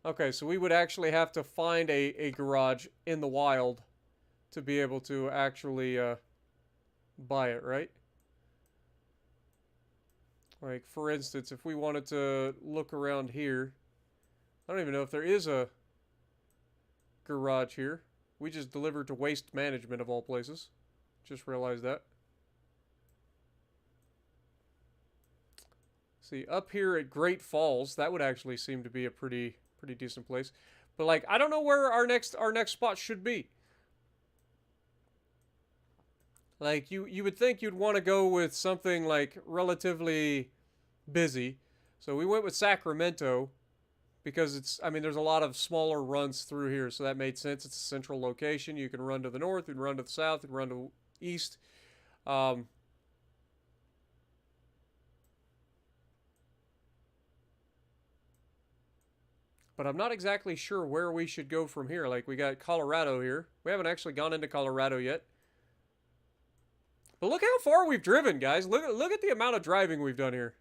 Okay, so we would actually have to find a garage in the wild to be able to actually buy it, right? Like, for instance, if we wanted to look around here, I don't even know if there is a garage here. We just delivered to Waste Management of all places. Just realized that. See, up here at Great Falls, that would actually seem to be a pretty decent place. But like, I don't know where our next spot should be. Like you would think you'd want to go with something like relatively busy. So we went with Sacramento because it's, I mean, there's a lot of smaller runs through here, so that made sense. It's a central location. You can run to the north, you can run to the south, you can run to the east. But I'm not exactly sure where we should go from here. Like, we got Colorado here. We haven't actually gone into Colorado yet. But look how far we've driven, guys. Look at the amount of driving we've done here.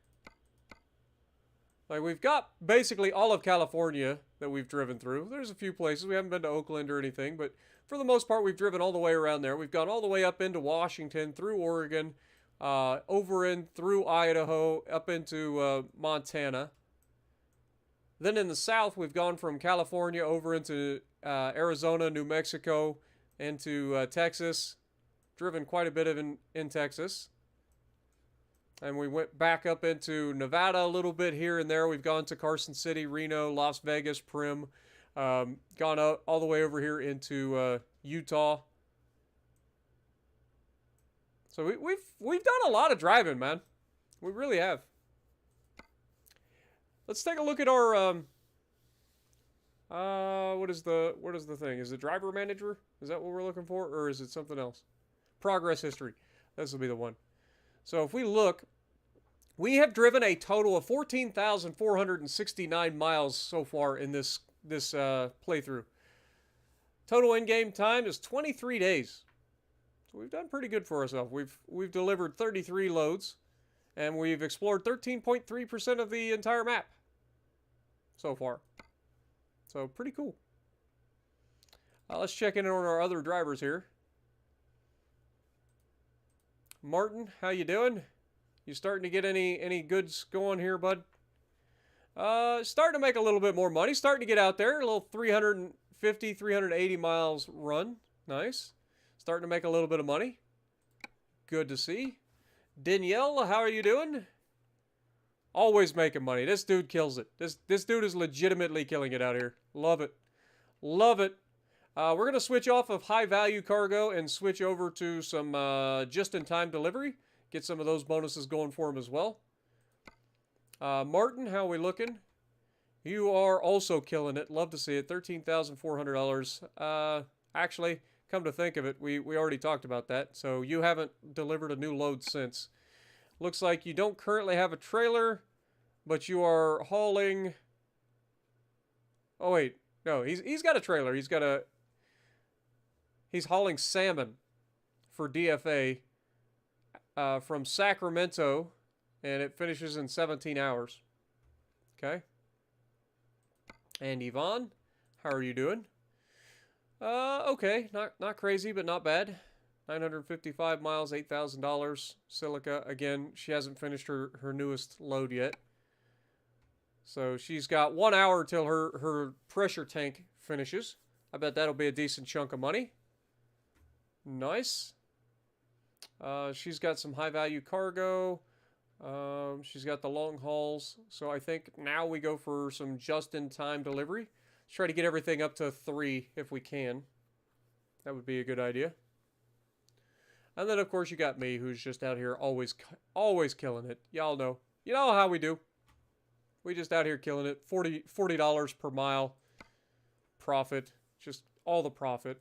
Like, we've got basically all of California that we've driven through. There's a few places. We haven't been to Oakland or anything. But for the most part, we've driven all the way around there. We've gone all the way up into Washington, through Oregon, over in through Idaho, up into Montana. Then in the south, we've gone from California over into Arizona, New Mexico, into Texas. Driven quite a bit of in Texas. And we went back up into Nevada a little bit here and there. We've gone to Carson City, Reno, Las Vegas, Primm. Gone all the way over here into Utah. So we've done a lot of driving, man. We really have. Let's take a look at our what is the thing? Is it driver manager? Is that what we're looking for, or is it something else? Progress history. This will be the one. So if we look, we have driven a total of 14,469 miles so far in this playthrough. Total in-game time is 23 days. So we've done pretty good for ourselves. We've delivered 33 loads, and we've explored 13.3% of the entire map so far. So pretty cool. Let's check in on our other drivers here. Martin, how you doing? You starting to get any goods going here, bud? Starting to make a little bit more money. Starting to get out there. A little 350, 380 miles run. Nice. Starting to make a little bit of money. Good to see. Danielle, how are you doing? Always making money. This dude kills it. This dude is legitimately killing it out here. Love it. Love it. We're going to switch off of high-value cargo and switch over to some just-in-time delivery. Get some of those bonuses going for him as well. Martin, how are we looking? You are also killing it. Love to see it. $13,400. Actually, come to think of it, we already talked about that. So you haven't delivered a new load since. Looks like you don't currently have a trailer, but you are hauling... Oh, wait. No, he's got a trailer. He's hauling salmon for DFA from Sacramento, and it finishes in 17 hours. Okay. And Yvonne, how are you doing? Okay, not crazy, but not bad. 955 miles, $8,000. Silica, again, she hasn't finished her newest load yet. So she's got 1 hour till her pressure tank finishes. I bet that'll be a decent chunk of money. Nice. She's got some high-value cargo. She's got the long hauls. So I think now we go for some just-in-time delivery. Let's try to get everything up to 3 if we can. That would be a good idea. And then, of course, you got me, who's just out here always killing it. Y'all know. You know how we do. We just out here killing it. $40 per mile profit. Just all the profit.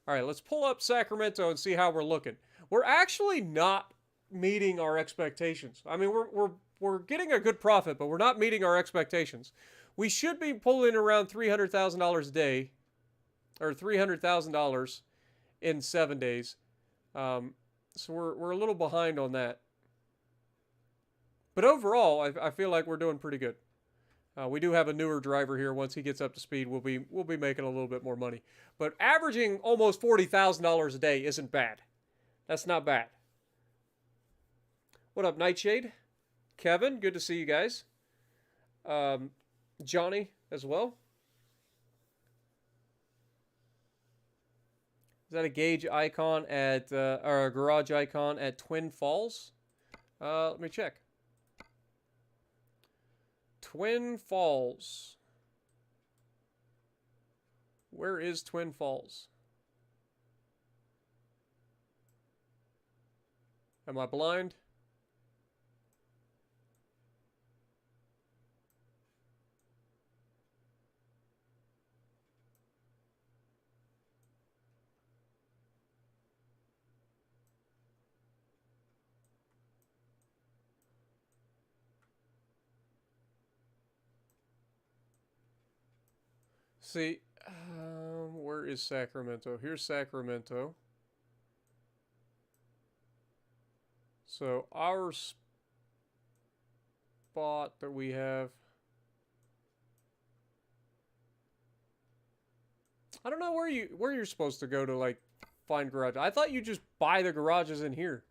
All right, let's pull up Sacramento and see how we're looking. We're actually not meeting our expectations. I mean, we're getting a good profit, but we're not meeting our expectations. We should be pulling around $300,000 a day, or $300,000 in 7 days. So we're a little behind on that. But overall, I feel like we're doing pretty good. We do have a newer driver here. Once he gets up to speed, we'll be making a little bit more money. But averaging almost $40,000 a day isn't bad. That's not bad. What up, Nightshade? Kevin, good to see you guys. Johnny as well. Is that a gauge icon at, or a garage icon at Twin Falls? Let me check. Twin Falls. Where is Twin Falls? Am I blind? See, where is Sacramento? Here's Sacramento. So our spot that we have, I don't know where you're supposed to go to like find garage. I thought you just buy the garages in here.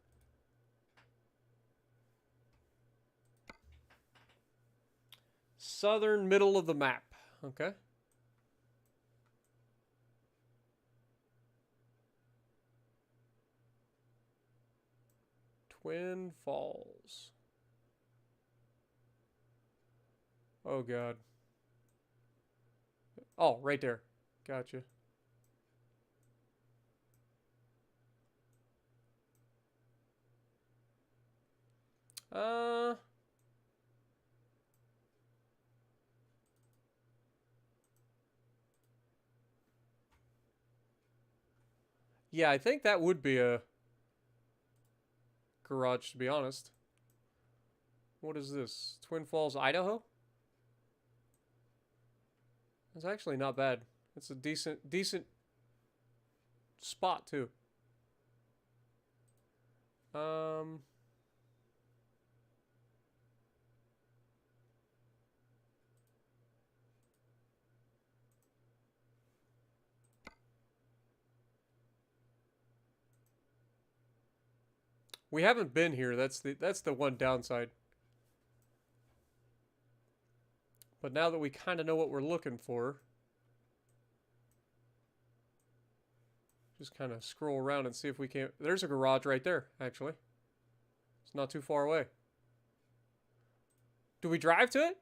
Southern middle of the map. Okay. Twin Falls. Oh, God. Oh, right there. Gotcha. Yeah, I think that would be a garage, to be honest. What is this? Twin Falls, Idaho? It's actually not bad. It's a decent spot too. We haven't been here. That's the one downside. But now that we kind of know what we're looking for, just kind of scroll around and see if we can't. There's a garage right there, actually. It's not too far away. Do we drive to it?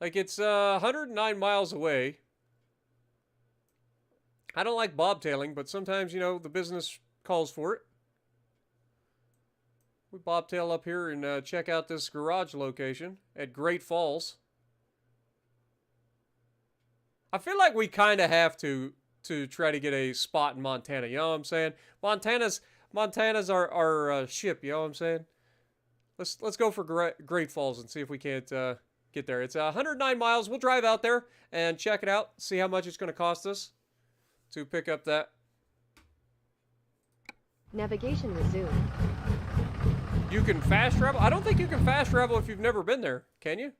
Like, it's 109 miles away. I don't like bobtailing, but sometimes, you know, the business calls for it. We bobtail up here and check out this garage location at Great Falls. I feel like we kind of have to try to get a spot in Montana. You know what I'm saying? Montana's our ship. You know what I'm saying? Let's go for Great Falls and see if we can't get there. It's 109 miles. We'll drive out there and check it out. See how much it's going to cost us to pick up that. Navigation resumed. You can fast travel? I don't think you can fast travel if you've never been there. Can you?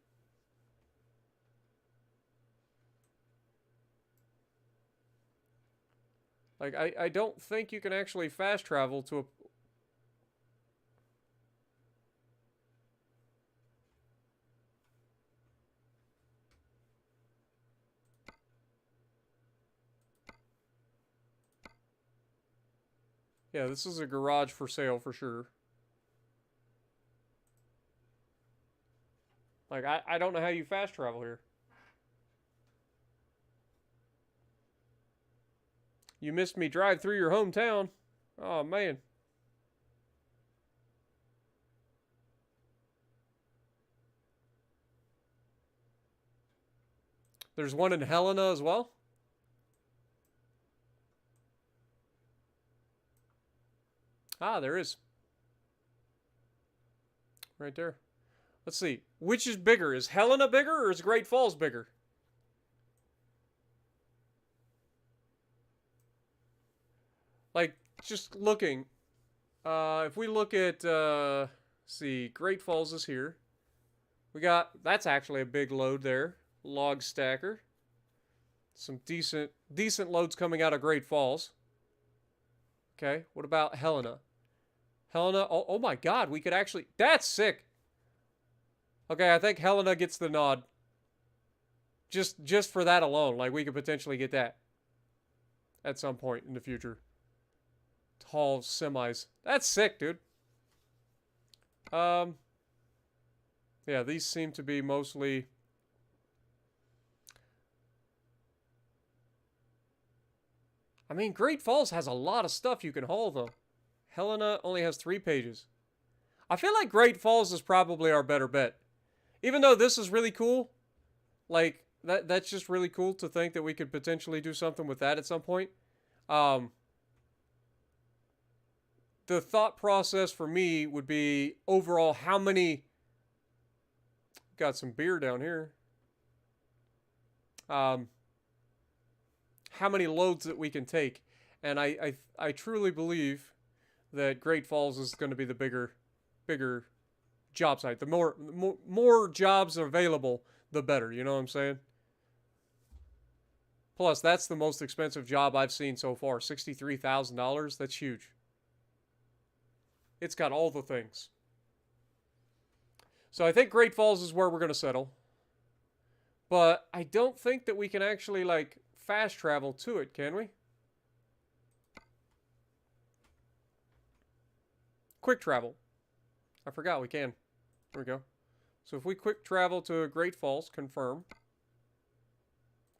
Like, I don't think you can actually fast travel to a... Yeah, this is a garage for sale for sure. Like, I don't know how you fast travel here. You missed me drive through your hometown. Oh, man. There's one in Helena as well. Ah, there is. Right there. Let's see. Which is bigger? Is Helena bigger or is Great Falls bigger? Like, just looking. If we look at, see, Great Falls is here. We got, that's actually a big load there. Log stacker. Some decent loads coming out of Great Falls. Okay, what about Helena? Helena, oh my God, we could actually, that's sick. Okay, I think Helena gets the nod. Just for that alone, like we could potentially get that at some point in the future. Tall semis. That's sick, dude. Yeah, these seem to be mostly... I mean, Great Falls has a lot of stuff you can haul, though. Helena only has 3 pages. I feel like Great Falls is probably our better bet. Even though this is really cool, like, that's just really cool to think that we could potentially do something with that at some point. The thought process for me would be, overall, how many... Got some beer down here. How many loads that we can take. And I truly believe that Great Falls is going to be the bigger job site. The more jobs are available, the better. You know what I'm saying? Plus, that's the most expensive job I've seen so far. $63,000. That's huge. It's got all the things. So I think Great Falls is where we're going to settle. But I don't think that we can actually, like, fast travel to it, can we? Quick travel. I forgot we can. There we go. So if we quick travel to Great Falls, confirm.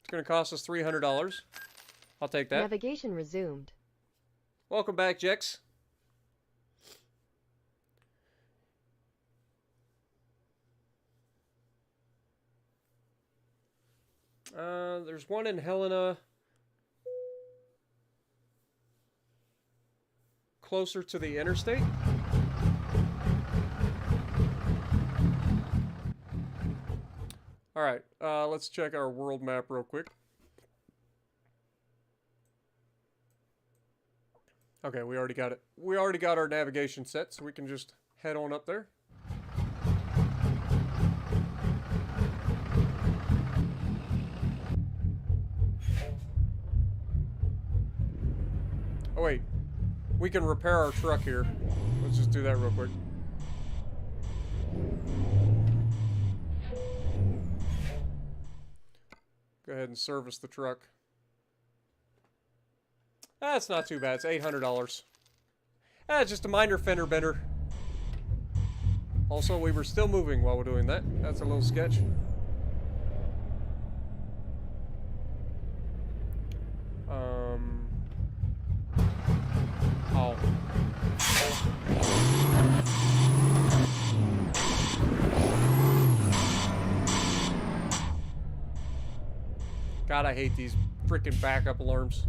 It's going to cost us $300. I'll take that. Navigation resumed. Welcome back, Jex. There's one in Helena. Closer to the interstate. Alright, let's check our world map real quick. Okay, we already got it. We already got our navigation set, so we can just head on up there. Oh wait, we can repair our truck here. Let's just do that real quick. Go ahead and service the truck. That's not too bad. It's $800. Just a minor fender bender. Also, we were still moving while we're doing that. That's a little sketch. Oh. God, I hate these freaking backup alarms.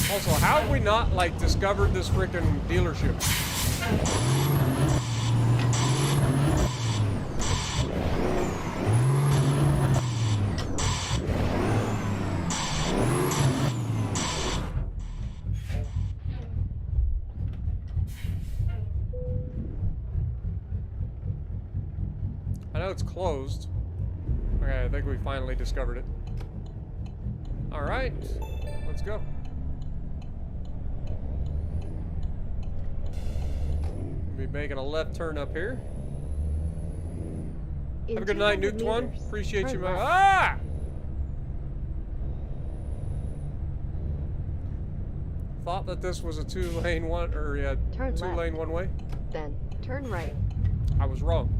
Also, how have we not, like, discovered this freaking dealership? I know it's closed. Okay, I think we finally discovered it. Alright, let's go. Be making a left turn up here. Have a good night, Nuked One. Appreciate you, man. Ah! thought that this was a two-lane one, or yeah, Turn left. two-lane one-way. Then turn right. I was wrong.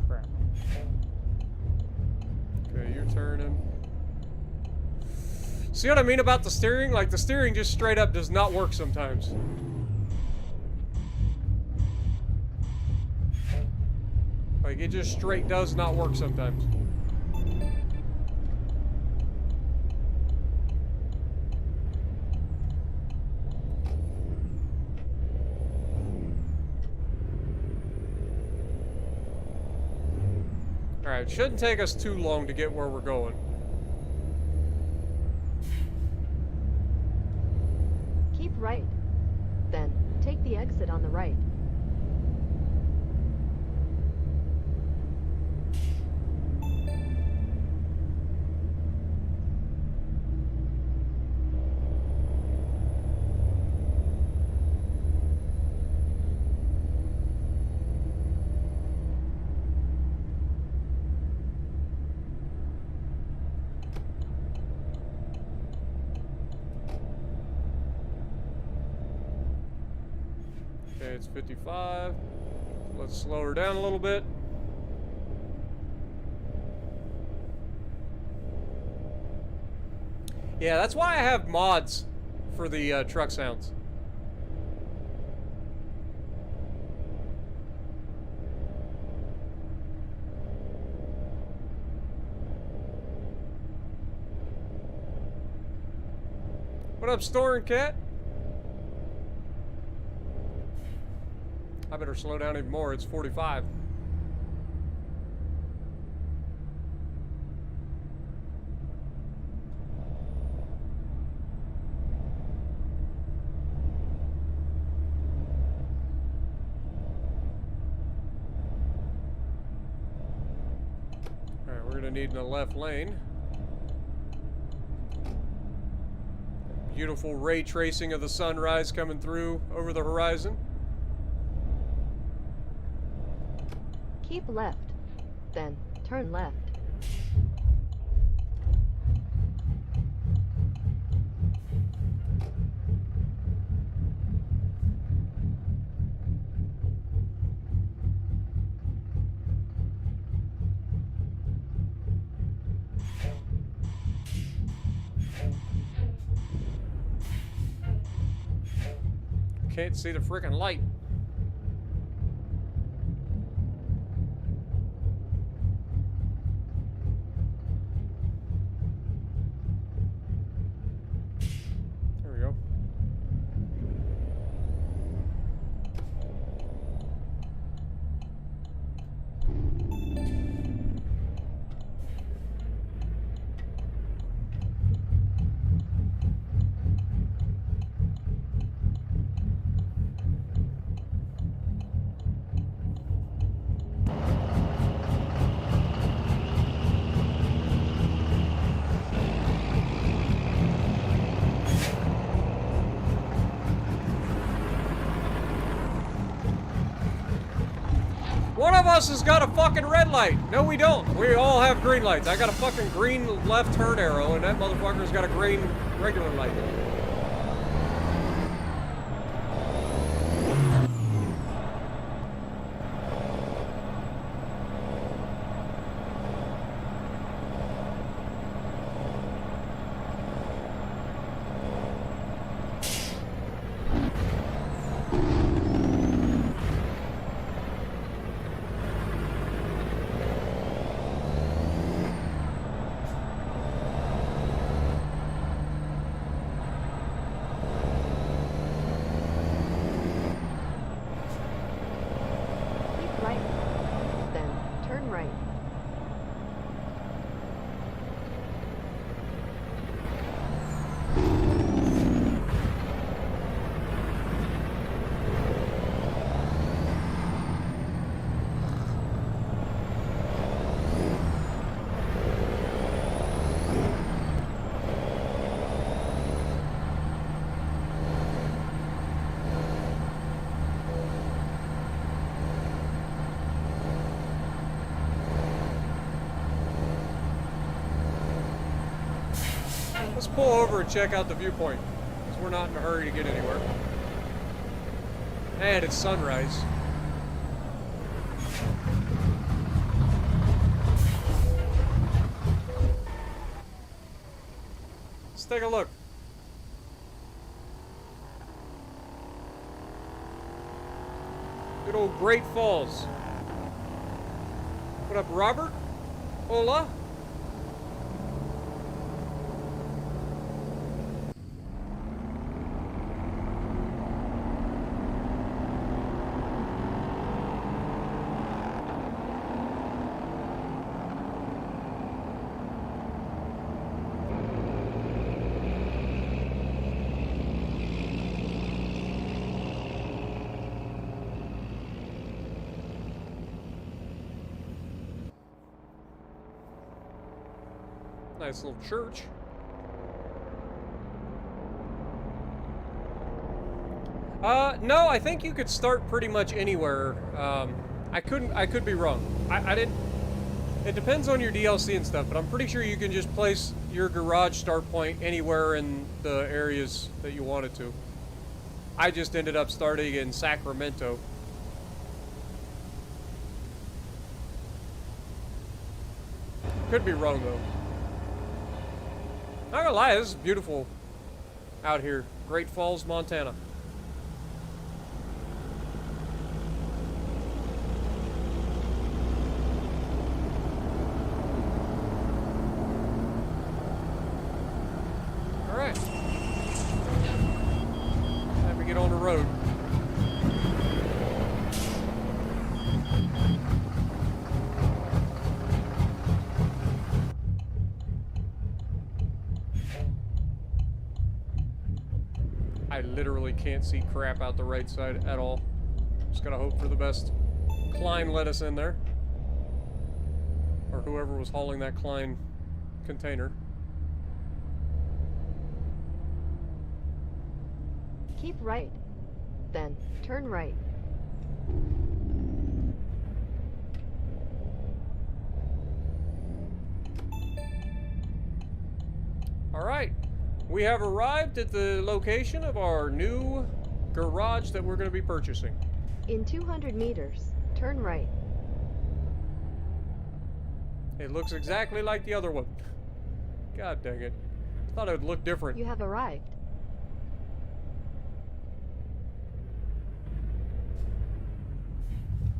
Crap. Okay, you're turning. See what I mean about the steering? Like, the steering just straight up does not work sometimes. Like, it just straight does not work sometimes. Alright, shouldn't take us too long to get where we're going. Keep right. Then take the exit on the right. Okay, it's 55. Let's slow her down a little bit. Yeah, that's why I have mods for the truck sounds. What up, Storing Cat? I better slow down even more. It's 45. Alright, we're gonna need in the left lane. Beautiful ray tracing of the sunrise coming through over the horizon. Keep left. Then turn left. Can't see the freaking light. There we go. One of us has got a fucking red light. No, we don't. We all have green lights. I got a fucking green left turn arrow, and that motherfucker's got a green regular light. Let's pull over and check out the viewpoint, because we're not in a hurry to get anywhere. And it's sunrise. Let's take a look. Good old Great Falls. What up, Robert? Hola? Nice little church. No, I think you could start pretty much anywhere. I could be wrong. I didn't, it depends on your DLC and stuff, but I'm pretty sure you can just place your garage start point anywhere in the areas that you wanted to. I just ended up starting in Sacramento. Could be wrong though. Not gonna lie, this is beautiful out here. Great Falls, Montana. Alright. Time to get on the road. I literally can't see crap out the right side at all. Just gotta hope for the best. Klein let us in there. Or whoever was hauling that Klein container. Keep right. Then, turn right. Alright. We have arrived at the location of our new garage that we're going to be purchasing. In 200 meters, turn right. It looks exactly like the other one. God dang it. I thought it would look different. You have arrived.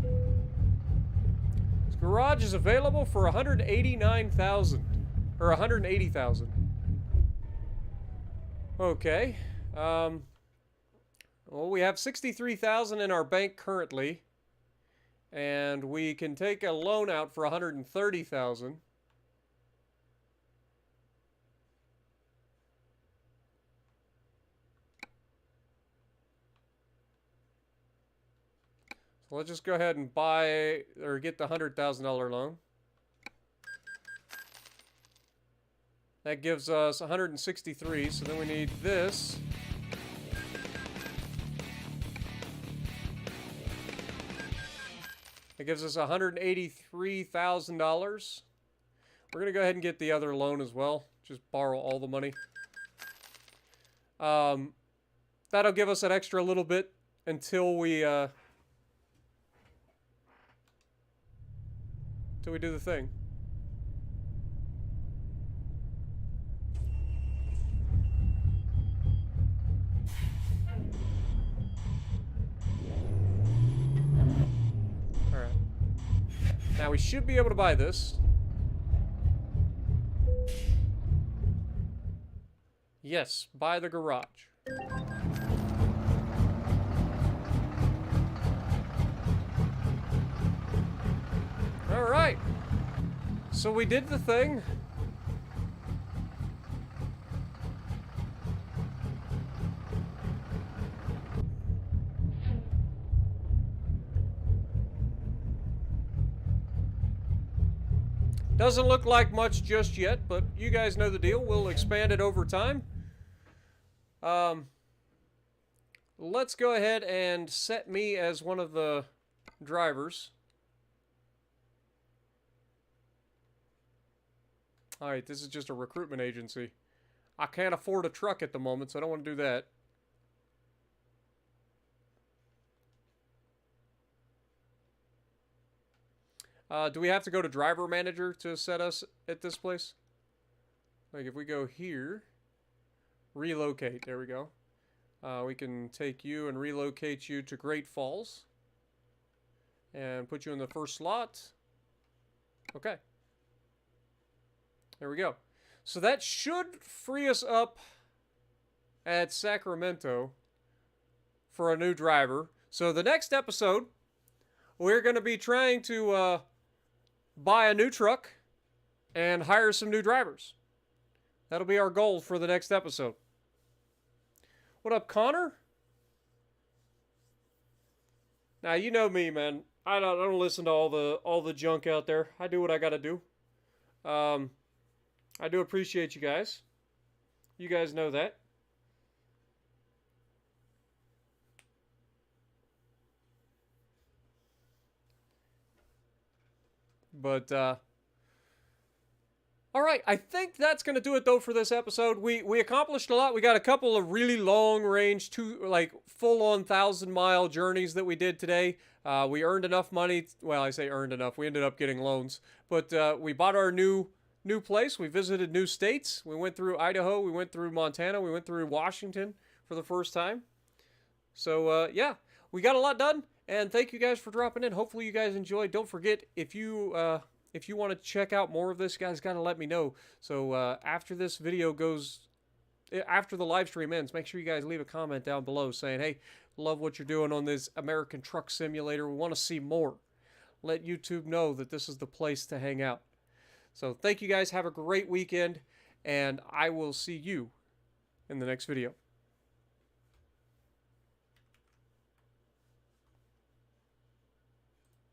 This garage is available for $189,000 or $180,000. Okay. Well, we have $63,000 in our bank currently, and we can take a loan out for $130,000. So let's just go ahead and buy or get the $100,000 loan. That gives us 163, so then we need this. That gives us $183,000. We're going to go ahead and get the other loan as well. Just borrow all the money. That'll give us an extra little bit until we do the thing. Now we should be able to buy this. Yes, buy the garage. All right. So we did the thing. Doesn't look like much just yet, but you guys know the deal. We'll expand it over time. Let's go ahead and set me as one of the drivers. Alright, this is just a recruitment agency. I can't afford a truck at the moment, so I don't want to do that. Do we have to go to driver manager to set us at this place? Like if we go here, relocate, there we go. We can take you and relocate you to Great Falls. And put you in the first slot. Okay. There we go. So that should free us up at Sacramento for a new driver. So the next episode, we're going to be trying to buy a new truck and hire some new drivers. That'll be our goal for the next episode. What up, Connor? Now, you know me, man. I don't listen to all the junk out there. I do what I got to do. I do appreciate you guys. You guys know that. But, all right, I think that's going to do it, though, for this episode. We accomplished a lot. We got a couple of really long-range, full-on 1,000-mile journeys that we did today. We earned enough money. Well, I say earned enough. We ended up getting loans. But we bought our new place. We visited new states. We went through Idaho. We went through Montana. We went through Washington for the first time. So, yeah, we got a lot done. And thank you guys for dropping in. Hopefully you guys enjoyed. Don't forget, if you want to check out more of this, guys, got to let me know. So after this video goes, after the live stream ends, make sure you guys leave a comment down below saying, hey, love what you're doing on this American Truck Simulator. We want to see more. Let YouTube know that this is the place to hang out. So thank you guys. Have a great weekend, and I will see you in the next video.